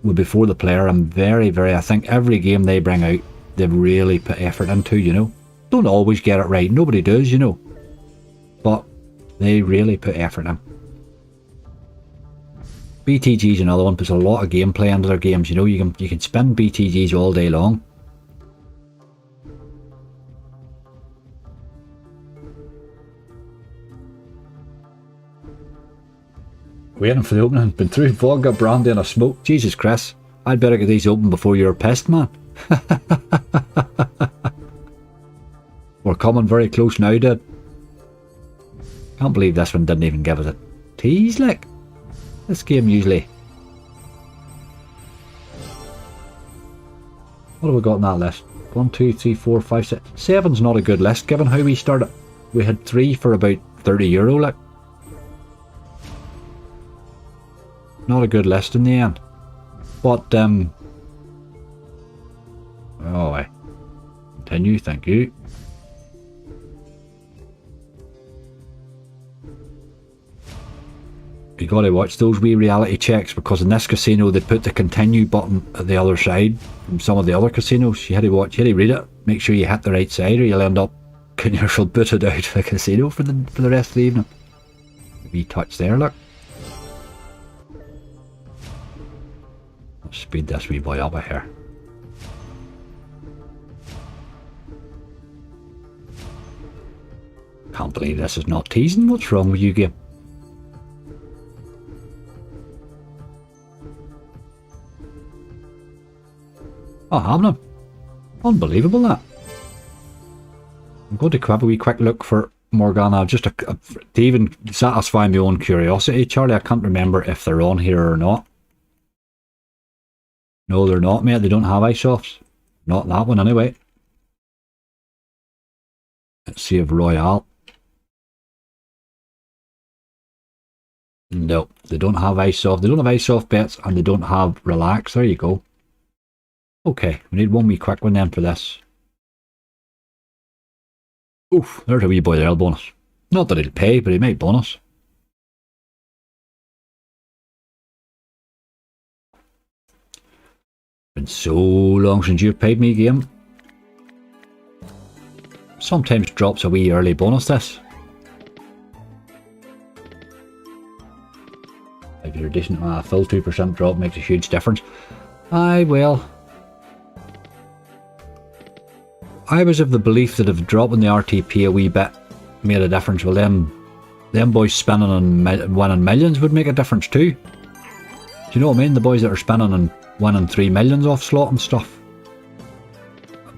will be for the player. I'm I think every game they bring out, they've really put effort into, you know. Don't always get it right, nobody does, you know, but they really put effort in. BTG's another one, puts a lot of gameplay into their games, you know. You can spin BTGs all day long. Waiting for the opening, been through vodka, brandy and a smoke. Jesus Christ, I'd better get these open before you're pissed, man. We're coming very close now, dude. Can't believe this one didn't even give us a tease, like. This game usually... What have we got on that list? 1, 2, 3, 4, 5, 6... 7's not a good list given how we started. We had 3 for about €30, like. Not a good list in the end. But, oh, I continue, thank you. You gotta watch those wee reality checks, because in this casino they put the continue button at the other side from some of the other casinos. You had to read it, make sure you hit the right side, or you'll end up getting yourself booted out of the casino for the rest of the evening. A wee touch there, look. Let's speed this wee boy up here. Can't believe this is not teasing. What's wrong with you, game? Oh, having him. Unbelievable, that. I'm going to have a wee quick look for Morgana, just to even satisfy my own curiosity. Charlie, I can't remember if they're on here or not. No, they're not, mate. They don't have iSofts. Not that one, anyway. Let's see if Royale. No, they don't have iSoft. They don't have iSoft bets, and they don't have Relax. There you go. Okay, we need one wee quick one then for this. Oof, there's a wee boy there, bonus. Not that he'll pay, but he might bonus. Been so long since you've paid me, game. Sometimes drops a wee early bonus, this. If you're decent, a full 2% drop makes a huge difference. Aye, well. I was of the belief that if dropping the RTP a wee bit made a difference, well then, them boys spinning and winning millions would make a difference too. you know what I mean? The boys that are spending and winning 3 millions off slot and stuff.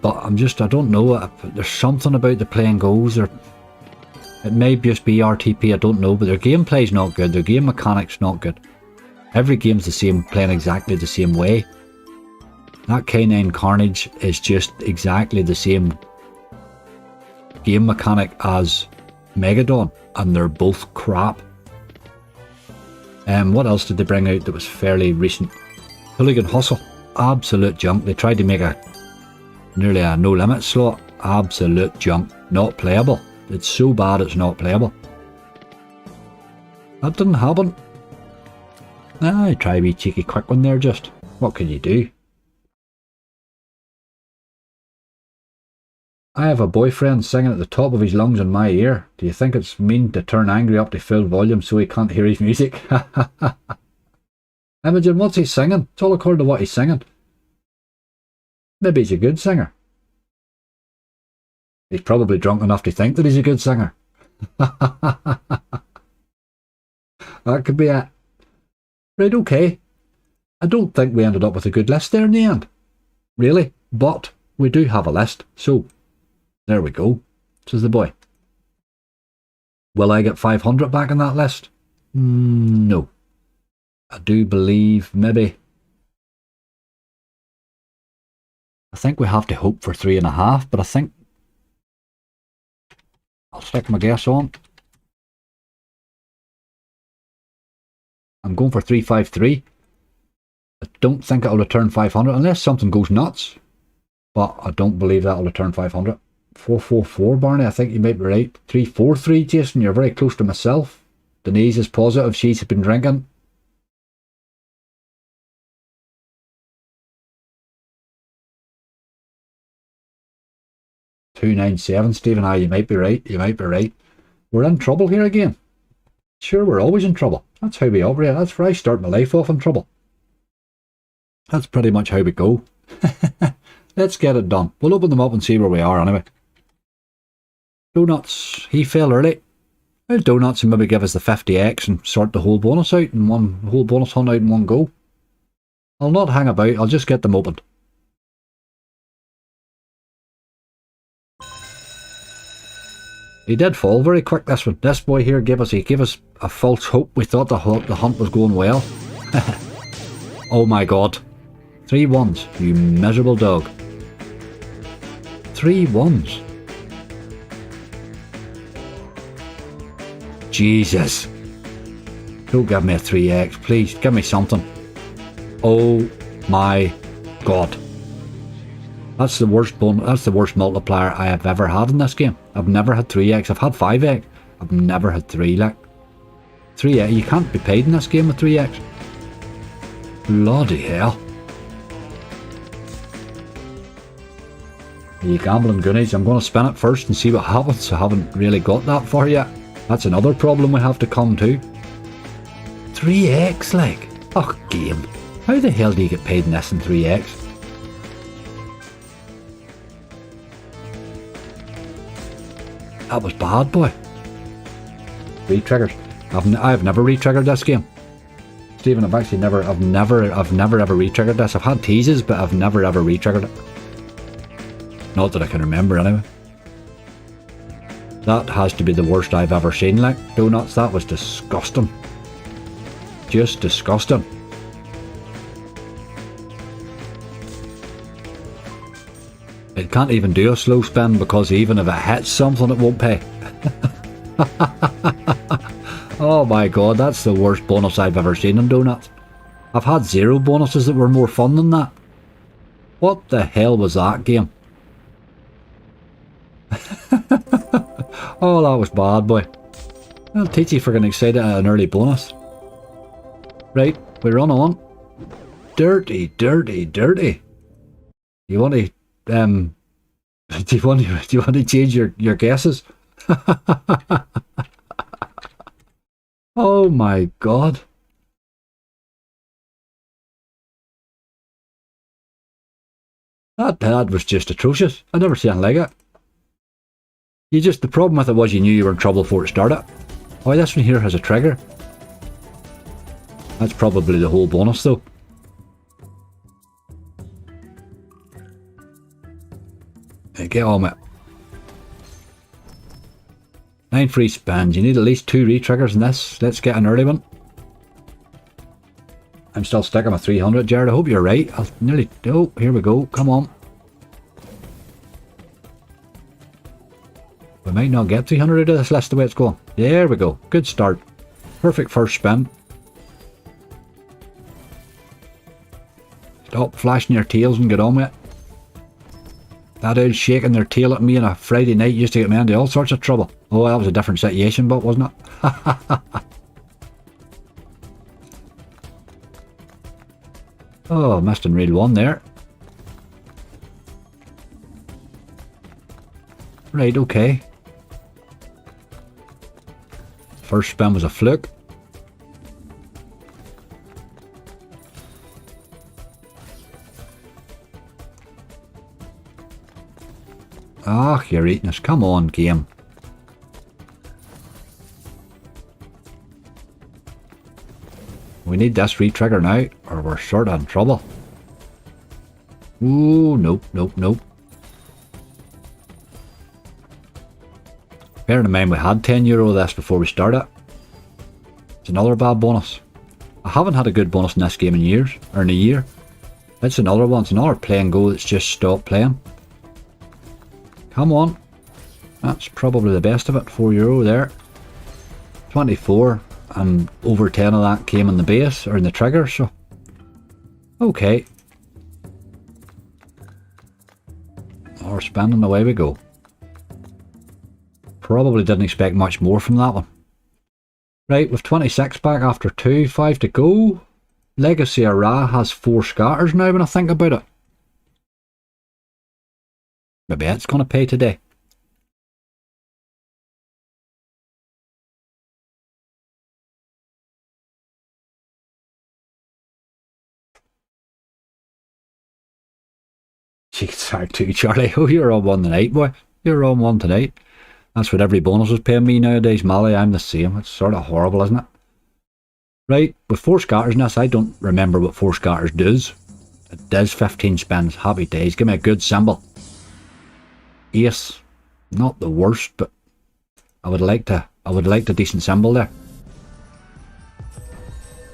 But I don't know. There's something about the playing goals. It may just be RTP, I don't know. But their gameplay's not good. Their game mechanic's not good. Every game's the same, playing exactly the same way. That K9 Carnage is just exactly the same game mechanic as Megadon, and they're both crap. What else did they bring out that was fairly recent? Hooligan Hustle, absolute junk. They tried to make nearly a no limit slot, absolute junk, not playable. It's so bad it's not playable. That didn't happen. I try a wee cheeky quick one there just. What can you do? I have a boyfriend singing at the top of his lungs in my ear. Do you think it's mean to turn angry up to full volume so he can't hear his music? Imogen, what's he singing? It's all according to what he's singing. Maybe he's a good singer. He's probably drunk enough to think that he's a good singer. That could be it. Right, okay. I don't think we ended up with a good list there in the end. Really. But we do have a list, so there we go, says the boy. Will I get 500 back in that list? No. I do believe maybe. I think we have to hope for 3.5, but I think I'll stick my guess on. I'm going for 353. I don't think it'll return 500 unless something goes nuts, but I don't believe that'll return 500. 444, Barney, I think you might be right. 343, Jason, you're very close to myself. Denise is positive, she's been drinking. $297, Stephen, you might be right, you might be right. We're in trouble here again. Sure, we're always in trouble. That's how we operate. That's where I start my life off in trouble. That's pretty much how we go. Let's get it done. We'll open them up and see where we are anyway. Donuts, he fell early. Well, Donuts and maybe give us the 50x and sort the whole bonus out in one whole bonus hunt out in one go. I'll not hang about, I'll just get them opened. He did fall very quick, this one. This boy here gave us a false hope. We thought the hunt was going well. Oh my god. 3 ones, you miserable dog. 3 ones. Jesus. Don't give me a 3x, please. Give me something. Oh my god. That's the worst that's the worst multiplier I have ever had in this game. I've never had 3x. I've had 5x. I've never had 3, like. 3x. You can't be paid in this game with 3x. Bloody hell. Are you gambling goonies? I'm going to spin it first and see what happens. I haven't really got that far yet. That's another problem we have to come to. 3x, like. Oh, game. How the hell do you get paid in this in 3x? That was bad, boy. Re-triggers. I've never re-triggered this game. Stephen, I've never ever re-triggered this. I've had teases, but I've never ever re-triggered it. Not that I can remember anyway. That has to be the worst I've ever seen, like. Donuts, that was disgusting. Just disgusting. It can't even do a slow spin because even if it hits something it won't pay. Oh my god, that's the worst bonus I've ever seen in Donuts. I've had 0 bonuses that were more fun than that. What the hell was that game? Oh, that was bad, boy. I'll teach you for getting excited at an early bonus. Right, we run on. Dirty, dirty, dirty. You want to do you want to change your guesses? Oh my god. That was just atrocious. I'd never seen anything like it. The problem with it was you knew you were in trouble before it started. Oh, this one here has a trigger. That's probably the whole bonus though. Hey, get on it. 9 free spins. You need at least 2 re-triggers in this. Let's get an early one. I'm still sticking with 300, Jared. I hope you're right. I'll nearly... Oh, here we go. Come on. We might not get 300 out of this list the way it's going. There we go. Good start. Perfect first spin. Stop flashing your tails and get on with it. That old shaking their tail at me on a Friday night used to get me into all sorts of trouble. Oh, that was a different situation, but wasn't it? Oh, missed in reel 1 there. Right, okay. First spin was a fluke. Ah, you're eating us. Come on, game. We need this re-trigger now, or we're sort of in trouble. Ooh, nope, nope, nope. Bearing in mind we had €10 of this before we started. It's another bad bonus. I haven't had a good bonus in this game in years, or in a year. It's another one. It's another play and go that's just stopped playing. Come on. That's probably the best of it. €4 there. 24. And over 10 of that came in the base, or in the trigger, so... Okay. Or spinning, away we go. Probably didn't expect much more from that one. Right, with 26 back after 2, 5 to go. Legacy of Ra has 4 scatters now when I think about it. Maybe it's going to pay today. Jeez, hard too, Charlie. Oh, you're on one tonight, boy. You're on one tonight. That's what every bonus is paying me nowadays, Mally. I'm the same. It's sort of horrible, isn't it? Right, with 4 scatters in this, I don't remember what 4 scatters does. It does 15 spins. Happy days. Give me a good symbol. Ace. Not the worst, but I would like a decent symbol there.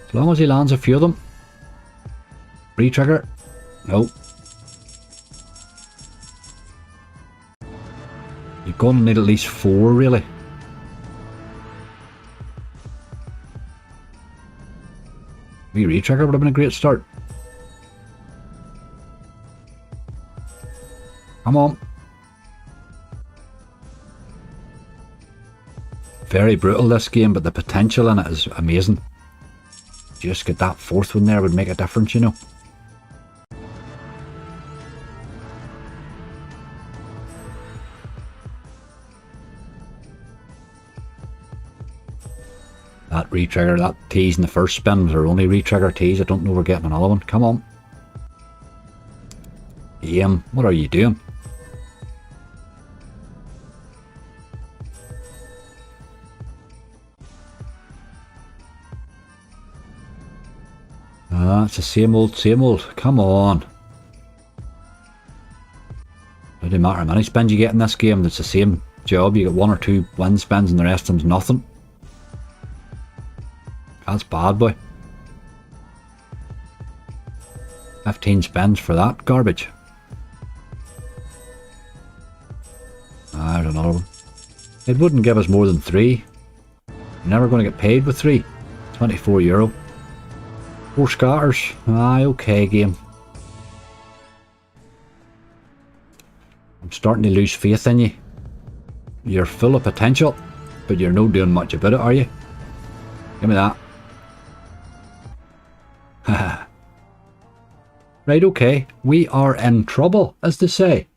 As long as he lands a few of them. Re-trigger. Nope. You're going to need at least 4, really. Maybe re-trigger would have been a great start. Come on. Very brutal this game, but the potential in it is amazing. Just get that 4th one there would make a difference, you know. That re-trigger, that tease in the first spin was our only re-trigger tease. I don't know we're getting another one. Come on. Aim, what are you doing? Ah, it's the same old, same old. Come on. Doesn't matter how many spins you get in this game, it's the same job. You get 1 or 2 win spins and the rest of them's nothing. That's bad, boy. 15 spins for that garbage. Ah, there's another one. It wouldn't give us more than 3. You're never going to get paid with 3. €24. 4 scatters. Aye, okay, game. I'm starting to lose faith in you. You're full of potential, but you're not doing much about it, are you? Give me that. Right, okay. We are in trouble, as they say.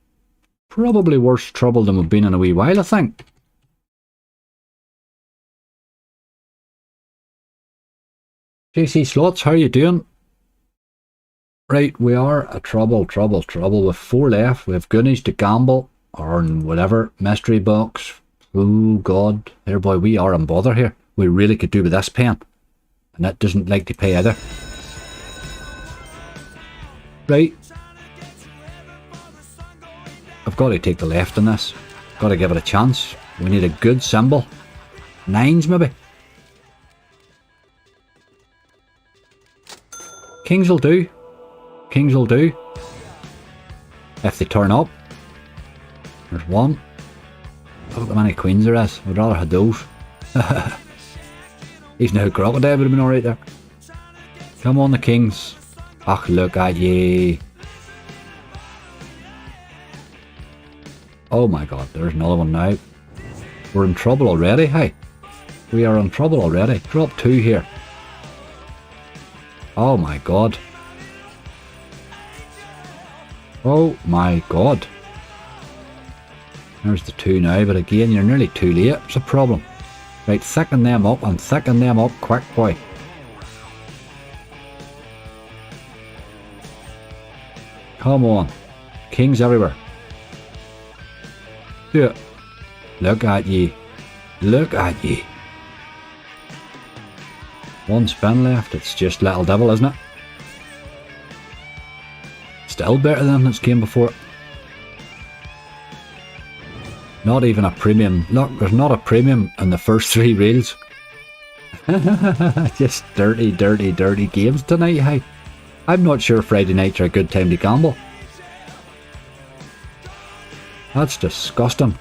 Probably worse trouble than we've been in a wee while, I think. JC Slots, how are you doing? Right, we are a trouble with 4 left. We have Goonies to gamble, or whatever, mystery box. Oh god, here boy, we are in bother here. We really could do with this pen. And that doesn't like to pay either. Right. I've got to take the left in this. Got to give it a chance. We need a good symbol. 9s maybe. Kings will do. Kings will do. If they turn up. There's one. Look how many queens there is. I'd rather have those. He's no crocodile, would have been alright there. Come on the kings. Ach, look at ye. Oh my god, there's another one now. We're in trouble already, hey. We are in trouble already. Drop 2 here. Oh my god. Oh my god. There's the 2 now, but again, you're nearly too late. It's a problem. Right, thicken them up and thicken them up quick, boy. Come on. Kings everywhere. Do it. Look at ye. Look at ye. 1 spin left. It's just Little Devil, isn't it? Still better than it's came before. Not even a premium. Look, there's not a premium in the first 3 reels. Just dirty, dirty, dirty games tonight, hey. I'm not sure Friday nights are a good time to gamble. That's disgusting.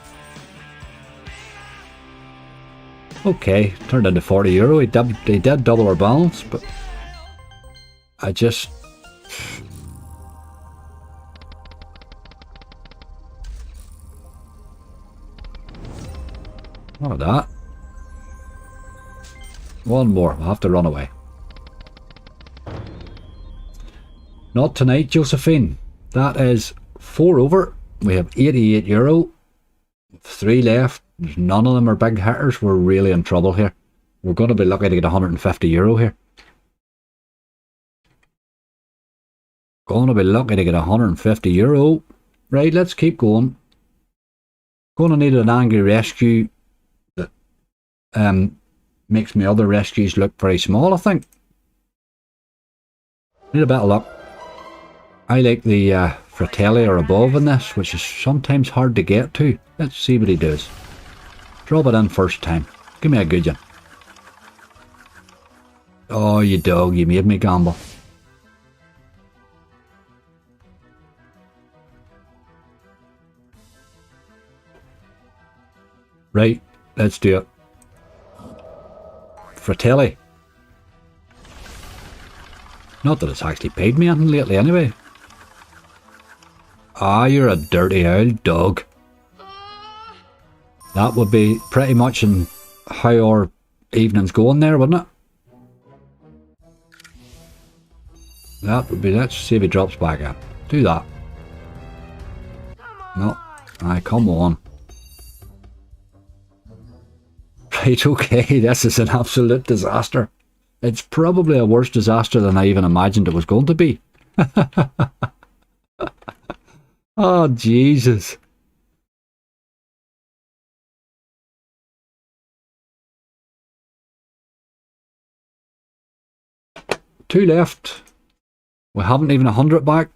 Okay, turned into €40. He did double our balance, but I just... Not that. One more. We'll have to run away. Not tonight, Josephine. That is 4 over. We have €88. 3 left. There's none of them are big hitters. We're really in trouble here. We're going to be lucky to get €150 here. Going to be lucky to get €150. Right, let's keep going. Going to need an angry rescue that makes my other rescues look very small, I think. Need a bit of luck. I like the Fratelli or above in this, which is sometimes hard to get to. Let's see what he does. Drop it in first time. Give me a good one. Oh, you dog, you made me gamble. Right, let's do it. Fratelli. Not that it's actually paid me anything lately anyway. Ah, you're a dirty old dog. That would be pretty much in how our evening's going there, wouldn't it? That would be, let's see if he drops back in. Do that. No. Aye, come on. Right, okay, this is an absolute disaster. It's probably a worse disaster than I even imagined it was going to be. Oh, Jesus. Two left. We haven't even 100 back.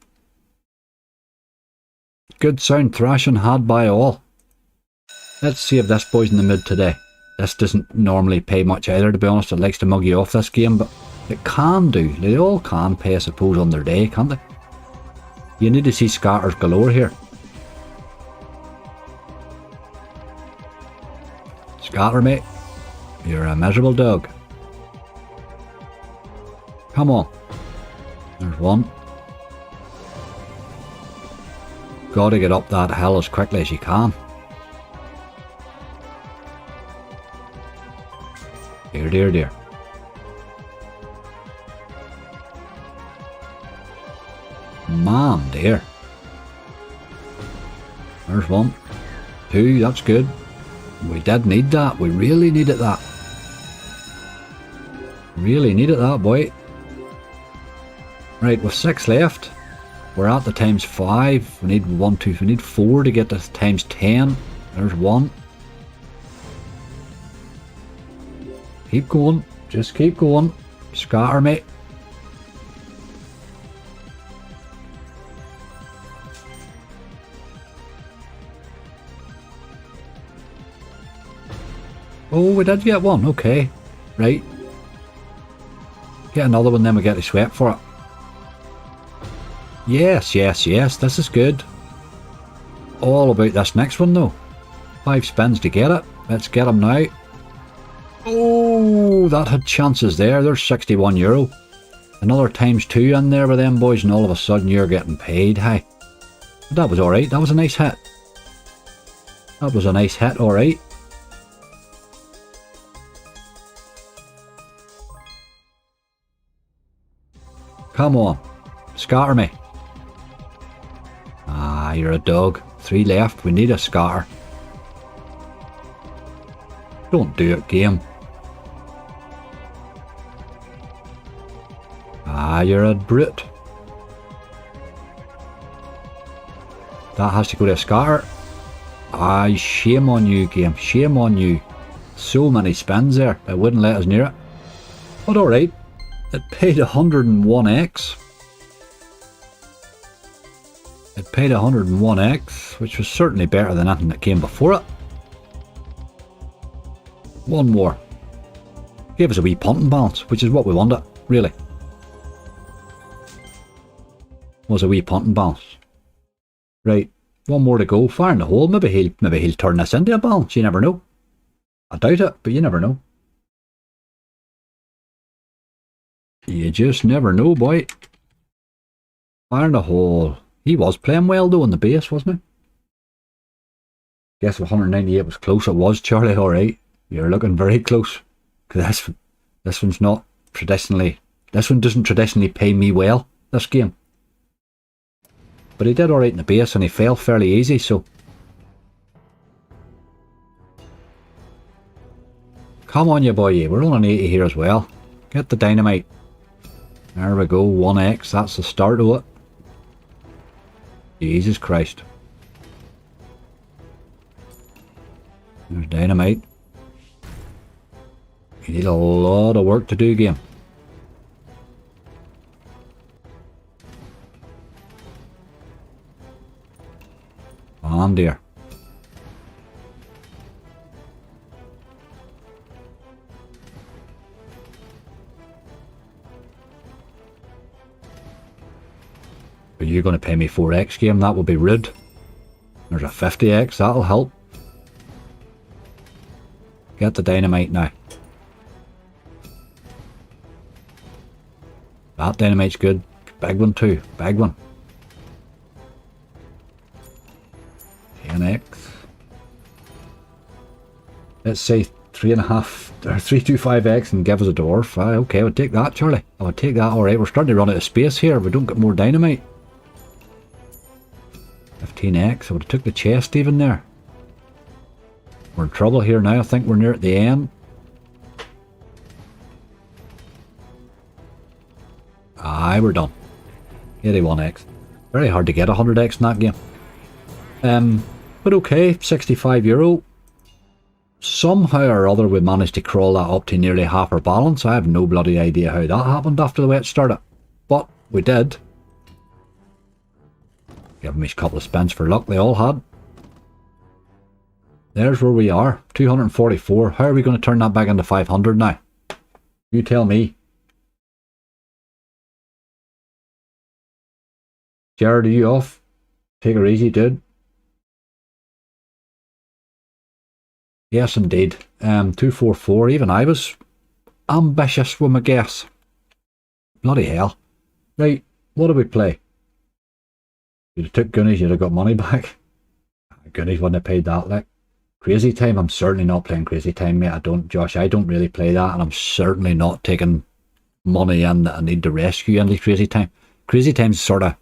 Good sound thrashing had by all. Let's see if this boy's in the mood today. This doesn't normally pay much either, to be honest. It likes to mug you off, this game, but it can do. They all can pay, I suppose, on their day, can't they? You need to see scatters galore here. Scatter, mate. You're a miserable dog. Come on. There's one. Gotta get up that hill as quickly as you can. Dear, dear, dear. Man, dear. There's one. Two, that's good. We did need that. We really needed that. Really needed that, boy. Right, with 6 left. We're at the times 5. We need 1, 2, we need 4 to get to times 10. There's 1. Keep going. Just keep going. Scatter, mate. Oh, we did get one. Okay. Right. Get another one, then we get the sweat for it. Yes, yes, yes. This is good. All about this next one, though. 5 spins to get it. Let's get them now. Oh, that had chances there. There's €61. Another ×2 in there with them boys, and all of a sudden you're getting paid. Hey, that was alright. That was a nice hit. That was a nice hit, alright. Come on. Scatter me. Ah, you're a dog. 3 left. We need a scatter. Don't do it, game. Ah, you're a brute. That has to go to a scatter. Ah, shame on you, game. Shame on you. So many spins there. It wouldn't let us near it. But alright. It paid 101x. It paid 101x, which was certainly better than anything that came before it. One more. Gave us a wee punting balance, which is what we wanted, really. Was a wee punting balance. Right, one more to go. Fire in the hole. Maybe he'll turn this into a balance. You never know. I doubt it, but you never know. You just never know, boy. Fire in the hole. He was playing well though on the base, wasn't he? Guess 198 was close. It was, Charlie. Alright. You're looking very close. Because this one's not traditionally... This one doesn't traditionally pay me well, this game. But he did alright in the base and he fell fairly easy, so... Come on, you boy. We're on 80 here as well. Get the dynamite. There we go. 1x. That's the start of it. Jesus Christ. There's dynamite. You need a lot of work to do, game. On, dear. Are you going to pay me 4x, game? That would be rude. There's a 50x. That'll help. Get the dynamite now. That dynamite's good. Big one too. Big one. 10x. Let's say 3.5 or 325x and give us a dwarf. Okay, I would take that, Charlie. I would take that. Alright, we're starting to run out of space here. We don't get more dynamite. 15x. I would have took the chest even there. We're in trouble here now. I think we're near at the end. Aye, we're done. 81x. Very hard to get 100x in that game. But okay, €65. Somehow or other we managed to crawl that up to nearly half our balance. I have no bloody idea how that happened after the way it started. But we did. Give them a couple of spins for luck, they all had. There's where we are, 244. How are we going to turn that back into 500 now? You tell me. Jared, are you off? Take her easy, dude. Yes, indeed. 244. Even I was ambitious with my guess. Bloody hell. Right, what do we play? You'd have took Goonies, you'd have got money back. Goonies wouldn't have paid that, like. Crazy Time, I'm certainly not playing Crazy Time, mate. I don't really play that, and I'm certainly not taking money in that I need to rescue in the Crazy Time. Crazy Time's sort of,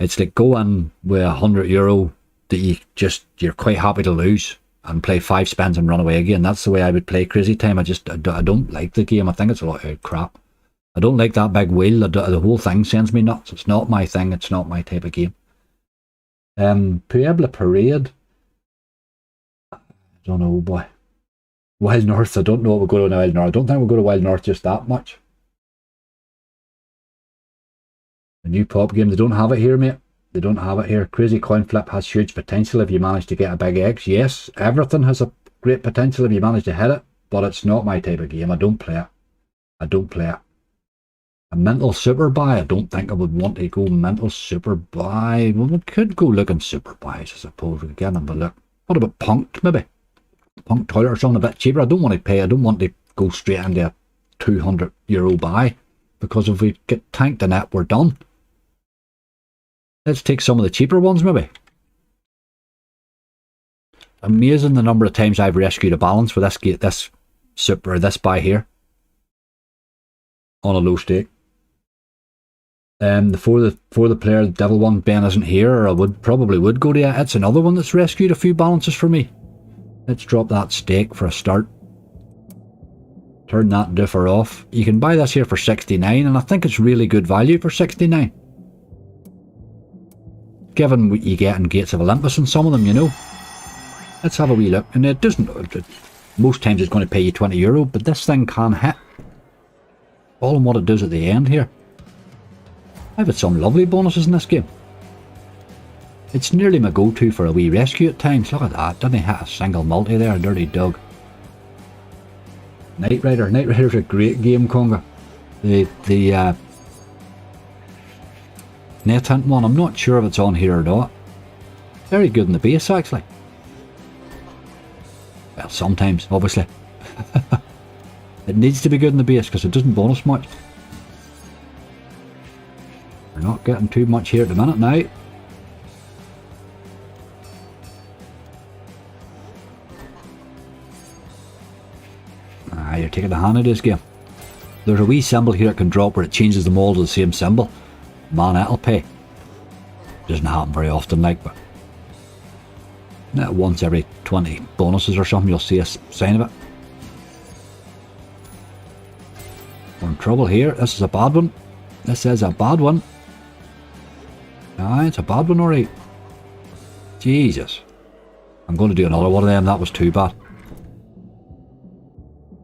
it's like going with €100 that you're quite happy to lose and play 5 spins and run away again. That's the way I would play Crazy Time. I don't like the game. I think it's a lot of crap. I don't like that big wheel. The whole thing sends me nuts. It's not my thing. It's not my type of game. Puebla Parade. I don't know, boy. Wild North. I don't know what we'll go to Wild North. I don't think we'll go to Wild North just that much. The new pop game, they don't have it here, mate. They don't have it here. Crazy Coin Flip has huge potential if you manage to get a big X. Yes, everything has a great potential if you manage to hit it, but it's not my type of game. I don't play it. I don't play it. A mental super buy, I don't think I would want to go mental super buy. Well, we could go looking super buys, I suppose. We could get them a look. What about Punked, maybe? Punk Toilet or something a bit cheaper. I don't want to pay. I don't want to go straight into a €200 buy, because if we get tanked in it, we're done. Let's take some of the cheaper ones, maybe. Amazing the number of times I've rescued a balance for this super, this buy here on a low stake. For the player, the devil one, Ben isn't here, or I probably would go to it. It's another one that's rescued a few balances for me. Let's drop that stake for a start. Turn that differ off. You can buy this here for 69, and I think it's really good value for 69. Given what you get in Gates of Olympus and some of them, you know. Let's have a wee look. And it doesn't, most times it's going to pay you €20, but this thing can hit. All in what it does at the end here. I've had some lovely bonuses in this game. It's nearly my go-to for a wee rescue at times. Look at that. Didn't he hit a single multi there? Dirty dog. Knight Rider. Knight Rider's a great game, Conga. The Net Hunt one, I'm not sure if it's on here or not. Very good in the base, actually. Well, sometimes, obviously. It needs to be good in the base because it doesn't bonus much. We're not getting too much here at the minute now. You're taking the hand of this game. There's a wee symbol here it can drop where it changes them all to the same symbol. Man, it'll pay. Doesn't happen very often, like, but once every 20 bonuses or something, you'll see a sign of it. We're in trouble here. This is a bad one. This is a bad one. Aye, it's a bad one, alright. Jesus. I'm going to do another one of them. That was too bad.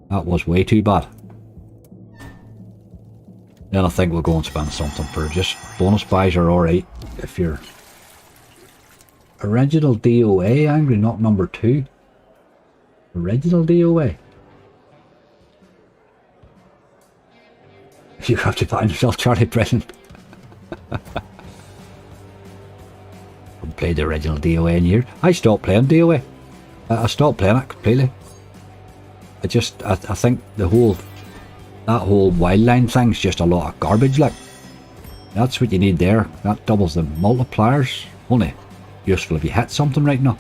That was way too bad. Then I think we'll go and spend something for just bonus buys are alright if you're original DOA, angry, not number 2. Original DOA. You have to find yourself Charlie Preston. I haven't played the original DOA in years. I stopped playing DOA. I stopped playing it completely. I think that whole wildline thing's just a lot of garbage, like. That's what you need there. That doubles the multipliers. Only useful if you hit something right now.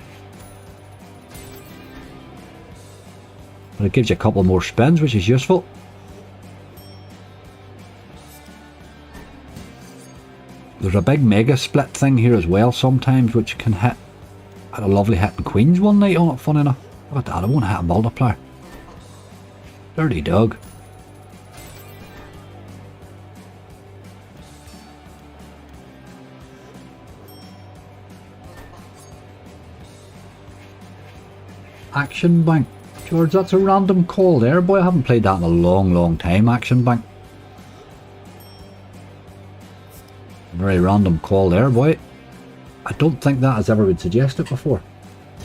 But it gives you a couple more spins, which is useful. There's a big mega split thing here as well sometimes, which can hit. I had a lovely hit in Queens one night on it, funny enough. Look at that, I won't hit a multiplier. Dirty dog. Action Bank. George, that's a random call there, boy. I haven't played that in a long time, Action Bank. Very random call there, boy. I don't think that has ever been suggested before.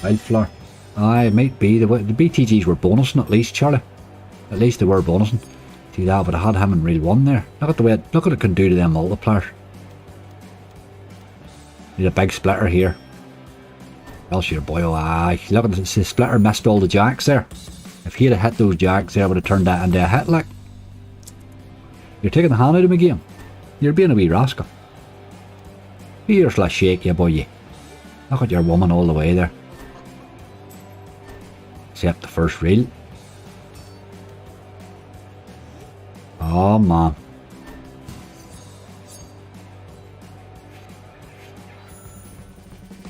Wildflower. Aye, it might be. The BTGs were bonusing at least, Charlie. At least they were bonusing. See that, but I had him in Reel 1 there. Look at the way look what it can do to them multipliers. Need a big splitter here. Else your boy, oh aye. Look at the splitter missed all the jacks there. If he'd have hit those jacks there, I would have turned that into a hit, like. You're taking the hand out of my game. You're being a wee rascal. Here's la shake you, boy, you. Look at your woman all the way there. Except the first reel. Oh man.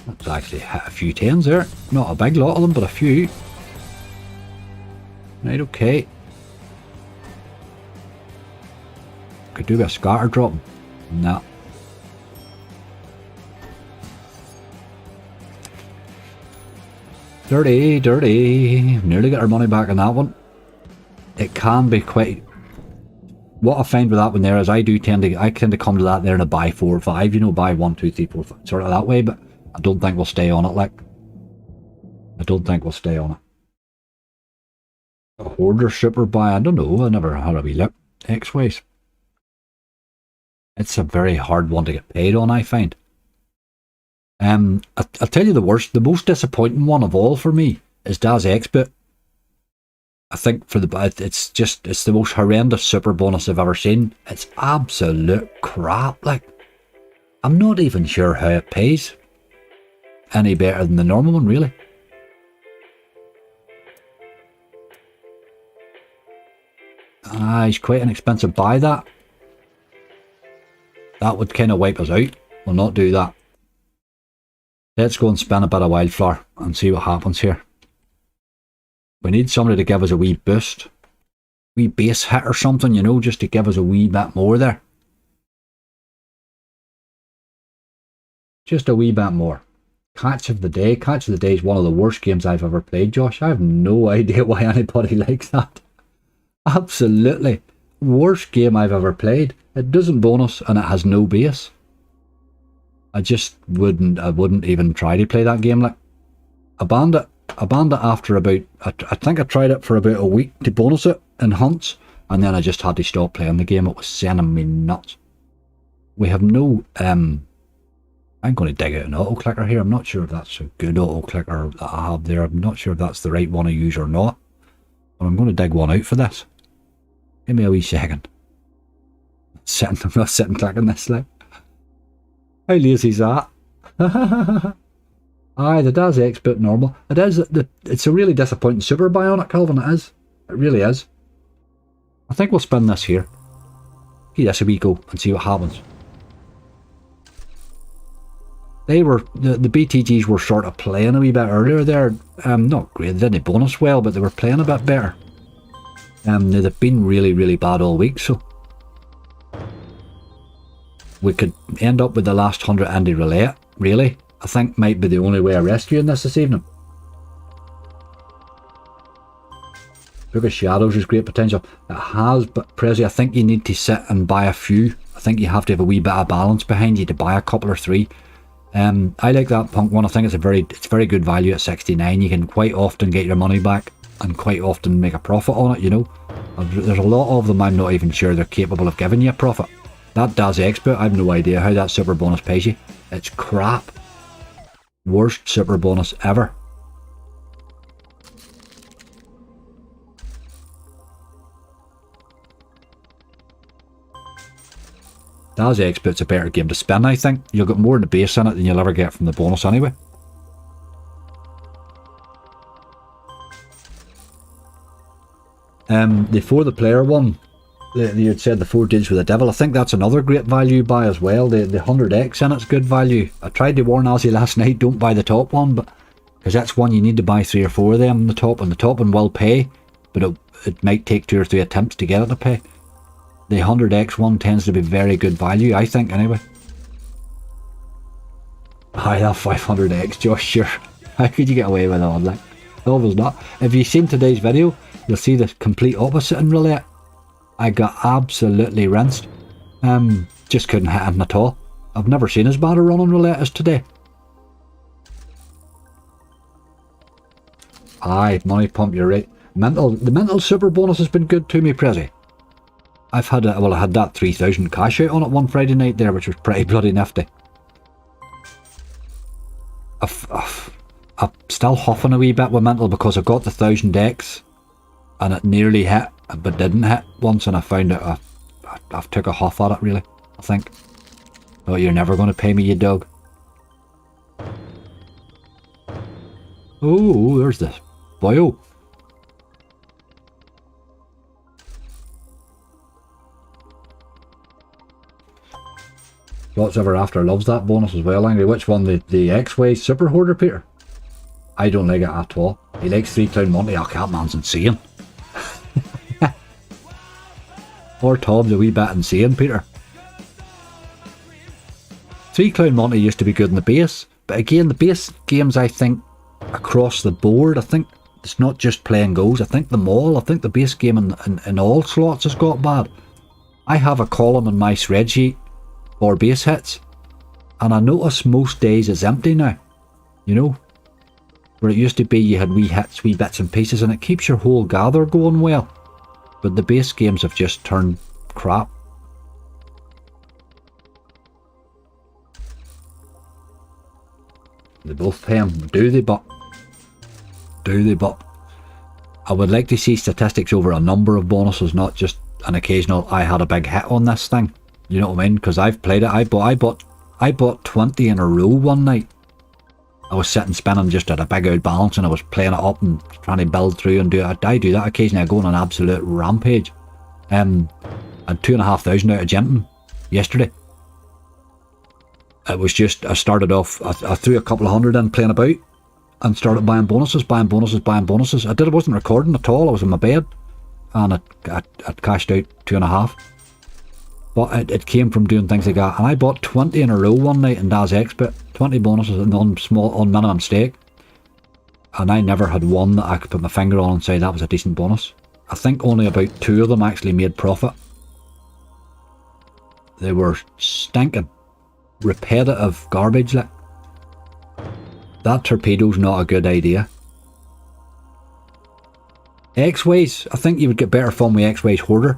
That's actually hit a few tens there. Not a big lot of them, but a few. Right, okay. Could do a scatter drop. No. Dirty, dirty. Nearly got our money back on that one. It can be quite what I find with that one there is I tend to come to that there in a buy 4 or 5, you know, buy 1, 2, 3, 4, 5, sort of that way, but I don't think we'll stay on it, like. I don't think we'll stay on it. A hoarder super buy, I don't know, I never had a wee look. X-Ways. It's a very hard one to get paid on, I find. I'll tell you the most disappointing one of all for me is Das Expert. I think it's the most horrendous super bonus I've ever seen. It's absolute crap, like. I'm not even sure how it pays any better than the normal one, really. It's quite an expensive buy, that. That would kind of wipe us out. We'll not do that. Let's go and spin a bit of Wildflower and see what happens here. We need somebody to give us a wee boost. Wee base hit or something, you know, just to give us a wee bit more there. Just a wee bit more. Catch of the Day. Catch of the Day is one of the worst games I've ever played, Josh. I have no idea why anybody likes that. Absolutely. Worst game I've ever played. It doesn't bonus and it has no base. I wouldn't even try to play that game, like. I banned it after about, I think I tried it for about a week to bonus it in hunts, and then I just had to stop playing the game. It was sending me nuts. We have no, I'm going to dig out an auto clicker here. I'm not sure if that's a good auto clicker that I have there. I'm not sure if that's the right one to use or not, but I'm going to dig one out for this. Give me a wee second. I'm not sitting clicking this, like. How lazy is that? Aye, the Das Expert normal. It is. It's a really disappointing super buy on it, Calvin. It is. It really is. I think we'll spin this here. Give this a wee go and see what happens. They were the BTGs were sort of playing a wee bit earlier there. Not great. They didn't bonus well, but they were playing a bit better. They've been really, really bad all week, so we could end up with the last 100 Andy Relay. Really, I think might be the only way of rescuing this evening. Book of Shadows is great potential. It has, but Prezi, I think you need to sit and buy a few. I think you have to have a wee bit of balance behind you to buy a couple or three. I like that punk one. I think it's very good value at 69. You can quite often get your money back and quite often make a profit on it, you know. There's a lot of them I'm not even sure they're capable of giving you a profit. That Das Expert, I have no idea how that super bonus pays you. It's crap. Worst super bonus ever. Das Expert's a better game to spin, I think. You'll get more in the base in it than you'll ever get from the bonus anyway. For the player one, you had said the 4 deals with the devil. I think that's another great value buy as well. The 100x in it's good value. I tried to warn Ozzy last night, don't buy the top one, but because that's one you need to buy 3 or 4 of them on the top, and the top one will pay, but it might take 2 or 3 attempts to get it to pay. The 100x one tends to be very good value, I think, anyway. I have 500x, Josh, sure. How could you get away with all that? No, it was not. If you've seen today's video, you'll see the complete opposite in Roulette. I got absolutely rinsed. Just couldn't hit him at all. I've never seen as bad a run on Roulette as today. Aye, money pump, you're right. The mental super bonus has been good to me, Prezi. I had that 3,000 cash out on it one Friday night there, which was pretty bloody nifty. I'm still huffing a wee bit with mental because I got the 1000x and it nearly hit, but didn't hit once, and I found out I've took a huff at it, really, I think. Oh, you're never going to pay me, you dog. Oh, there's this boyo. Lots Ever After loves that bonus as well, Angry. Which one? The X-Way Super Hoarder, Peter? I don't like it at all. He likes 3 Clown Monty. Oh, that man's insane. Or Tom's a wee bit insane, Peter. 3 Clown Monty used to be good in the base, but again, the base games, I think, across the board, I think it's not just playing goes. I think the base game in all slots has got bad. I have a column in my spreadsheet for base hits, and I notice most days it's empty now. You know, where it used to be you had wee hits, wee bits and pieces, and it keeps your whole gather going well. But the base games have just turned crap. They both pay them, do they? But I would like to see statistics over a number of bonuses, not just an occasional I had a big hit on this thing. You know what I mean? Because I've played it. I bought 20 in a row one night. I was sitting spinning just at a big old balance, and I was playing it up and trying to build through and do it. I do that occasionally. I go on an absolute rampage. And 2,500 out of Genton yesterday. It was just, I started off, I threw a couple of hundred in playing about and started buying bonuses. I wasn't recording at all. I was in my bed and I'd cashed out 2.5. But it came from doing things like that. And I bought 20 in a row one night in Daz Expert. 20 bonuses on minimum stake. And I never had one that I could put my finger on and say that was a decent bonus. I think only about 2 of them actually made profit. They were stinking repetitive garbage. Like, that torpedo's not a good idea. X-Ways, I think you would get better fun with X-Ways Hoarder.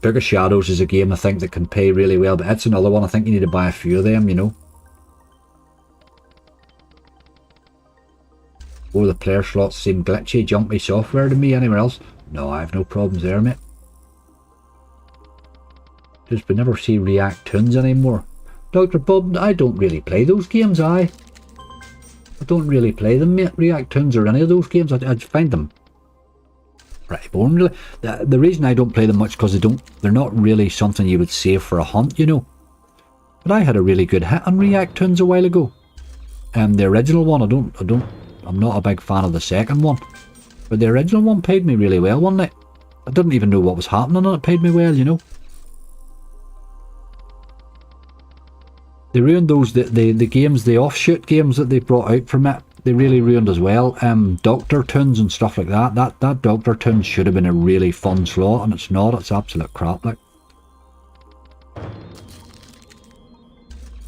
Book of Shadows is a game I think that can pay really well, but it's another one I think you need to buy a few of them, you know. Or the player slots seem glitchy, jumpy software to me. Anywhere else? No, I have no problems there, mate. Just we never see React Tunes anymore. Dr. Bob, I don't really play those games, I don't really play them, mate. React Tunes or any of those games, I find them pretty boring, really. The reason I don't play them much because they're not really something you would save for a hunt, you know. But I had a really good hit on React Tunes a while ago. The original one, I'm not a big fan of the second one. But the original one paid me really well one night. I didn't even know what was happening and it paid me well, you know. They ruined those, the games, the offshoot games that they brought out from it. They really ruined as well. Doctor Tunes and stuff like that. That Doctor Tunes should have been a really fun slot, and it's not. It's absolute crap. Like,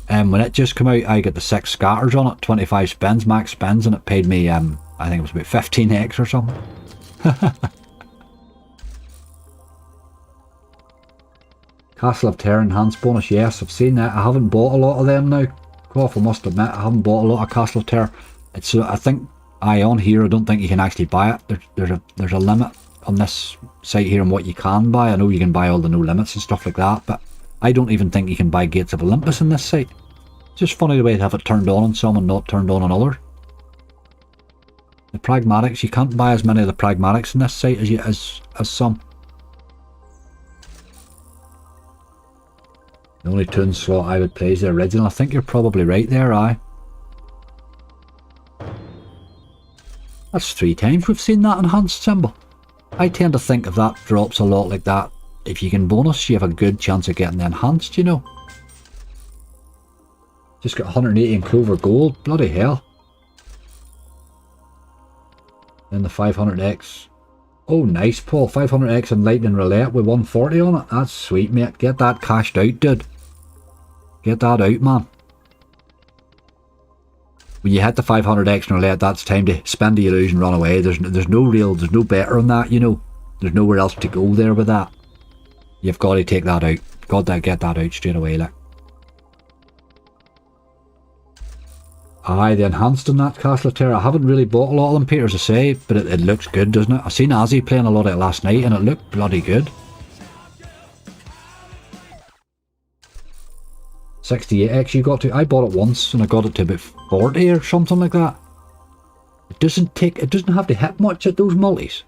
when it just came out, I got the 6 scatters on it, 25 spins, max spins, and it paid me, I think it was about 15x or something. Castle of Terror enhanced bonus, yes, I've seen that. I haven't bought a lot of them now. Cough, I must admit, I haven't bought a lot of Castle of Terror. It's I think on here I don't think you can actually buy it. There's a limit on this site here on what you can buy. I know you can buy all the no limits and stuff like that, but I don't even think you can buy Gates of Olympus in this site. It's just funny the way they have it turned on some and not turned on others. The pragmatics, you can't buy as many of the pragmatics in this site as some. The only Toon slot I would play is the original. I think you're probably right there, aye. That's 3 times we've seen that enhanced symbol. I tend to think if that drops a lot like that, if you can bonus, you have a good chance of getting the enhanced, you know. Just got 180 in Clover Gold, bloody hell. Then the 500x. Oh nice, Paul, 500x and Lightning Roulette with 140 on it. That's sweet, mate. Get that cashed out, dude. Get that out, man. When you hit the 500x and Roulette, that's time to spend the illusion, run away. There's no better on that, you know. There's nowhere else to go there with that. You've got to take that out. Got to get that out straight away, like. Aye, the enhanced on that Castle of Terror. I haven't really bought a lot of them, Peter, as I say, but it looks good, doesn't it? I seen Azzy playing a lot of it last night and it looked bloody good. 68x you got to. I bought it once and I got it to about 40 or something like that. It doesn't have to hit much at those multis.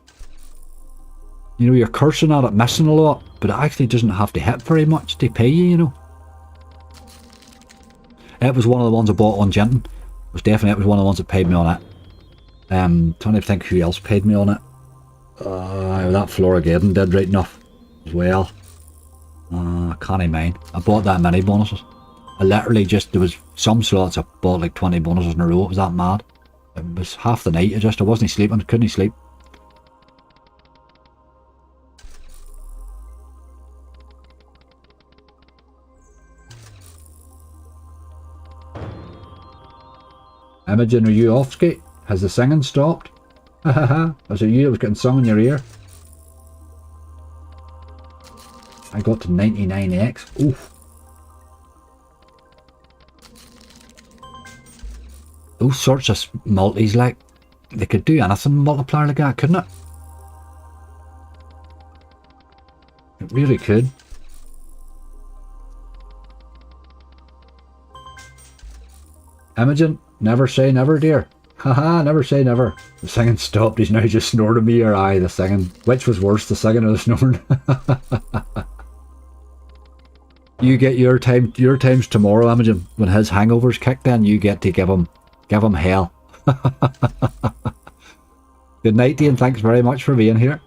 You know, you're cursing at it, missing a lot, but it actually doesn't have to hit very much to pay you, you know. It was one of the ones I bought on Genton. It was one of the ones that paid me on it. Trying to think who else paid me on it. That Florageddon did right enough as well. Can't mind. I bought that many bonuses. I literally just, there was some slots I bought like 20 bonuses in a row. It was that mad. It was half the night. I wasn't sleeping, couldn't sleep. Imogen, are you off skate? Has the singing stopped? Ha ha ha. Was it you that was getting sung in your ear? I got to 99x. Oof. Those sorts of multis, like, they could do anything multiplier like that, couldn't it? It really could. Imogen, never say never, dear. Haha, never say never. The singing stopped, he's now just snoring me, or I, the singing. Which was worse, the singing or the snoring? You get your times tomorrow, Imogen. When his hangover's kicked in, you get to give him hell. Good night, Dean. Thanks very much for being here.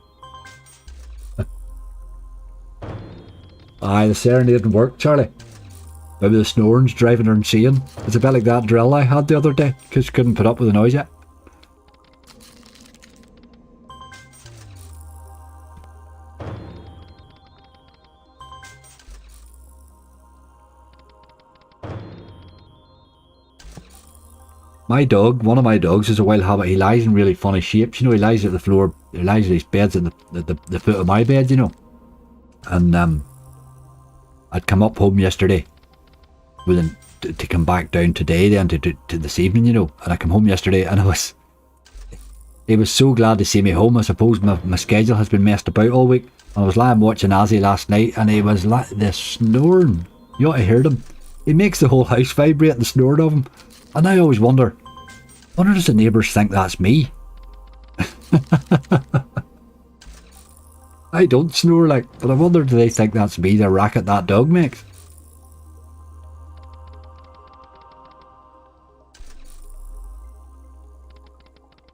Aye, the serenade didn't work, Charlie. Maybe the snoring's driving her insane. It's a bit like that drill I had the other day, because couldn't put up with the noise yet. My dog, one of my dogs, is a wild habit. He lies in really funny shapes. You know, he lies at the floor. He lies at his beds at the foot of my bed, you know. And I'd come up home yesterday, to come back down today, then to this evening, you know. And I come home yesterday, and he was so glad to see me home. I suppose my schedule has been messed about all week. And I was lying watching Azzy last night, and he was like this snoring. You ought to hear him. He makes the whole house vibrate, the snoring of him. And I always wonder does the neighbours think that's me? I don't snore like, but I wonder do they think that's me, the racket that dog makes?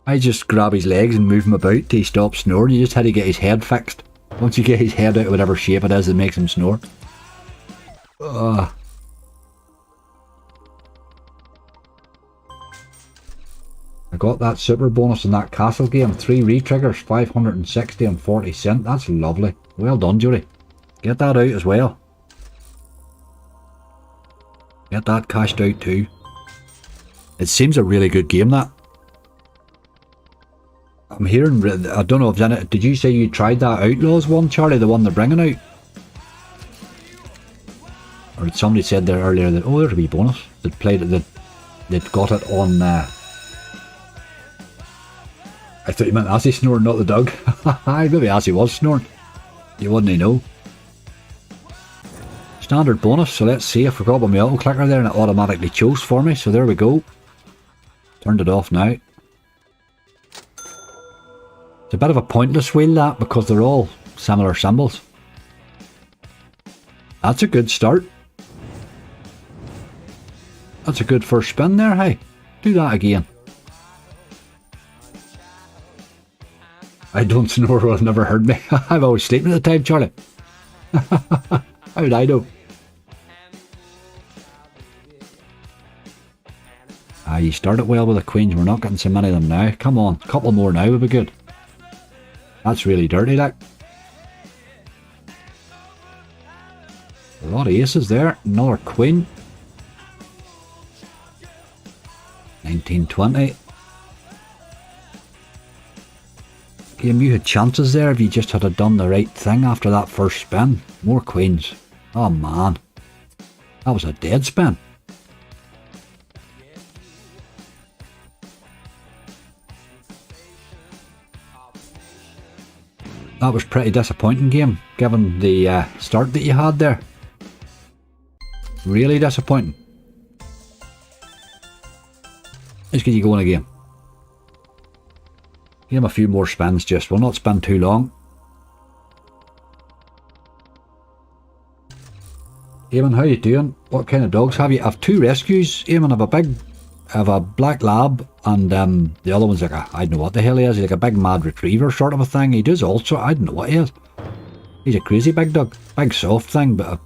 I just grab his legs and move him about till he stops snoring. You just had to get his head fixed. Once you get his head out of whatever shape it is that makes him snore. I got that super bonus in that castle game. 3 re-triggers, 560 and 40 cent. That's lovely. Well done, Judy. Get that out as well. Get that cashed out too. It seems a really good game, that. I'm hearing, I don't know if Janet, did you say you tried that Outlaws one, Charlie, the one they're bringing out? Or somebody said there earlier that, oh, there's a wee bonus. They'd played it, they'd got it on, I thought you meant Assy snoring, not the dog. Maybe Assy was snoring. You wouldn't know. Standard bonus, so let's see. I forgot about my auto clicker there and it automatically chose for me, so there we go. Turned it off now. It's a bit of a pointless wheel, that, because they're all similar symbols. That's a good start. That's a good first spin there, hey. Do that again. I don't snore, well, I've never heard me. I'm always sleeping at the time, Charlie. How did I know? You started well with the queens. We're not getting so many of them now. Come on, a couple more now would be good. That's really dirty, like. A lot of aces there. Another queen. 1920. Game, you had chances there if you just had done the right thing after that first spin. More queens. Oh man. That was a dead spin. That was pretty disappointing, game, given the start that you had there. Really disappointing. Let's get you going again. Give him a few more spins, just. We'll not spin too long. Eamon, how you doing? What kind of dogs have you? I have 2 rescues, Eamon. I have a black lab, and the other one's like I don't know what the hell he is. He's like a big mad retriever sort of a thing. He does also, I don't know what he is. He's a crazy big dog. Big soft thing, but a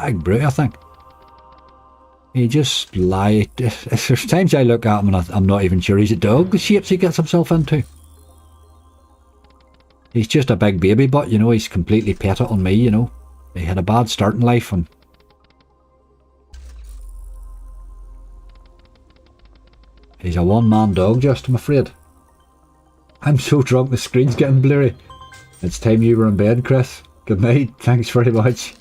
big brute, I think. He just lies. There's times I look at him and I'm not even sure he's a dog. The shapes he gets himself into. He's just a big baby, but, you know, he's completely petted on me, you know. He had a bad start in life, and He's a one-man dog, just, I'm afraid. I'm so drunk the screen's getting blurry. It's time you were in bed, Chris. Good night. Thanks very much.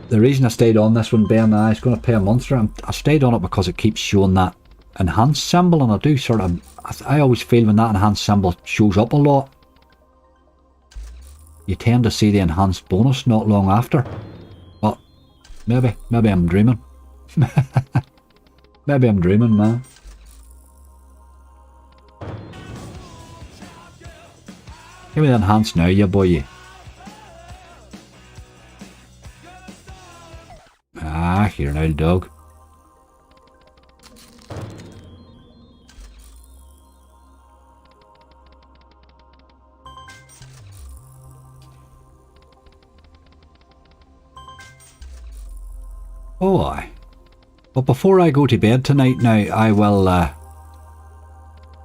The reason I stayed on this one, Ben, I was going to pay a month for it. I stayed on it because it keeps showing that enhanced symbol, and I do sort of... I always feel when that enhanced symbol shows up a lot, you tend to see the enhanced bonus not long after. But maybe I'm dreaming. Maybe I'm dreaming, man. Give me the enhanced now, you boy, you. Ah, you're an old dog. Oh, aye. But before I go to bed tonight now, I will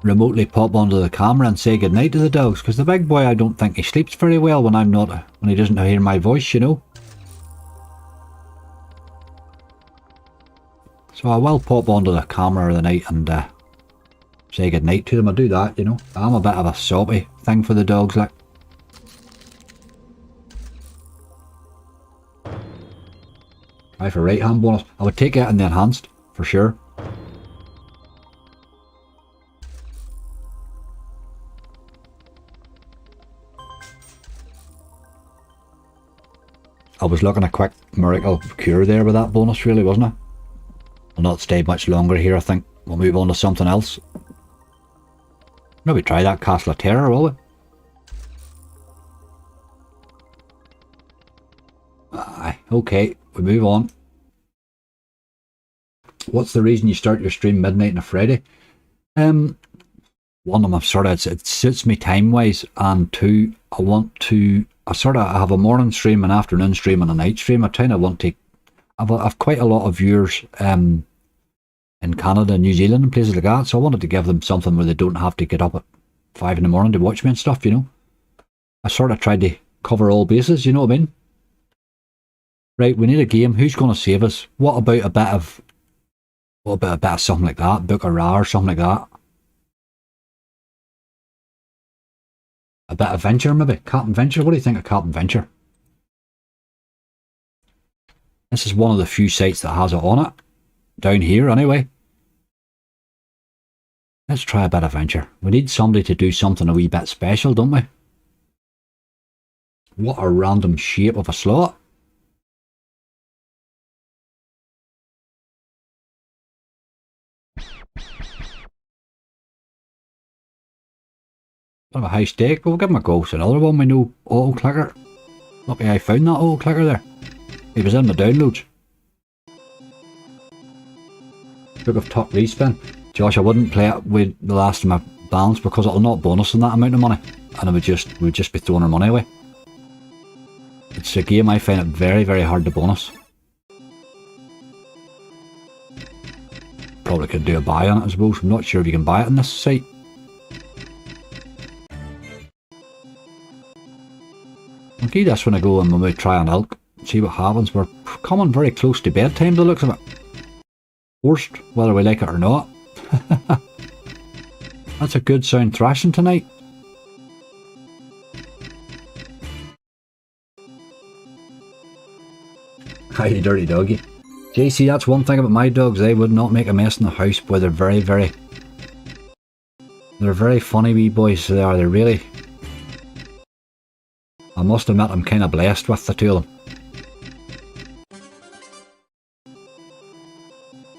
remotely pop onto the camera and say goodnight to the dogs, because the big boy, I don't think he sleeps very well when I'm not, when he doesn't hear my voice, you know. So I will pop onto the camera of the night and say goodnight to them. I'll do that, you know. I'm a bit of a soppy thing for the dogs, like. Aye, for right hand bonus. I would take it in the enhanced, for sure. I was looking a quick miracle cure there with that bonus, really, wasn't I? I'll not stay much longer here, I think. We'll move on to something else. Maybe try that Castle of Terror, will we? Aye, okay, we move on. What's the reason you start your stream midnight on a Friday? One of them, it suits me time-wise, and two, I have a morning stream, an afternoon stream, and a night stream. I kind of want to... I've quite a lot of viewers in Canada, New Zealand, and places like that, so I wanted to give them something where they don't have to get up at 5 in the morning to watch me and stuff, you know. I sort of tried to cover all bases, you know what I mean? Right, we need a game. Who's going to save us? What about a bit of something like that? Book a Ra or something like that? A bit of Venture, maybe? Captain Venture? What do you think of Captain Venture? This is one of the few sites that has it on it. Down here, anyway. Let's try a bit of Venture. We need somebody to do something a wee bit special, don't we? What a random shape of a slot. Bit of a high stake. We'll give him a go. It's another one with no auto clicker. Lucky I found that auto clicker there. He was in the downloads. Book of Top Respin. Josh, I wouldn't play it with the last of my balance because it'll not bonus in that amount of money, and we'd just be throwing our money away. It's a game I find it very, very hard to bonus. Probably could do a buy on it, I suppose. I'm not sure if you can buy it on this site. I'll give this one a go and we'll try an elk. See what happens. We're coming very close to bedtime, the looks of it. Forced, whether we like it or not. That's a good sound thrashing tonight. Hi, you dirty doggy. JC, that's one thing about my dogs. They would not make a mess in the house, but they're very, very... They're very funny wee boys, they are. They're really... I must admit, I'm kind of blessed with the two of them.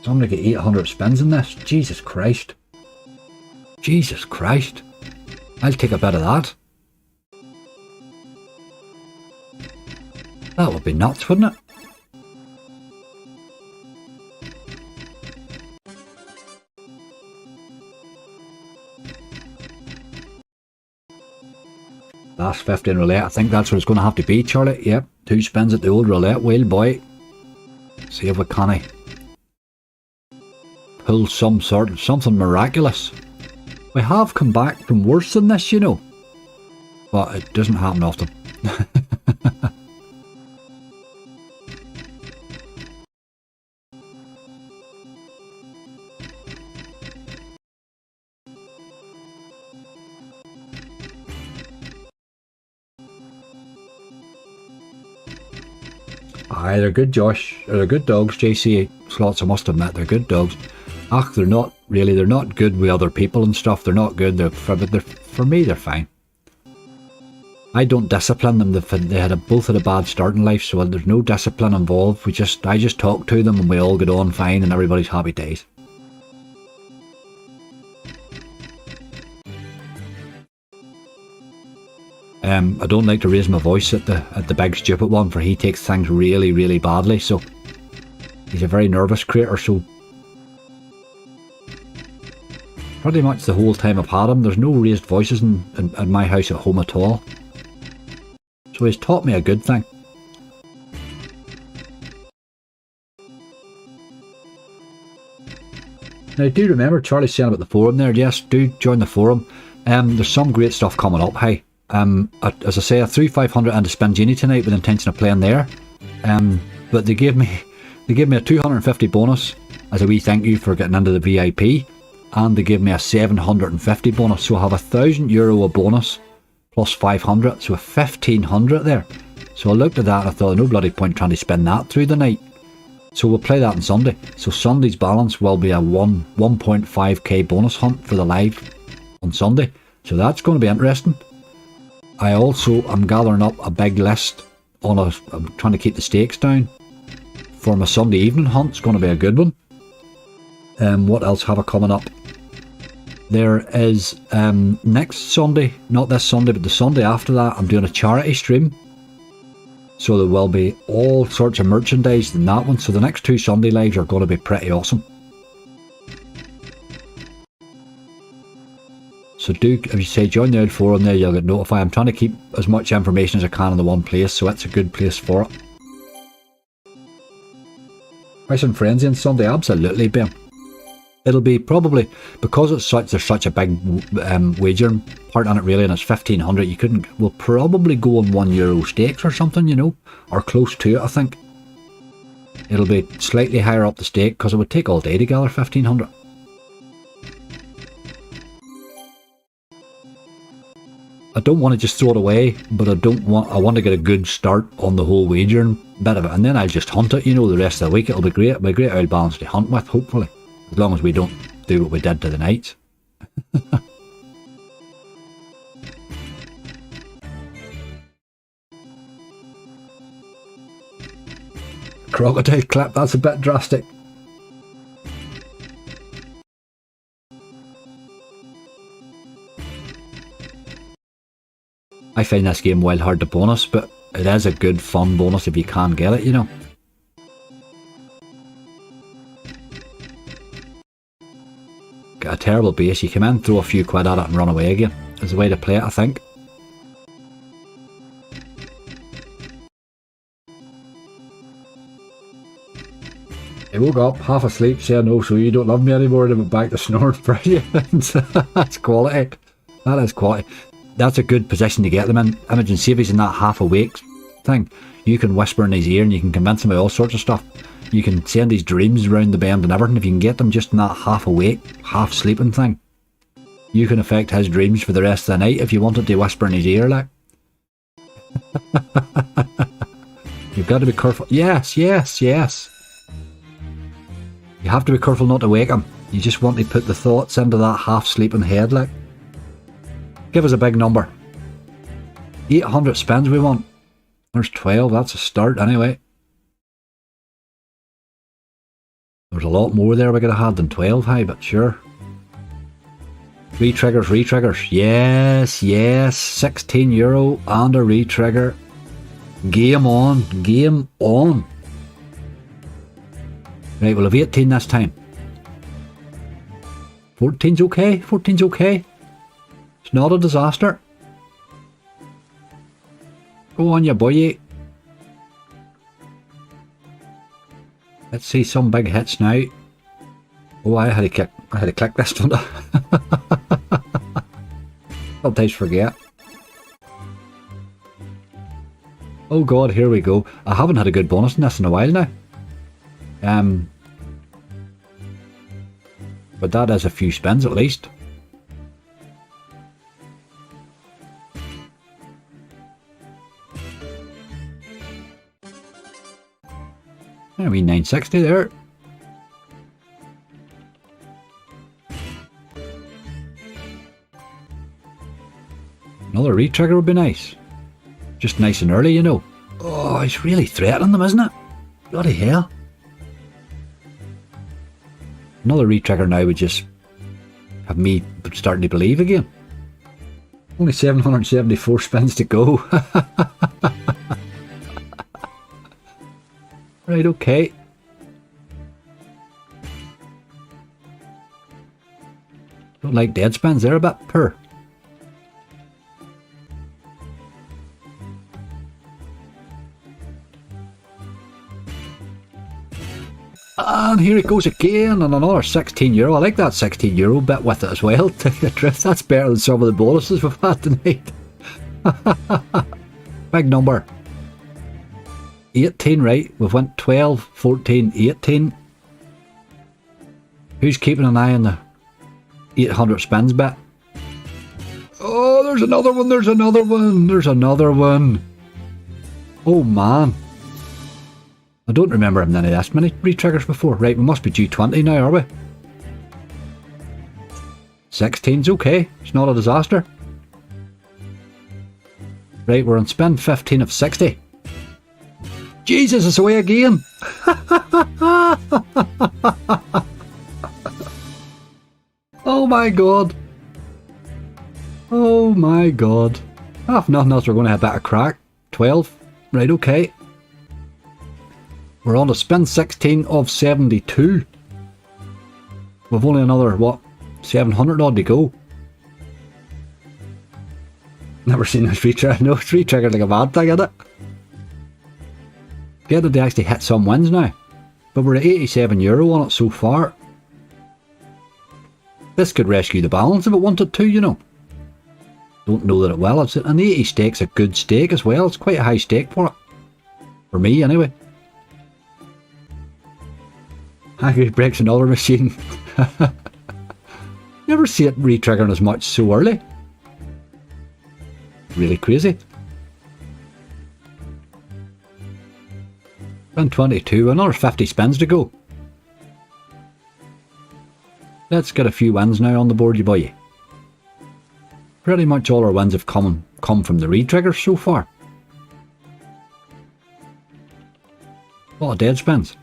Somebody get 800 spins in this. Jesus Christ. Jesus Christ. I'll take a bit of that. That would be nuts, wouldn't it? Last 15 roulette. I think that's what it's going to have to be, Charlie. Yep. 2 spins at the old roulette wheel, boy. See if we can pull something miraculous. We have come back from worse than this, you know. But it doesn't happen often. Aye, they're good, Josh. They're good dogs, JC Slots, I must admit, they're good dogs. Ach, they're not really, they're not good with other people and stuff. They're not good, but for me, they're fine. I don't discipline them. Both had a bad start in life, so there's no discipline involved. I just talk to them and we all get on fine and everybody's happy days. I don't like to raise my voice at the big stupid one, for he takes things really, really badly. So he's a very nervous creature. So pretty much the whole time I've had him, there's no raised voices in my house at home at all. So he's taught me a good thing. Now, do remember Charlie saying about the forum there? Yes, do join the forum. There's some great stuff coming up. Hey, as I say, I threw 500 into Spin Genie tonight with the intention of playing there. But they gave me a 250 bonus as a wee thank you for getting into the VIP, and they gave me a 750 bonus. So I have €1,000 a bonus plus 500, so a 1,500 there. So I looked at that and I thought, no bloody point trying to spin that through the night. So we'll play that on Sunday. So Sunday's balance will be a 1.5k bonus hunt for the live on Sunday. So that's going to be interesting. I also am gathering up a big list I'm trying to keep the stakes down for my Sunday evening hunt. It's going to be a good one. What else have I coming up? There is next Sunday, not this Sunday, but the Sunday after that, I'm doing a charity stream. So there will be all sorts of merchandise in that one. So the next 2 Sunday lives are going to be pretty awesome. So do, if you say join the old forum there, you'll get notified. I'm trying to keep as much information as I can in the one place, so it's a good place for it. Price and Frenzy on Sunday, absolutely, Ben. It'll be probably, because there's such a big wagering part on it really, and it's 1,500, we'll probably go on €1 stakes or something, you know, or close to it, I think. It'll be slightly higher up the stake, because it would take all day to gather 1,500. I don't want to just throw it away, but I want to get a good start on the whole wagering bit of it, and then I'll just hunt it, you know, the rest of the week. It'll be great. It'll be a great old balance to hunt with, hopefully. As long as we don't do what we did to the Knights. Crocodile clip, that's a bit drastic. I find this game wild hard to bonus, but it is a good fun bonus if you can get it, you know. Get a terrible base, you come in, throw a few quid at it and run away again. Is the way to play it, I think. He woke up, half asleep, saying, "No, so you don't love me anymore," and went back to snoring for you. That's quality. That is quality. That's a good position to get them in. Imagine, see if he's in that half awake thing. You can whisper in his ear and you can convince him of all sorts of stuff. You can send his dreams round the bend and everything. If you can get them just in that half awake, half sleeping thing, you can affect his dreams for the rest of the night if you wanted to whisper in his ear, like. You've got to be careful. Yes, yes, yes. You have to be careful not to wake him. You just want to put the thoughts into that half sleeping head, like. Give us a big number. 800 spins we want. There's 12, that's a start anyway. There's a lot more there we could have had than 12, hey, but sure. Re-triggers, re-triggers. Yes, yes. €16 and a re-trigger. Game on, game on. Right, we'll have 18 this time. 14's okay, 14's okay. It's not a disaster. Go on, you boy. Let's see some big hits now. Oh, I had to click this, don't I? Sometimes forget. Oh god, here we go. I haven't had a good bonus in this in a while now. But that is a few spins at least. There we 960 there. Another retrigger would be nice. Just nice and early, you know. Oh, he's really threatening them, isn't it? Bloody hell. Another retrigger now would just have me starting to believe again. Only 774 spins to go. Right, okay. Don't like dead spins, they're a bit poor. And here it goes again, and another €16. I like that €16 bit with it as well. That's better than some of the bonuses we've had tonight. Big number. 18, right? We've went 12, 14, 18. Who's keeping an eye on the 800 spins bet? Oh, there's another one, there's another one, there's another one. Oh man. I don't remember having any this many retriggers before. Right, we must be due 20 now, are we? 16's okay. It's not a disaster. Right, we're on spin 15 of 60. Jesus, it's away again! Oh my god. Oh my god. Ah, if nothing else, we're going to have a bit of crack. 12. Right, okay. We're on to spin 16 of 72. We've only another, what, 700 odd to go. Never seen this retrigger. No, it's retriggered like a bad thing, isn't it? Get it to actually hit some wins now. But we're at €87 on it so far. This could rescue the balance if it wanted to, you know. Don't know that it will. It's an 80 stake's a good stake as well. It's quite a high stake for it. For me, anyway. Angry breaks another machine. Never see it retriggering as much so early. Really crazy. Spin 22, another 50 spins to go. Let's get a few wins now on the board, you boy. Pretty much all our wins have come from the retriggers so far. A lot of dead spins.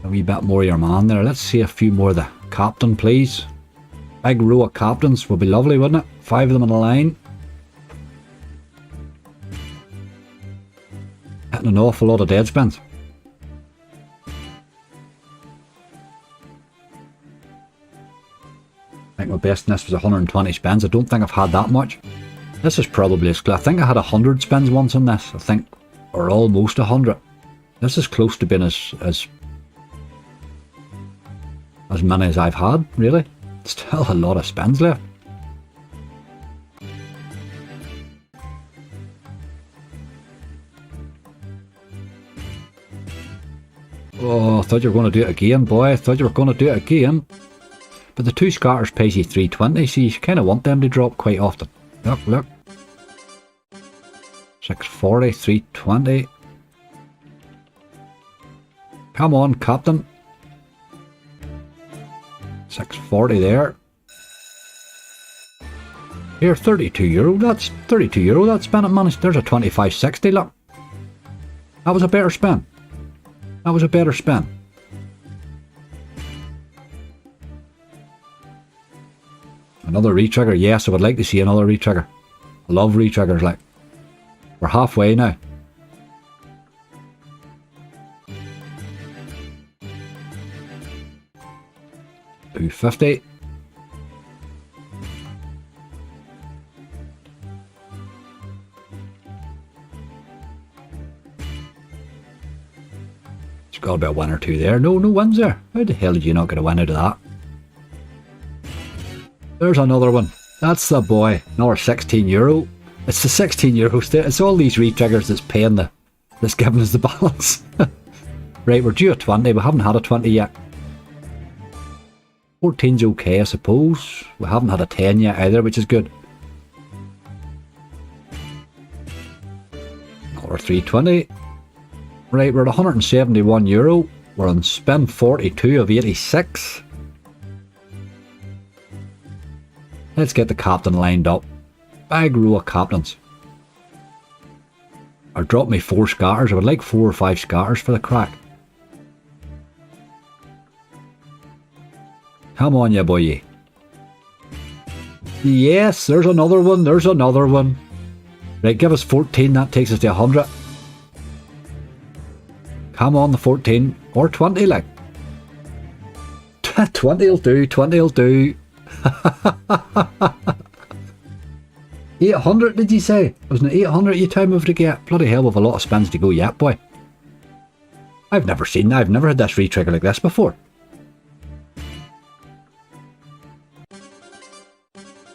A wee bit more of your man there. Let's see a few more of the captain, please. Big row of captains would be lovely, wouldn't it? 5 of them in a line. Hitting an awful lot of dead spins. I think my best in this was 120 spins. I don't think I've had that much. This is probably as close. I think I had 100 spins once in this. I think, or almost 100. This is close to being as many as I've had, really. Still a lot of spins left. Oh, I thought you were going to do it again, boy. I thought you were going to do it again. But the 2 scatters pays you 320, so you kind of want them to drop quite often. Look, look. 640, 320. Come on, captain. 640 there. Here, €32. That's €32. That spin it managed. There's a 25.60. Look. That was a better spin. That was a better spin. Another retrigger. Yes, I would like to see another retrigger. I love retriggers, like. We're halfway now. $250. It's got to be a win or two there. No wins there. How the hell did you not get a win out of that? There's another one. That's the boy. Another €16. It's the €16. It's all these retriggers that's paying that's giving us the balance. Right, we're due a 20. We haven't had a 20 yet. 14's okay, I suppose. We haven't had a 10 yet either, which is good. or 320. Right, we're at €171. We're on spend 42 of 86. Let's get the captain lined up. Big row of captains. Or drop me 4 scatters. I would like 4 or 5 scatters for the crack. Come on, ya boy. Yes, there's another one. There's another one. Right, give us 14. That takes us to 100. Come on, the 14. Or 20, like. 20 will do. 20 will do. 800, did you say? Wasn't it 800 you time over to get? Bloody hell, we've a lot of spins to go yet, boy. I've never had this re-trigger like this before.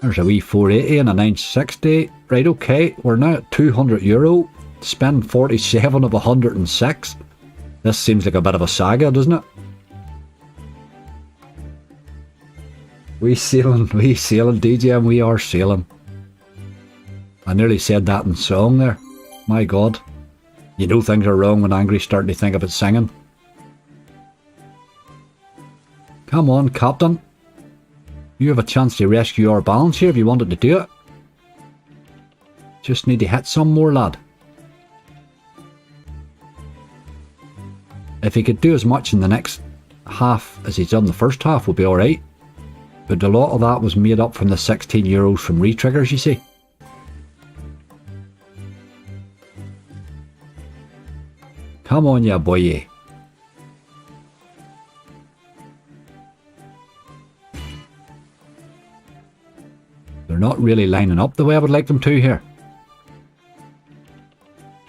There's a wee 480 and a 960. Right, okay, we're now at €200. Spend 47 of 106. This seems like a bit of a saga, doesn't it? We sailing, DJ, and we are sailing. I nearly said that in song there. My God. You know things are wrong when Angry's starting to think about singing. Come on, Captain. You have a chance to rescue our balance here if you wanted to do it. Just need to hit some more, lad. If he could do as much in the next half as he's done the first half, we'll be alright. But a lot of that was made up from the €16 from re-triggers, you see. Come on, ya boy. They're not really lining up the way I would like them to here.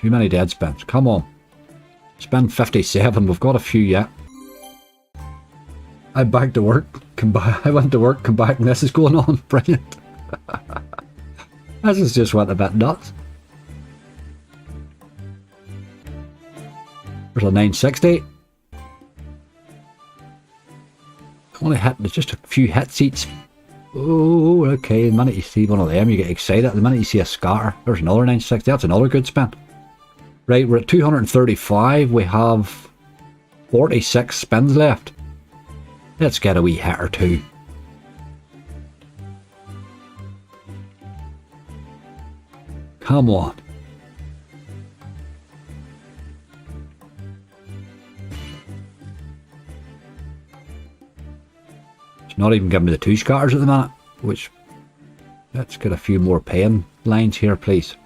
Too many dead spins. Come on. Spend 57. We've got a few yet. I'm back to work. I went to work, come back, and this is going on. Brilliant. This has just went a bit nuts. There's a 960. Only hit, there's just a few hits each. Oh, okay. The minute you see one of them, you get excited. The minute you see a scatter, there's another 960. That's another good spin. Right, we're at 235. We have 46 spins left. Let's get a wee hit or two. Come on. It's not even giving me the 2 scatters at the minute, which... Let's get a few more paying lines here, please.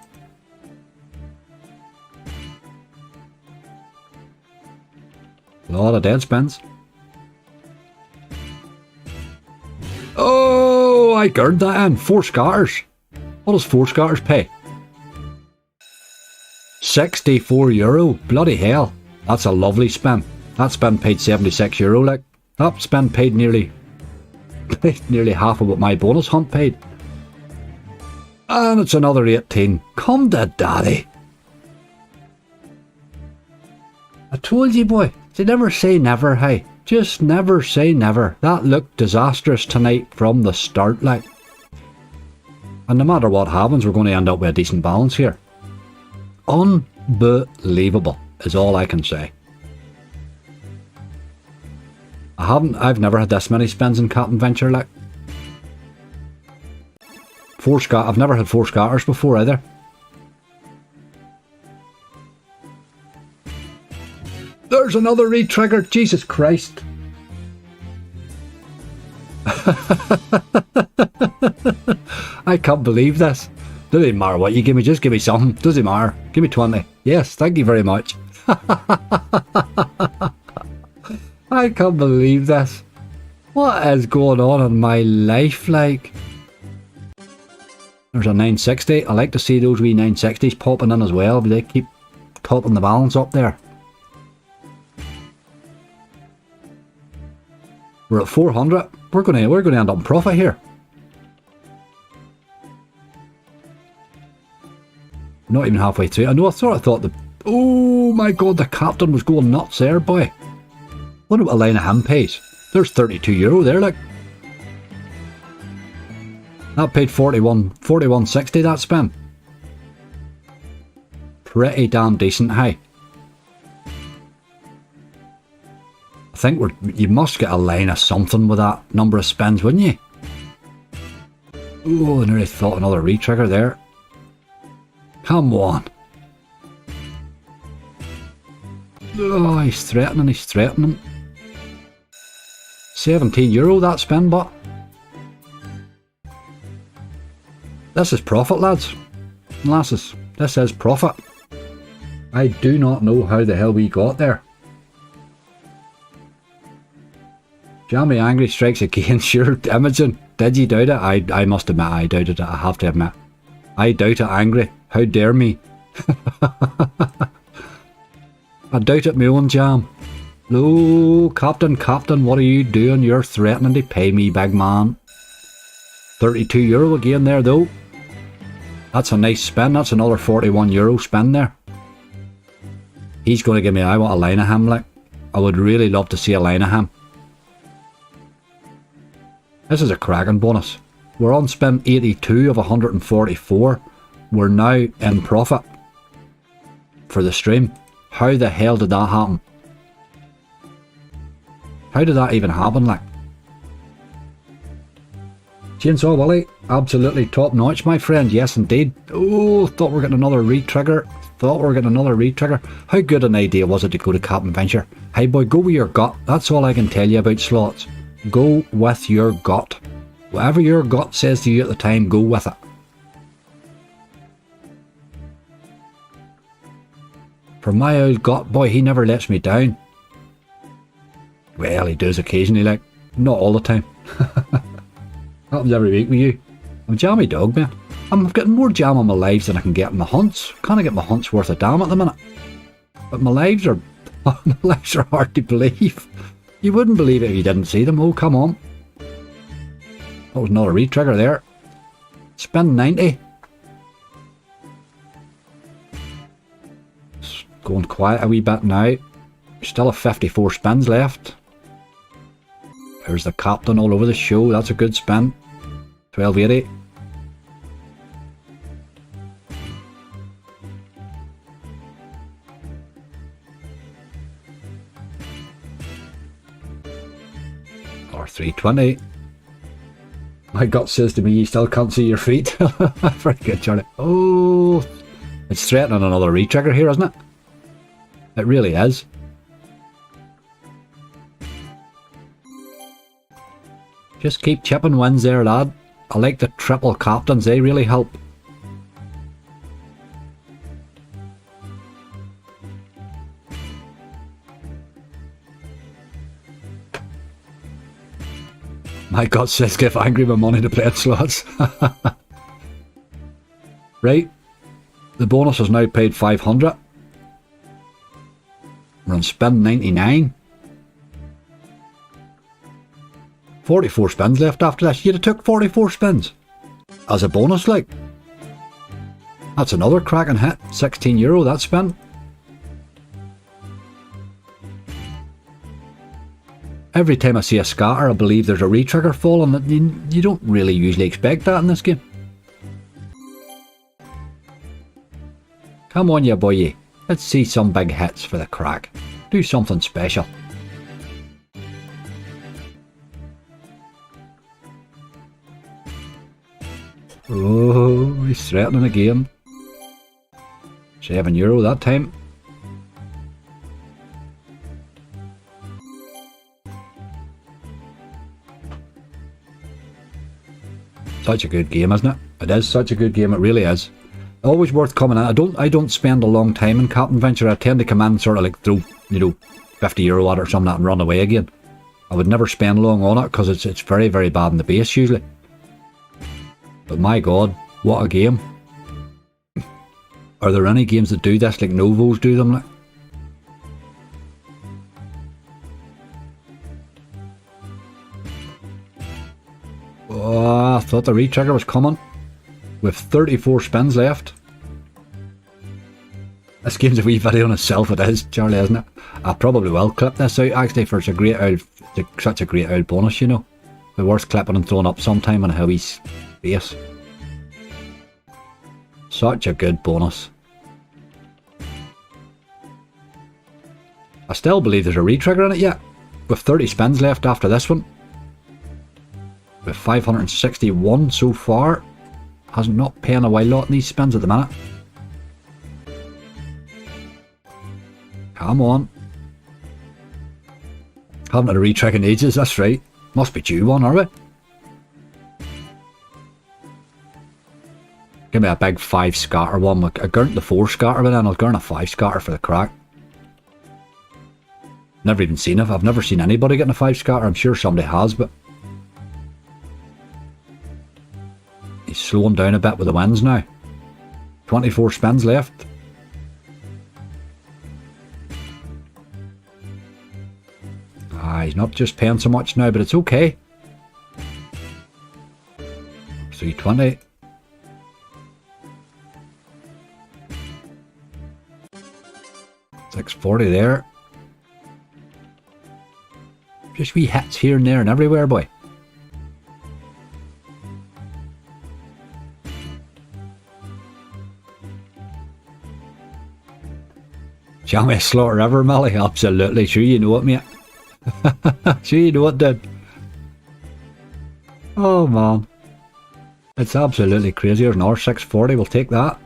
A lot of dead spins. Oh, I gurned that in. 4 scatters. What does 4 scatters pay? €64. Bloody hell. That's a lovely spin. That spin paid €76, like. That spin paid nearly half of what my bonus hunt paid. And it's another 18. Come to daddy. I told you, boy. They never say never, hey. Just never say never. That looked disastrous tonight from the start, like. And no matter what happens, we're going to end up with a decent balance here. Unbelievable is all I can say. I've never had this many spins in Captain Venture, like. I've never had 4 scatters before either. There's another re-trigger, Jesus Christ. I can't believe this. Doesn't matter what you give me, just give me something. Doesn't matter. Give me 20. Yes, thank you very much. I can't believe this. What is going on in my life, like? There's a 960. I like to see those wee 960s popping in as well, but they keep topping the balance up there. We're at 400. We're gonna end up in profit here. Not even halfway through. I know. I thought the. Oh my God! The captain was going nuts there, boy. What about a line of him pays? There's €32 there, like. That paid 41.60. That spin. pretty damn decent, hey? I think you must get a line of something with that number of spins, wouldn't you? Oh, I nearly thought another re-trigger there. Come on. Oh, he's threatening. €17 that spin, but this is profit, lads and lasses. This is profit. I do not know how the hell we got there. Jammy Angry strikes again. Sure, Imogen, did you doubt it? I must admit I doubted it. I have to admit. I doubt it, Angry. How dare me? I doubt it, my own Jam. No, Captain, what are you doing? You're threatening to pay me, big man. €32 again there, though. That's a nice spin. That's another €41 spin there. He's going to give me, I want a line of him, like. I would really love to see a line of him. This is a cracking bonus. We're on spin 82 of 144. We're now in profit for the stream. How the hell did that happen? How did that even happen, like? Chainsaw Willie, absolutely top notch, my friend. Yes, indeed. Oh, thought we were getting another re-trigger. How good an idea was it to go to Captain Venture? Hey boy, go with your gut. That's all I can tell you about slots. Go with your gut. Whatever your gut says to you at the time, go with it. For my old gut, boy, he never lets me down. Well, he does occasionally, like. Not all the time. Happens every week with you. I'm a jammy dog, man. I'm getting more jam on my lives than I can get in my hunts. Can't I get my hunts worth a damn at the minute? But my lives are hard to believe. You wouldn't believe it if you didn't see them. Oh, come on. That was another re-trigger there. Spin 90. It's going quiet a wee bit now. Still have 54 spins left. There's the Captain all over the show. That's a good spin. 1280. Or 320. My gut says to me, you still can't see your feet. Very good, Charlie. Oh, it's threatening another re-trigger here, isn't it? It really is. Just keep chipping wins there, lad. I like the triple captains, they really help. My gut says give Angry my money to play at slots. Right, the bonus has now paid 500. We're on spin 99. 44 spins left after this. You'd have took 44 spins as a bonus, like. That's another cracking hit. €16 that spin. Every time I see a scatter, I believe there's a re-trigger falling. That you don't really usually expect that in this game. Come on, you boy. Let's see some big hits for the crack. Do something special. Oh, he's threatening again. €7 that time. Such a good game, isn't it? It is such a good game, it really is. Always worth coming in. I don't spend a long time in Captain Venture. I tend to come in sort of like throw, €50 at it or something and run away again. I would never spend long on it because it's very, very bad in the base usually. But my god, what a game. Are there any games that do this like Novos do them? Like? Oh, I thought the re-trigger was coming. With 34 spins left. This game's a wee video on itself, it is, Charlie, isn't it? I probably will clip this out actually, for such a great old bonus, you know. It's worth clipping and throwing up sometime on Howie's face. Such a good bonus. I still believe there's a retrigger in it yet. With 30 spins left after this one. With 561 so far. Has not paying a wild lot in these spins at the minute. Come on. Haven't had a retrigger in ages, that's right. Must be due one, are we? Give me a big 5 scatter one. I gurned the 4 scatter, but then I'll gurn a 5 scatter for the crack. Never even seen it. I've never seen anybody getting a 5 scatter. I'm sure somebody has, but he's slowing down a bit with the wins now. 24 spins left. He's not just paying so much now, but it's okay. 320. $640 there. Just wee hits here and there and everywhere, boy. Jammiest slaughter ever, Millie? Absolutely. Sure you know it, mate. Sure you know it, dude. Oh, man. It's absolutely crazy. There's another 640. We'll take that.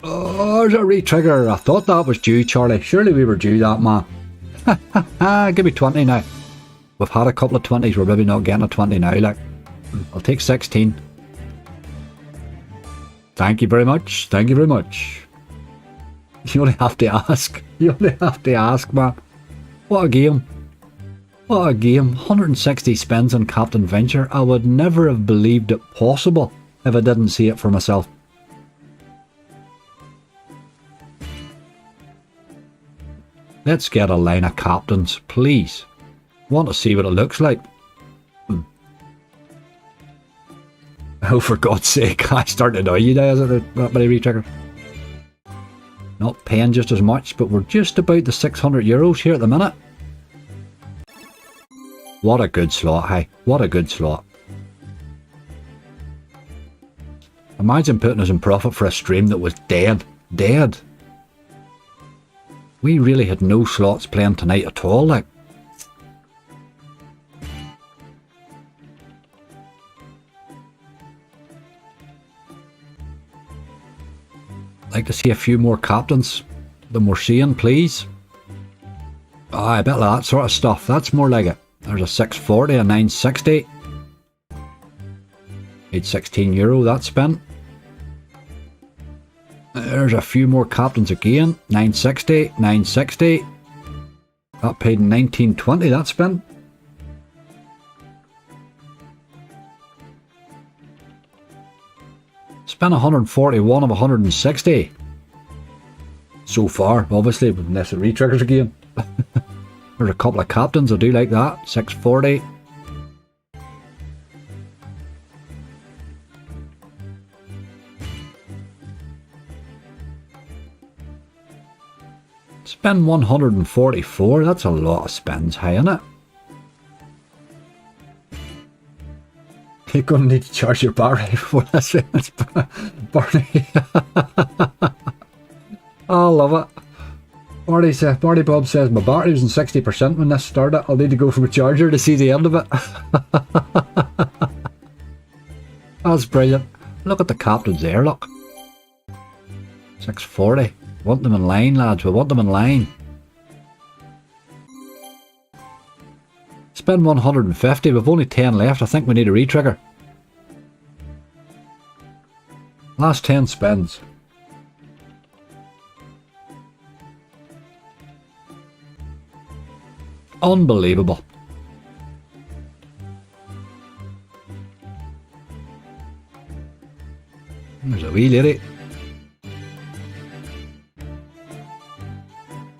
Oh, there's a retrigger. I thought that was due, Charlie. Surely we were due that, man. Give me 20 now. We've had a couple of 20s. We're maybe not getting a 20 now. Like, I'll take 16. Thank you very much. Thank you very much. You only have to ask. You only have to ask, man. What a game. What a game. 160 spins on Captain Venture. I would never have believed it possible if I didn't see it for myself. Let's get a line of captains, please. Want to see what it looks like. Oh, for God's sake, I started to annoy you now, isn't it? That many retriggers. Not paying just as much, but we're just about the €600 here at the minute. What a good slot, hey. What a good slot. Imagine putting us in profit for a stream that was dead. Dead. We really had no slots playing tonight at all, like. Like to see a few more captains than we're seeing, please. A bit like that sort of stuff. That's more like it. There's a 640, a 960. €16, that spin. There's a few more captains again. 960, 960. That paid 1920, that spin. Spent 141 of 160. So far, obviously, unless it retriggers again. There's a couple of captains, I do like that. 640. Spend 144, that's a lot of spins, hey, isn't it? You're going to need to charge your battery for this, Barney. I love it. Barney Bob says, my battery was in 60% when this started. I'll need to go from a charger to see the end of it. That's brilliant. Look at the captains there, look. 640. Want them in line, lads. We want them in line. Spend 150. We've only 10 left. I think we need a retrigger. Last 10 spins. Unbelievable. There's a wee lady.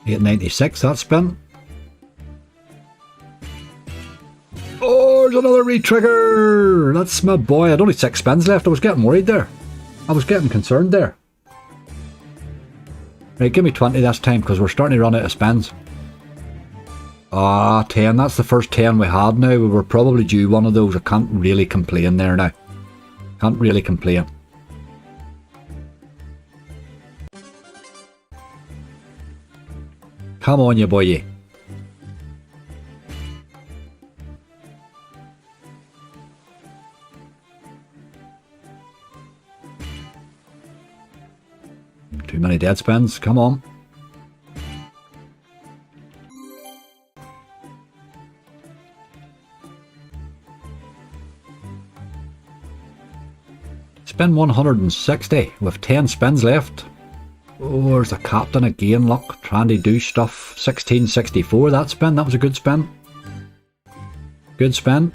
896, that spin. Oh, there's another retrigger. That's my boy. I had only 6 spins left. I was getting worried there. I was getting concerned there. Right, give me 20 this time because we're starting to run out of spins. 10. That's the first 10 we had now. We were probably due one of those. I can't really complain there now. Can't really complain. Come on, you boy, you. Too many dead spins. Come on. Spin 160 with 10 spins left. Oh, there's the captain again, look, trying to do stuff. 1664, that spin, that was a good spin. Good spin.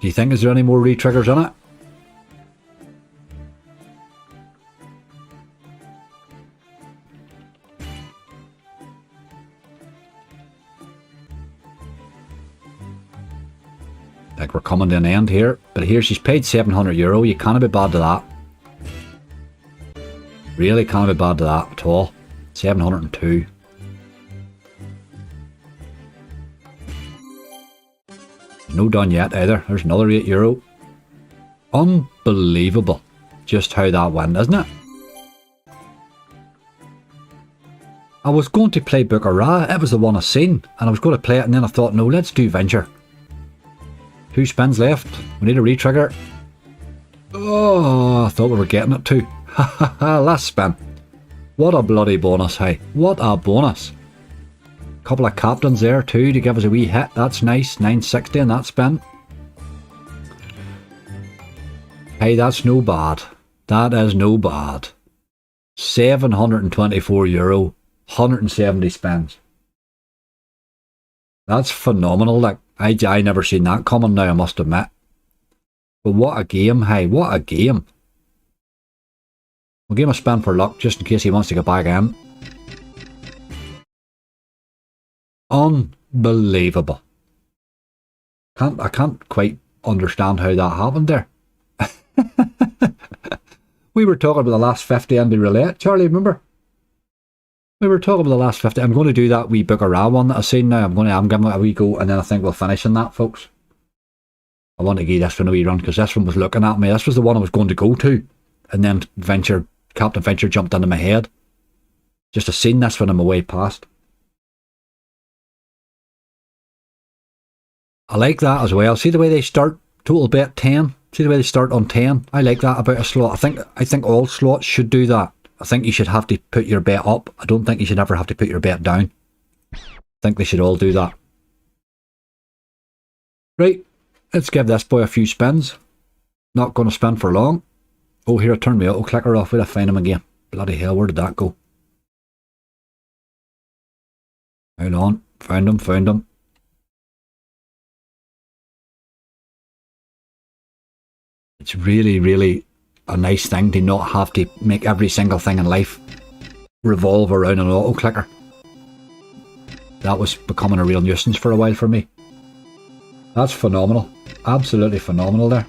Do you think, is there any more re-triggers in it? Like we're coming to an end here, but here she's paid €700. You can't be bad to that. Really can't be bad to that at all. 702. No done yet either. There's another €8. Unbelievable just how that went, isn't it? I was going to play Baccarat, it was the one I seen, and I was going to play it, and then I thought, no, let's do Venture. 2 spins left. We need a re-trigger. Oh, I thought we were getting it too. Ha ha ha, last spin. What a bloody bonus, hey. What a bonus. Couple of captains there too to give us a wee hit. That's nice. 960 in that spin. Hey, that's no bad. That is no bad. €724. 170 spins. That's phenomenal. Like, I never seen that coming now, I must admit. But what a game, hey, what a game. We'll give him a spin for luck, just in case he wants to get back in. Unbelievable. I can't quite understand how that happened there. We were talking about the last 50 in the roulette, Charlie, remember? We were talking about the last 50. I'm going to do that wee Baccarat one that I've seen now. I'm giving it a wee go, and then I think we'll finish on that, folks. I want to give this one a wee run, because this one was looking at me. This was the one I was going to go to. And then Captain Venture jumped into my head. Just to seen this one on my way past. I like that as well. See the way they start? Total bet 10. See the way they start on 10? I like that about a slot. I think all slots should do that. I think you should have to put your bet up. I don't think you should ever have to put your bet down. I think they should all do that. Right, let's give this boy a few spins. Not going to spin for long. Oh, here, I turned my auto clicker off. Where'd I find him again? Bloody hell, where did that go? Hold on, found him. It's really, really a nice thing to not have to make every single thing in life revolve around an auto clicker. That was becoming a real nuisance for a while for me. That's phenomenal. Absolutely phenomenal there.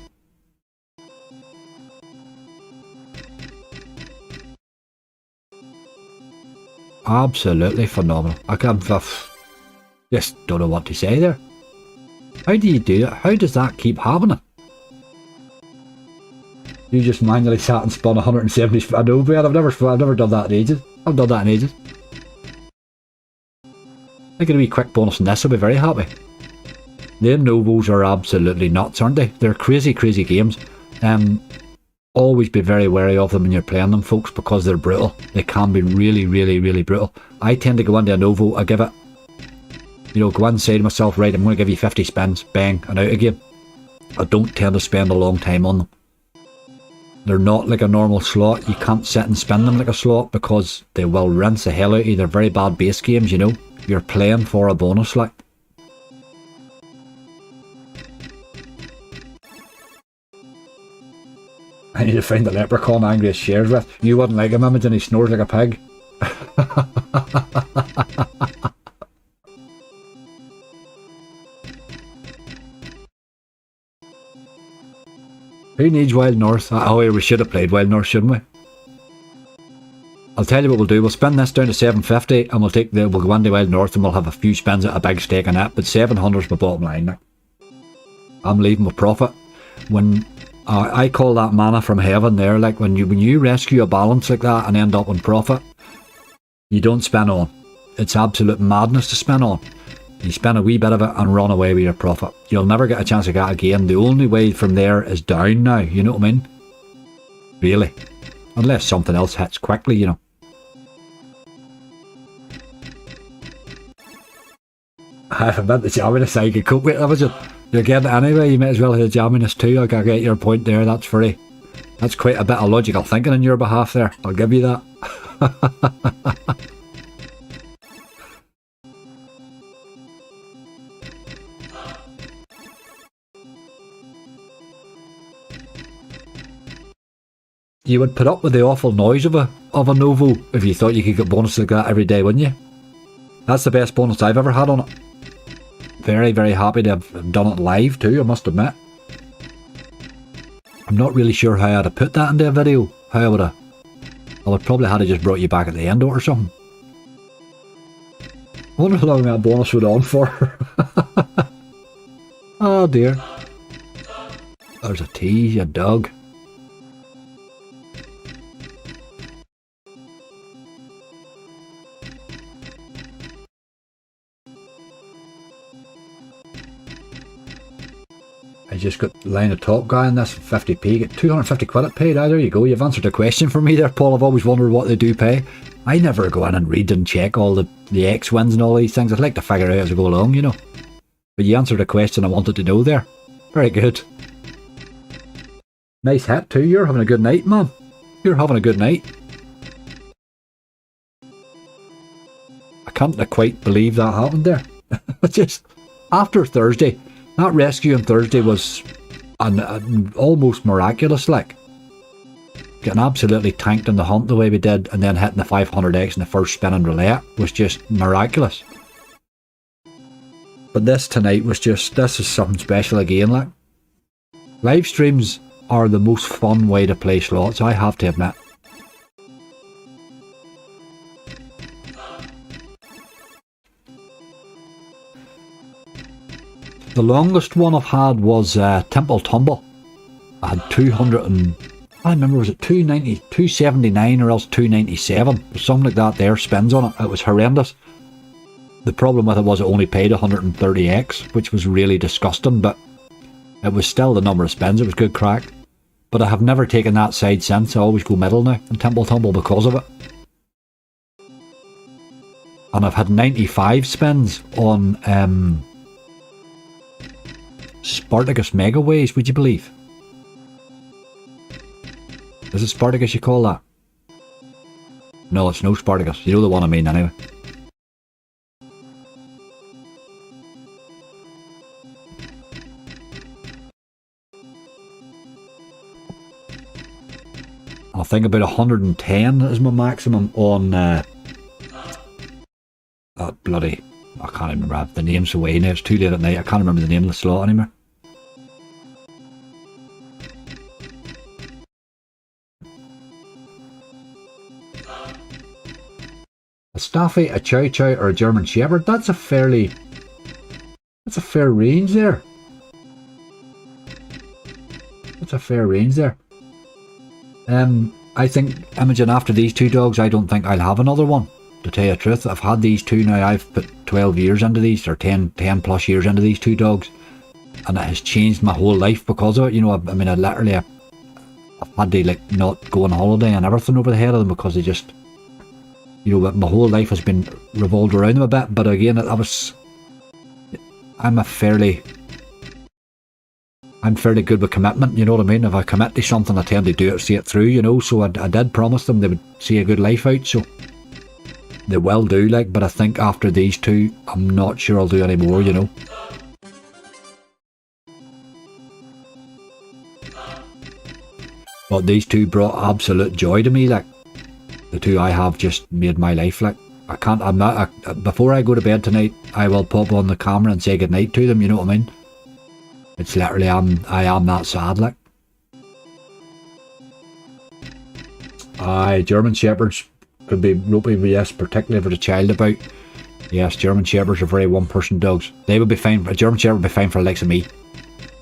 Absolutely phenomenal. I just don't know what to say there. How do you do it? How does that keep happening? You just manually sat and spun 170. I know, man. I've never done that in ages. I've done that in ages. I get a wee quick bonus on this. I'll be very happy. The Novos are absolutely nuts, aren't they? They're crazy, crazy games. Always be very wary of them when you're playing them, folks, because they're brutal. They can be really, really, really brutal. I tend to go into a Novo. I give it, go inside to myself, right, I'm going to give you 50 spins, bang, and out again. I don't tend to spend a long time on them. They're not like a normal slot. You can't sit and spin them like a slot because they will rinse the hell out of you. They're very bad base games, You're playing for a bonus, like. I need to find the leprechaun angry as shares with. You wouldn't like him, imagine he snores like a pig. Who needs Wild North? Oh, we should have played Wild North, shouldn't we? I'll tell you what we'll do. We'll spin this down to 750 and we'll go into Wild North and we'll have a few spins at a big stake on it. But 700's my bottom line now. I'm leaving with profit. When I call that manna from heaven there. Like when you rescue a balance like that and end up in profit, you don't spend on. It's absolute madness to spend on. You spend a wee bit of it and run away with your profit. You'll never get a chance to get again. The only way from there is down now, you know what I mean? Really. Unless something else hits quickly, you know. I've been the jamminess I could cope with, that was it. You're getting it anyway, you might as well have the jamminess too. I get your point there, that's quite a bit of logical thinking on your behalf there. I'll give you that. You would put up with the awful noise of a Novo if you thought you could get bonus like that every day, wouldn't you? That's the best bonus I've ever had on it. Very, very happy to have done it live too, I must admit. I'm not really sure how I'd have put that into a video. How I would probably have to just brought you back at the end or something. I wonder how long that bonus would on for. Oh dear. There's a tease, you dog. I just got line of top guy in this 50p, get 250 quid it paid. There you go, you've answered a question for me there, Paul. I've always wondered what they do pay. I never go in and read and check all the X wins and all these things. I'd like to figure out as I go along, you know. But you answered a question I wanted to know there. Very good. Nice hit too, you're having a good night, man. You're having a good night. I can't quite believe that happened there. Just after Thursday. That rescue on Thursday was almost miraculous, like. Getting absolutely tanked in the hunt the way we did and then hitting the 500x in the first spin and roulette was just miraculous. But this tonight was just, this is something special again, like. Live streams are the most fun way to play slots, I have to admit. The longest one I've had was Temple Tumble. I had 200 and... I remember, was it 290, 279 or else 297? Something like that there, spins on it. It was horrendous. The problem with it was it only paid 130x, which was really disgusting, but it was still the number of spins. It was good crack. But I have never taken that side since. I always go middle now in Temple Tumble because of it. And I've had 95 spins on... Spartacus Megaways, would you believe? Is it Spartacus you call that? No, it's no Spartacus. You know the one I mean anyway. I think about 110 is my maximum on bloody... I can't remember the names away now, it's too late at night, I can't remember the name of the slot anymore. A Staffy, a Chow Chow or a German Shepherd, that's a fair range there. That's a fair range there. I think, Imogen, after these two dogs, I don't think I'll have another one. To tell you the truth, I've had these two now, I've put 12 years into these, or 10 plus years into these two dogs, and it has changed my whole life because of it, you know. I mean, I've had to like not go on holiday and everything over the head of them because they just, you know, my whole life has been revolved around them a bit. But again, I'm fairly good with commitment, you know what I mean. If I commit to something, I tend to do it, see it through, you know. So I did promise them they would see a good life out, so they will do, like. But I think after these two, I'm not sure I'll do any more, you know. But these two brought absolute joy to me, like. The two I have just made my life, like. Before I go to bed tonight, I will pop on the camera and say goodnight to them, you know what I mean. It's literally, I am that sad, like. Aye, German Shepherds could be ropey, yes, particularly if there's a child about. Yes, German Shepherds are very one-person dogs. They would be fine, a German Shepherd would be fine for the likes of me.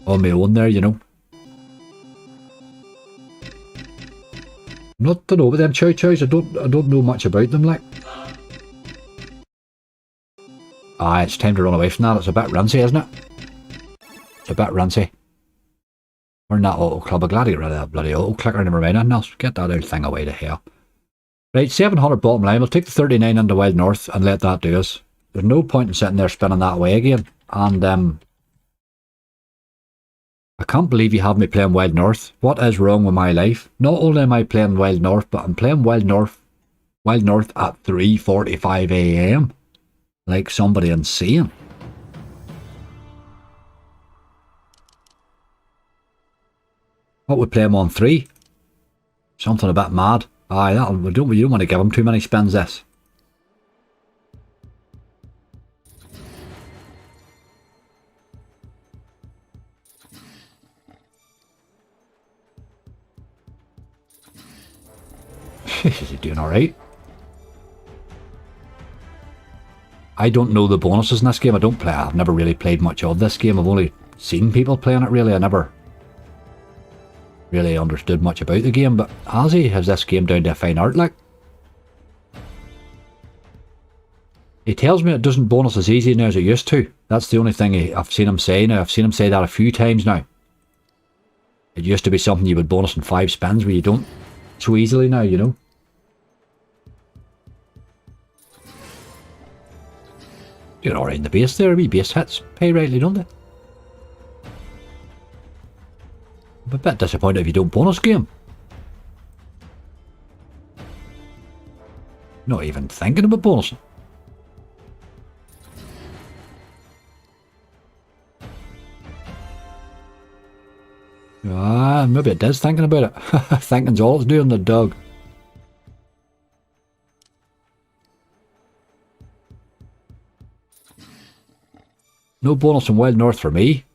On my own there, you know. Not to know about them chow chows. I don't know much about them, like. Ah, it's time to run away from that. It's a bit rinsy, isn't it? It's a bit rinsy. We're in that auto club. I'm glad to get rid of that bloody auto clicker. Never mind anything else. Get that old thing away to hell. Right, 700 bottom line. We'll take the 39 into Wild North and let that do us. There's no point in sitting there spinning that away again. And I can't believe you have me playing Wild North. What is wrong with my life? Not only am I playing Wild North, but I'm playing Wild North at 3:45 AM. Like somebody insane. What we play him on 3? Something a bit mad. Aye, you don't want to give him too many spins, this. Is he doing alright? I don't know the bonuses in this game. I've never really played much of this game. I've only seen people playing it, really. I never really understood much about the game, but has this game down to a fine art, like? He tells me it doesn't bonus as easy now as it used to. That's the only thing I've seen him say now. I've seen him say that a few times now. It used to be something you would bonus in 5 spins, where you don't so easily now, you know. You're alright in the base there. Wee base hits pay rightly, don't they? I'm a bit disappointed if you don't bonus game. Not even thinking about bonusing. Ah, maybe it is thinking about it. Thinking's all it's doing, the dog. No bonus in Wild North for me.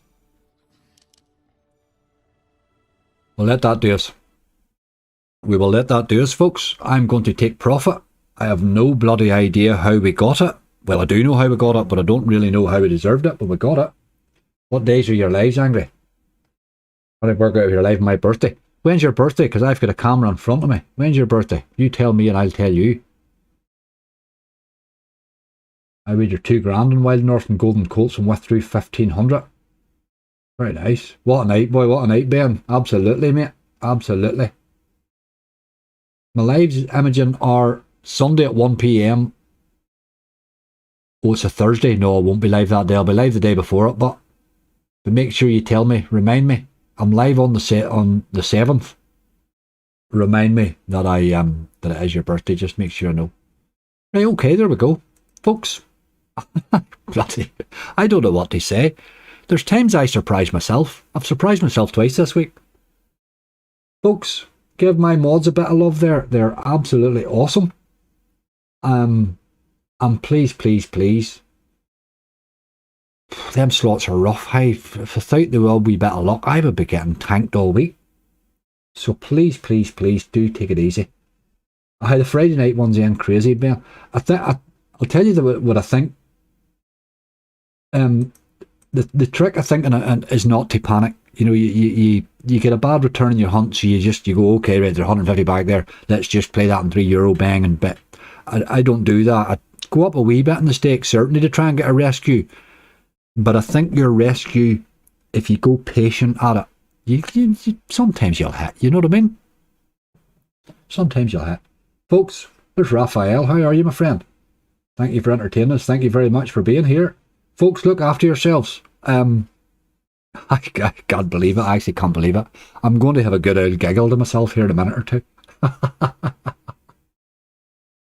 We'll let that do us. We will let that do us, folks. I'm going to take profit. I have no bloody idea how we got it. Well, I do know how we got it, but I don't really know how we deserved it, but we got it. What days are your lives, Angry? How did I work out if you're live my birthday? When's your birthday? Because I've got a camera in front of me. When's your birthday? You tell me and I'll tell you. I read your 2 grand in Wild North and Golden Colts and withdrew 1,500. Very nice. What a night, boy. What a night, Ben. Absolutely, mate. Absolutely. My lives, Imogen, are Sunday at 1 PM. Oh, it's a Thursday. No, I won't be live that day. I'll be live the day before it, but make sure you tell me, remind me. I'm live on the 7th. Remind me that that it is your birthday. Just make sure I know. Right, okay, there we go. Folks, bloody, I don't know what to say. There's times I surprise myself. I've surprised myself twice this week. Folks, give my mods a bit of love there. They're absolutely awesome. And please, please, please. Them slots are rough. Without the wee bit of luck, I would be getting tanked all week. So please, please, please do take it easy. The Friday night one's in crazy, Ben. I'll tell you what I think. The trick I think is not to panic. You know, you get a bad return in your hunt, so you go, okay, right, there's 150 back there. Let's just play that in €3 bang and bet. I don't do that. I go up a wee bit in the stakes, certainly to try and get a rescue. But I think your rescue, if you go patient at it, you sometimes you'll hit. You know what I mean? Sometimes you'll hit. Folks, there's Raphael. How are you, my friend? Thank you for entertaining us. Thank you very much for being here. Folks, look after yourselves. I can't believe it. I actually can't believe it. I'm going to have a good old giggle to myself here in a minute or two.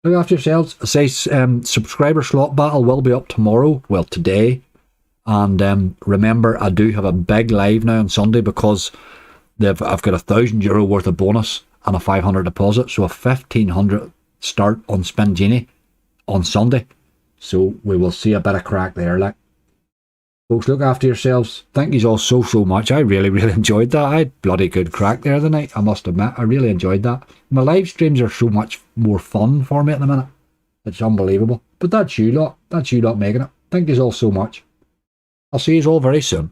Look after yourselves. I say subscriber slot battle will be up tomorrow. Well, today. And remember, I do have a big live now on Sunday because I've got €1,000 worth of bonus and a 500 deposit. So a 1,500 start on Spin Genie on Sunday. So we will see a bit of crack there, like. Folks, look after yourselves. Thank you all so much. I really, really enjoyed that. I had bloody good crack there the night, I must admit. I really enjoyed that. My live streams are so much more fun for me at the minute. It's unbelievable. But that's you lot. That's you lot making it. Thank you all so much. I'll see you all very soon.